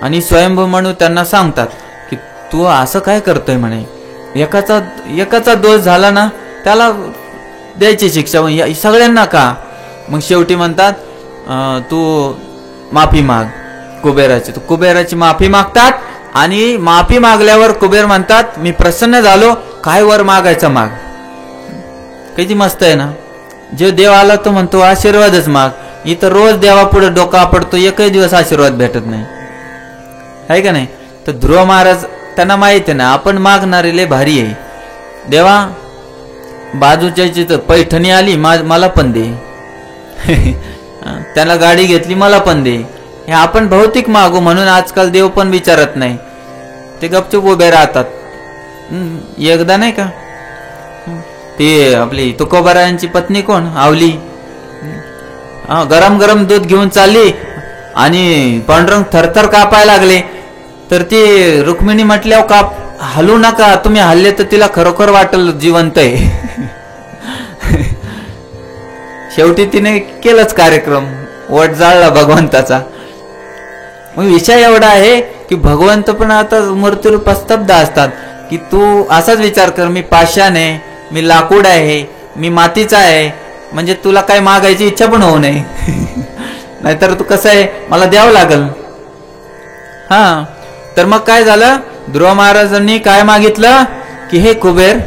आणि स्वयंभू म्हणून त्यांना सांगतात की तू असं काय करतोय म्हणे, एकाचा दोष झाला ना त्याला द्यायची शिक्षा, सगळ्यांना का? मग शेवटी म्हणतात तू माफी माग कुबेराची. तू कुबेराची माफी मागतात. आणि माफी मागल्यावर कुबेर म्हणतात मी प्रसन्न झालो, काय वर मागायचं माग. किती मस्त आहे ना. जे देव आला तो म्हणतो आशीर्वादच माग. इथं रोज देवा पुढे डोका पडतो, एकही दिवस आशीर्वाद भेटत नाही, आहे का नाही. तर ध्रुव महाराज त्यांना माहिती आहे ना, आपण मागणारे लय भारी आहे. देवा बाजूच्याची तर पैठणी आली, मला पण दे. त्याला गाडी घेतली, मला पण दे. हे आपण भौतिक मागू, म्हणून आजकाल देव पण विचारत नाही, ते गपचूप उभे राहतात. एकदा नाही का ते आपली तुकोबारायांची पत्नी कोण आवली, गरम गरम दूध घेऊन चालली आणि पांडुरंग थरथर कापायला लागले. तर ती रुक्मिणी म्हटल्यावर काप हलू नका, तुम्ही हल्ले तर तिला खरोखर वाटेल जिवंत आहे. शेवटी तिने केलंच कार्यक्रम, वट जाळला भगवंताचा. मग विषय एवढा आहे की भगवंत पण आता मृत्यूरूप स्तब्ध असतात की तू असाच विचार कर, मी पाषाण आहे, मी लाकूड आहे, मी मातीचा आहे, म्हणजे तुला काय मागायची इच्छा पण होऊ नये. नाहीतर तू कसं आहे, मला द्यावं लागल. तर मग काय झालं, ध्रुव महाराजांनी काय मागितलं की हे कुबेर,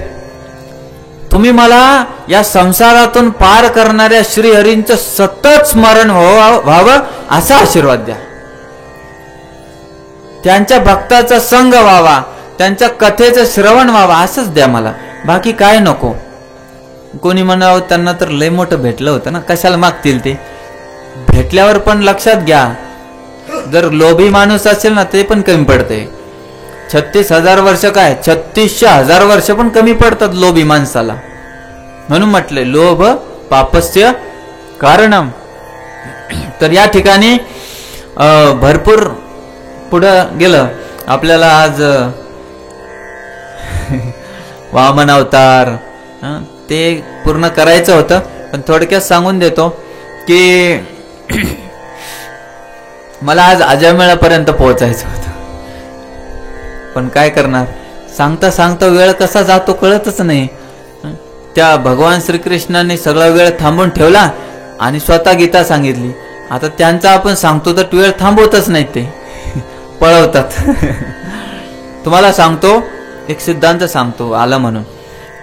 तुम्ही मला या संसारातून पार करणाऱ्या श्रीहरींचं सतत स्मरण व्हावं असा आशीर्वाद द्या. त्यांच्या भक्ताचा संग व्हावा, त्यांच्या कथेचं श्रवण व्हावं असंच द्या मला, बाकी काय नको. कोणी म्हणावं त्यांना तर लय मोठं भेटलं होतं ना, कशाला मागतील ते. भेटल्यावर पण लक्षात घ्या, जर लोभी माणूस असेल ना ते पण कमी पडते. 36,000 वर्ष काय, 36,000 वर्ष पण कमी पडतात लोभी माणसाला. म्हणून म्हटले लोभ पापस्य कारणम. तर या ठिकाणी भरपूर पुढं गेलं. आपल्याला आज वामन अवतार, ते पूर्ण करायचं होतं. पण थोडक्यात सांगून देतो की मला आज अजमेळापर्यंत पोहोचायचं होतं. पण काय करणार, सांगता सांगता वेळ कसा जातो कळतच नाही. त्या भगवान श्रीकृष्णाने सगळा वेळ थांबून ठेवला आणि स्वतः गीता सांगितली. आता त्यांचा आपण सांगतो तर वेळ थांबवतच नाही, ते पळवतात. तुम्हाला सांगतो एक सिद्धांत सांगतो आला म्हणून.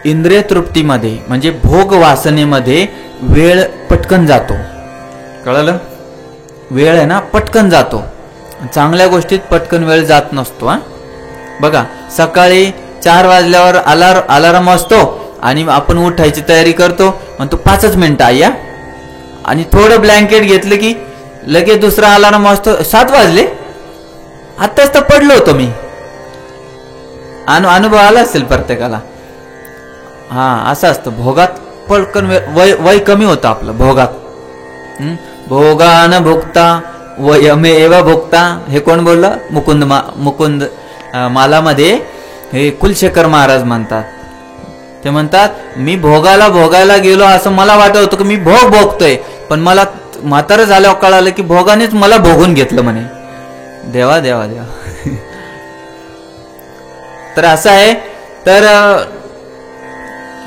इंद्रिय तृप्तीमध्ये म्हणजे भोग वासनेमध्ये वेळ पटकन जातो. कळलं? वेळ आहे ना पटकन जातो. चांगल्या गोष्टीत पटकन वेळ जात नसतो. बघा, सकाळी 4 वाजल्यावर अलार्म असतो आणि आपण उठायची तयारी करतो, म्हणतो 5च मिनिटं या, आणि थोडं ब्लँकेट घेतलं की लगेच दुसरा अलार्म असतो 7 वाजले, आत्ताच तर पडलो होतो मी. अनुभव आला असेल प्रत्येकाला. असं असतं भोगात पटकन वय कमी होतं आपलं भोगात. भोगान भोगता वयमे एवा भोगता, हे कोण बोललं? मुकुंद मालामध्ये हे कुलशेखर महाराज म्हणतात. ते म्हणतात मी भोगायला गेलो असं मला वाटत होतं की मी भोगतोय, पण मला म्हातारं झाल्यावर कळालं की भोगानेच मला भोगून घेतलं म्हणे. देवा देवा देवा. तर असं आहे. तर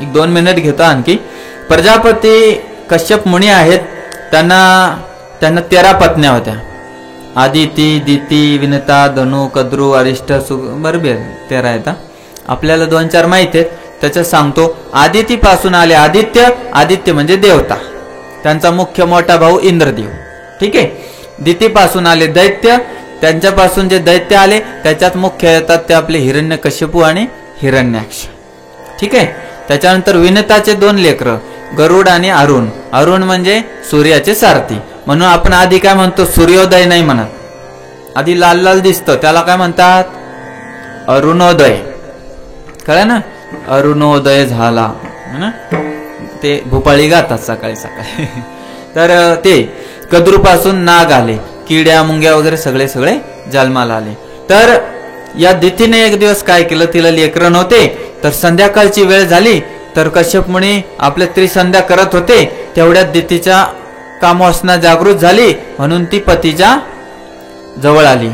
1-2 मिनिट घेतो आणखी. प्रजापती कश्यप मुनी आहेत, त्यांना 13 पत्न्या होत्या. आदिती, दिती, विनता, धनु, कद्रू, अरिष्ट, बरोबर 13 आहेत. आपल्याला 2-4 माहित आहेत, त्याच्यात सांगतो. आदिती पासून आले आदित्य म्हणजे देवता, त्यांचा मुख्य मोठा भाऊ इंद्रदेव. ठीक आहे. दिती पासून आले दैत्य, त्यांच्यापासून जे दैत्य आले त्याच्यात मुख्य येतात ते आपले हिरण्यकश्यपू आणि हिरण्याक्ष. ठीक आहे. त्याच्यानंतर विनताचे 2 लेकरं, गरुड आणि अरुण. अरुण म्हणजे सूर्याचे सारथी, म्हणून आपण आधी काय म्हणतो, सूर्योदय नाही म्हणत. आधी लाल लाल दिसतं त्याला काय म्हणतात? अरुणोदय. कळलं ना? अरुणोदय झाला ना, ते भूपाळी गातात सकाळी सकाळी. तर ते कद्रूपासून नाग आले, किड्या मुंग्या वगैरे सगळे जन्माला आले. तर या दितीने एक दिवस काय केलं, तिला लेकरं नव्हते, तर संध्याकाळची वेळ झाली, तर कश्यप मुनी आपले त्रिसंध्या करत होते. तेवढ्यात दितीच्या कामवासना जागृत झाली, म्हणून ती पतीच्या जवळ आली.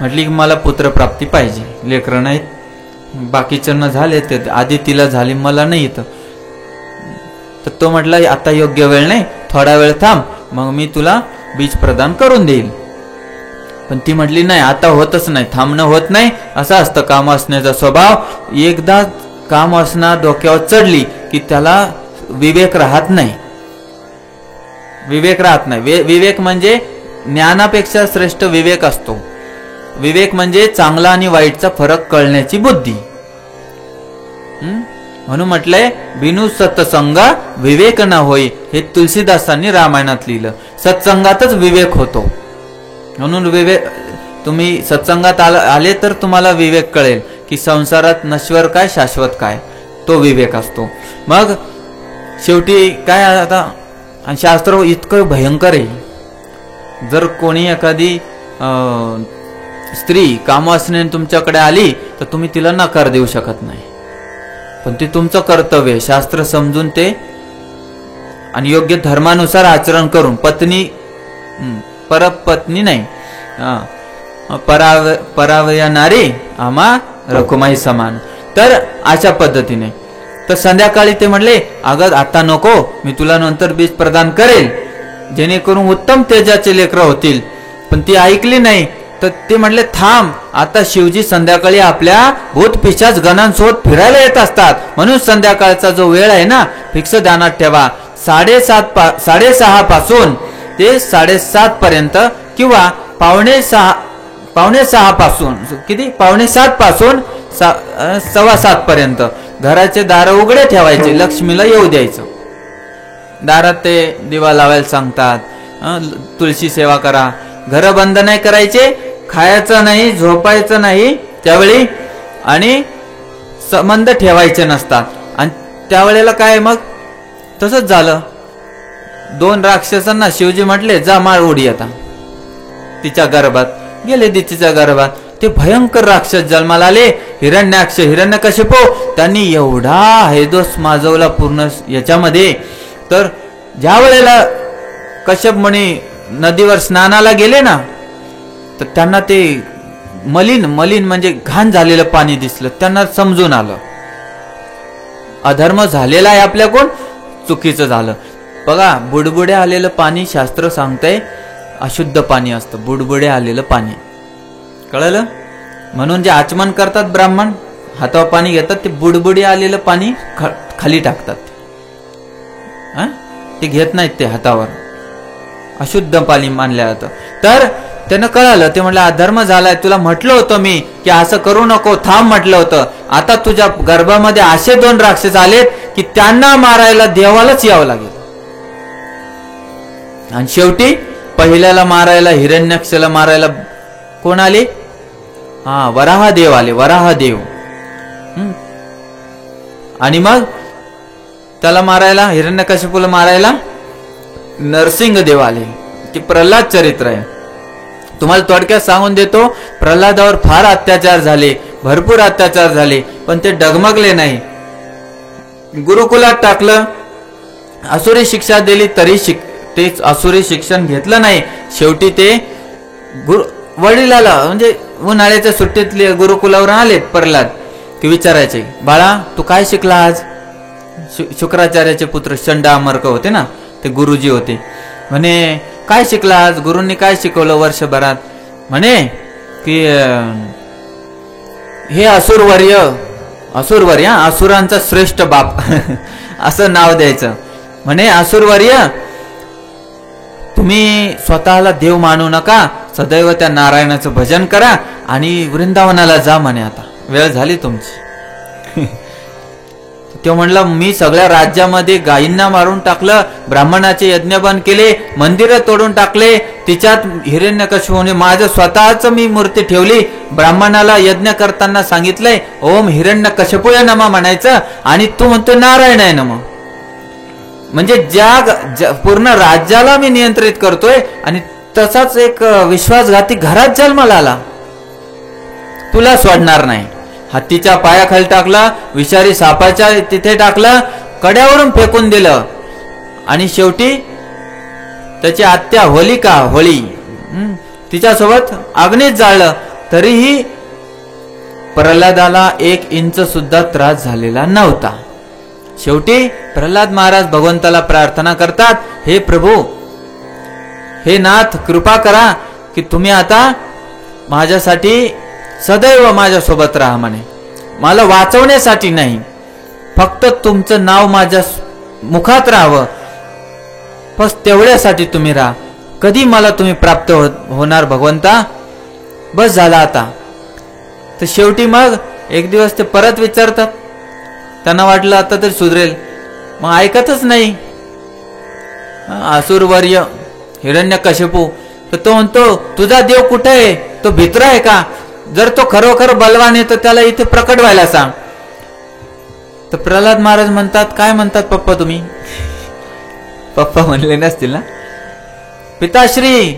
म्हटली की मला पुत्रप्राप्ती पाहिजे, लेकरं नाहीत, बाकीच्यांना झाले ते आधी तिला झाली, मला नाही येतं. तर तो म्हटला आता योग्य वेळ नाही, थोडा वेळ थांब, मग मी तुला बीज प्रदान करून देईल. पण ती म्हटली नाही, आता होतच नाही, थांबणं होत नाही. असं असतं काम असण्याचा स्वभाव. एकदा काम असणं डोक्यावर चढली की त्याला विवेक राहत नाही. विवेक म्हणजे ज्ञानापेक्षा श्रेष्ठ विवेक असतो. विवेक म्हणजे चांगला आणि वाईटचा फरक कळण्याची बुद्धी. म्हणून म्हटलंय बिनु सत्संग विवेक न होई, हे तुलसीदासांनी रामायणात लिहिलं. सत्संगातच विवेक होतो. म्हणून विवेक, तुम्ही सत्संगात आले तर तुम्हाला विवेक कळेल की संसारात नश्वर काय शाश्वत काय, तो विवेक असतो. मग शेवटी काय, आता शास्त्र इतकं भयंकर आहे. जर कोणी एखादी स्त्री कामवासनेने तुमच्याकडे आली तर तुम्ही तिला नकार देऊ शकत नाही, पण ते तुमचं कर्तव्य. शास्त्र समजून ते आणि योग्य धर्मानुसार आचरण करून, पत्नी परपत्नी नाही, परावया नारी आम्हा रखुमाई समान. तर अशा पद्धतीने. तर संध्याकाळी ते म्हणले अगं आता नको, मी तुला नंतर बीज प्रदान करेल, जेणेकरून उत्तम तेजाचे लेकरं होतील. पण ती ऐकली नाही. तर ते म्हणले थांब, आता शिवजी संध्याकाळी आपल्या भूत पिशाच गणांसोबत फिरायला येत असतात, म्हणून संध्याकाळचा जो वेळ आहे ना फिक्स ध्यानात ठेवा. 6:30 पासून ते 7:30 पर्यंत, किंवा 5:45 पासून, किती 5:45 पासून 7:15 पर्यंत घराचे दार उघडे ठेवायचे, लक्ष्मीला येऊ द्यायचं. दारात ते दिवा लावायला सांगतात. तुळशी सेवा करा. घर बंद नाही करायचे, खायचं नाही, झोपायचं नाही त्यावेळी, आणि संबंध ठेवायचे नसतात. आणि त्यावेळेला काय, मग तसंच झालं. 2 राक्षसांना शिवजी म्हटले जा माळ उडी. आता तिच्या गर्भात गेले, तिच्या गर्भात ते भयंकर राक्षस जन्माला आले. हिरण्याक्ष, हिरण्यकशिपू, त्यांनी एवढा हैदोस माजवला पूर्ण याच्यामध्ये, तर ज्या वेळेला कश्यप मुनी नदीवर स्नानाला गेले ना, तर त्यांना ते मलिन म्हणजे घाण झालेलं पाणी दिसलं. त्यांना समजून आलं अधर्म झालेला आहे आपल्याकडून, चुकीचं झालं. बघा, बुडबुडे आलेलं पाणी शास्त्र सांगतंय अशुद्ध पाणी असतं, बुडबुडे आलेलं पाणी, कळलं? म्हणून जे आचमन करतात ब्राह्मण, हातावर पाणी घेतात, ते बुडबुडे आलेलं पाणी खाली टाकतात, ते घेत नाहीत, ते हातावर अशुद्ध पाणी मानलं जातं. तर त्यानं कळालं, ते म्हटलं अधर्म झालाय, तुला म्हटलं होतं मी की असं करू नको, थांब म्हटलं होतं. आता तुझ्या गर्भामध्ये असे 2 राक्षस आलेत की त्यांना मारायला देवालाच यावं लागेल. आणि शेवटी पहिल्याला मारायला, हिरण्यकशाला मारायला कोण आले? वराहदेव आले, वराहदेव. आणि मग त्याला मारायला, हिरण्यकशिपूला मारायला नरसिंहदेव आले. ते प्रल्हाद चरित्र आहे. तुम्हाला थोडक्यात सांगून देतो, प्रल्हादावर फार अत्याचार झाले, भरपूर अत्याचार झाले, पण ते डगमगले नाही. गुरुकुलात टाकलं, असुरी शिक्षा दिली, तरी ते असुरी शिक्षण घेतलं नाही. शेवटी ते वडिलाला म्हणजे उन्हाळ्याच्या सुट्टीतले गुरुकुलावर आले प्रल्हाद, की विचारायचे, बाळा तू काय शिकला आज? शुक्राचार्याचे पुत्र चंडामर्क होते ना, ते गुरुजी होते. म्हणे काय शिकला आज? गुरूंनी काय शिकवलं वर्षभरात? म्हणे की हे असुरवर्य, असुरांचा श्रेष्ठ बाप असं नाव द्यायचं. म्हणे असुरवर्य, तुम्ही स्वतःला देव मानू नका, सदैव त्या नारायणाचं भजन करा आणि वृंदावनाला जा. म्हणे आता वेळ झाली तुमची. तो म्हणला, मी सगळ्या राज्यामध्ये गायींना मारून टाकलं, ब्राह्मणाचे यज्ञ बंद केले, मंदिरं तोडून टाकले, तिच्यात हिरण्यकशिपूने माझं स्वतःच मी मूर्ती ठेवली, ब्राह्मणाला यज्ञ करताना सांगितलंय ओम हिरण्यकशिपूय नमः म्हणायचं, आणि तू म्हणतो नारायण आहे नमः. म्हणजे ज्या पूर्ण राज्याला मी नियंत्रित करतोय, आणि तसाच एक विश्वासघाती घरात जन्माला आला, तुला सोडणार नाही. हत्तीच्या पायाखाली टाकला, विषारी सापाच्या तिथे टाकलं, कड्यावरून फेकून दिलं, आणि शेवटी त्याची आत्या होळी तिच्यासोबत अग्नीत जाळलं. तरीही प्रल्हादाला 1 इंच सुद्धा त्रास झालेला नव्हता. शेवटी प्रल्हाद महाराज भगवंताला प्रार्थना करतात, हे प्रभू, हे नाथ, कृपा करा की तुम्ही आता माझ्यासाठी सदैव माझ्यासोबत राहा. म्हणे मला वाचवण्यासाठी नाही, फक्त तुमचं नाव माझ्या मुखात राहावं, बस तेवढ्यासाठी तुम्ही राहा. कधी मला तुम्ही प्राप्त होणार भगवंता? बस झाला आता. तर शेवटी मग एक दिवस ते परत विचारतात, त्यांना वाटलं आता तर सुधरेल, मग ऐकतच नाही. असुरवर्य हिरण्यकशिपू, तर तो म्हणतो तुझा देव कुठे आहे? तो भित्र आहे का? जर तो खरोखर बलवान आहे तर त्याला इथे प्रकट व्हायला सांग. तर प्रल्हाद महाराज म्हणतात, काय म्हणतात पप्पा तुम्ही? पप्पा म्हणले नसतील ना, पिताश्री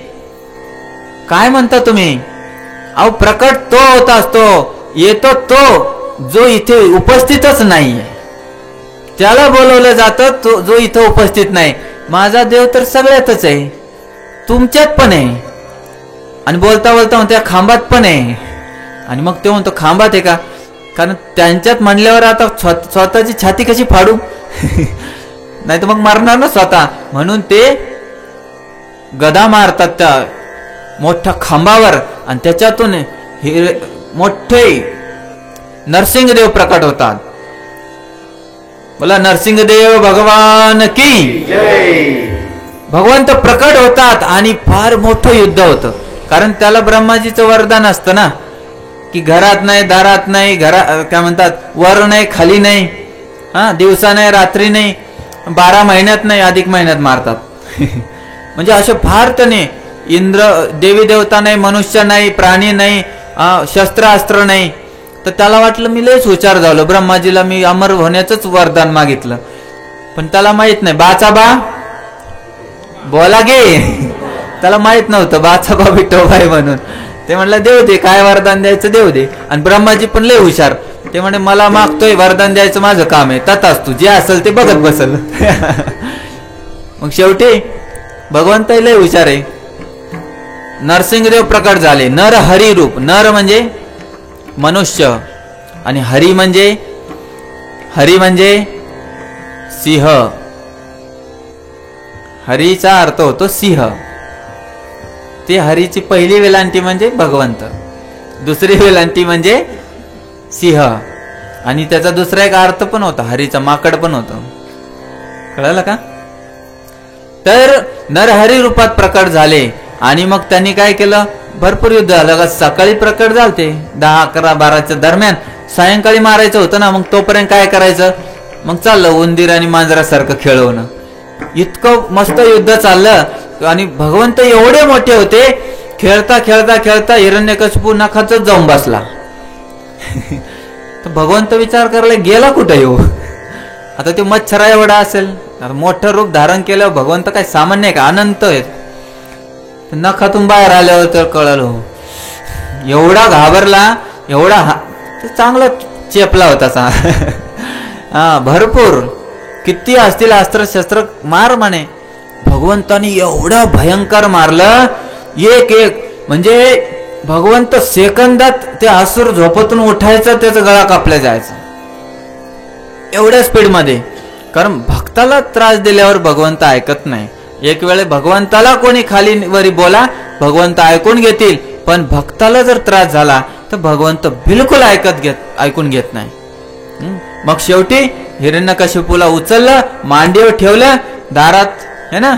काय म्हणता तुम्ही? अहो प्रकट तो होत असतो, येतो तो जो इथे उपस्थितच नाहीये, त्याला बोलवलं जातं, तो जो इथे उपस्थित नाही. माझा देव तर सगळ्यातच आहे, तुमच्यात पण आहे, आणि बोलता बोलता म्हणतो खांबात पण आहे. आणि मग ते म्हणतो खांबात आहे का? कारण त्यांच्यात म्हणल्यावर आता स्वतःची छाती कशी फाडू? नाही तर मग मारणार ना स्वतः. म्हणून ते गदा मारतात त्या मोठ्या खांबावर, आणि त्याच्यातून मोठे नरसिंहदेव प्रकट होतात. बोला नरसिंहदेव भगवान की जय. भगवंत प्रकट होतात आणि फार मोठं युद्ध होतं. कारण त्याला ब्रह्माजीचं वरदान असतं ना, की घरात नाही, दारात नाही, काय म्हणतात, वर नाही, खाली नाही, दिवसा नाही, रात्री नाही, 12 महिन्यात नाही, अधिक महिन्यात मारतात. म्हणजे असे फार त्याने इंद्र, देवी देवता नाही, मनुष्य नाही, प्राणी नाही, शस्त्रास्त्र नाही. तर त्याला वाटलं मी लयच हुशार झालो, ब्रह्माजीला मी अमर होण्याचंच वरदान मागितलं. पण त्याला माहित नाही, बाचा बा बोला गे, त्याला माहित नव्हतं बाचा बा विठोबाई म्हणून. ते म्हणलं देऊ दे, काय वरदान द्यायचं देऊ दे. आणि ब्रह्माजी पण लय हुशार, ते म्हणे मला मागतोय वरदान द्यायचं माझं काम आहे, तथाच तू जे असेल ते बघत बसल. मग शेवटी भगवंत लय हुशार आहे. नरसिंहदेव प्रकट झाले. नर हरी रूप. नर म्हणजे मनुष्य आणि हरी म्हणजे सिंह. हरीचा अर्थ होतो सिंह. ते हरीची पहिली वेलांटी म्हणजे भगवंत, दुसरी वेलांटी म्हणजे सिंह. आणि त्याचा दुसरा एक अर्थ पण होता, हरीचा माकड पण होतं. कळलं का? तर नरहरी रूपात प्रकट झाले आणि मग त्यांनी काय केलं, भरपूर युद्ध झालं. का सकाळी प्रकट झालते 10, 11, 12च्या दरम्यान. सायंकाळी मारायचं होतं ना, मग तोपर्यंत काय करायचं, मग चाललं उंदीर आणि मांजरासारखं खेळवणं. इतकं मस्त युद्ध चाललं आणि भगवंत एवढे मोठे होते, खेळता खेळता खेळता हिरण्यकशिपू नखातच जाऊन बसला. तर भगवंत विचार करायला गेला कुठं येऊ. आता ते मच्छरा एवढा असेल, मोठं रूप धारण केल्यावर भगवंत काय सामान्य आहे का, अनंत आहे. नखातून बाहेर आल्यावर तर कळलं. एवढा घाबरला, एवढा चांगला चेपला होता. हा भरपूर किती असतील अस्त्र शस्त्र मार म्हणे. भगवंतानी एवढं भयंकर मारलं, एक म्हणजे भगवंत सेकंदात ते असुर झोपतून उठायचं, त्याचा गळा कापला जायचा एवढ्या स्पीड मध्ये. कारण भक्ताला त्रास दिल्यावर भगवंत ऐकत नाही. एक वेळे भगवंताला कोणी खाली वरी बोला, भगवंत ऐकून घेतील, पण भक्ताला जर त्रास झाला तर भगवंत बिलकुल ऐकून घेत नाही. मग शेवटी हिरण्यकशिपूला उचललं, मांडीवर ठेवलं दारात है ना,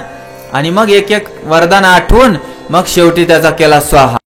आणि मग एक एक वरदान आठवून मग शेवटी त्याचा केला स्वाहा.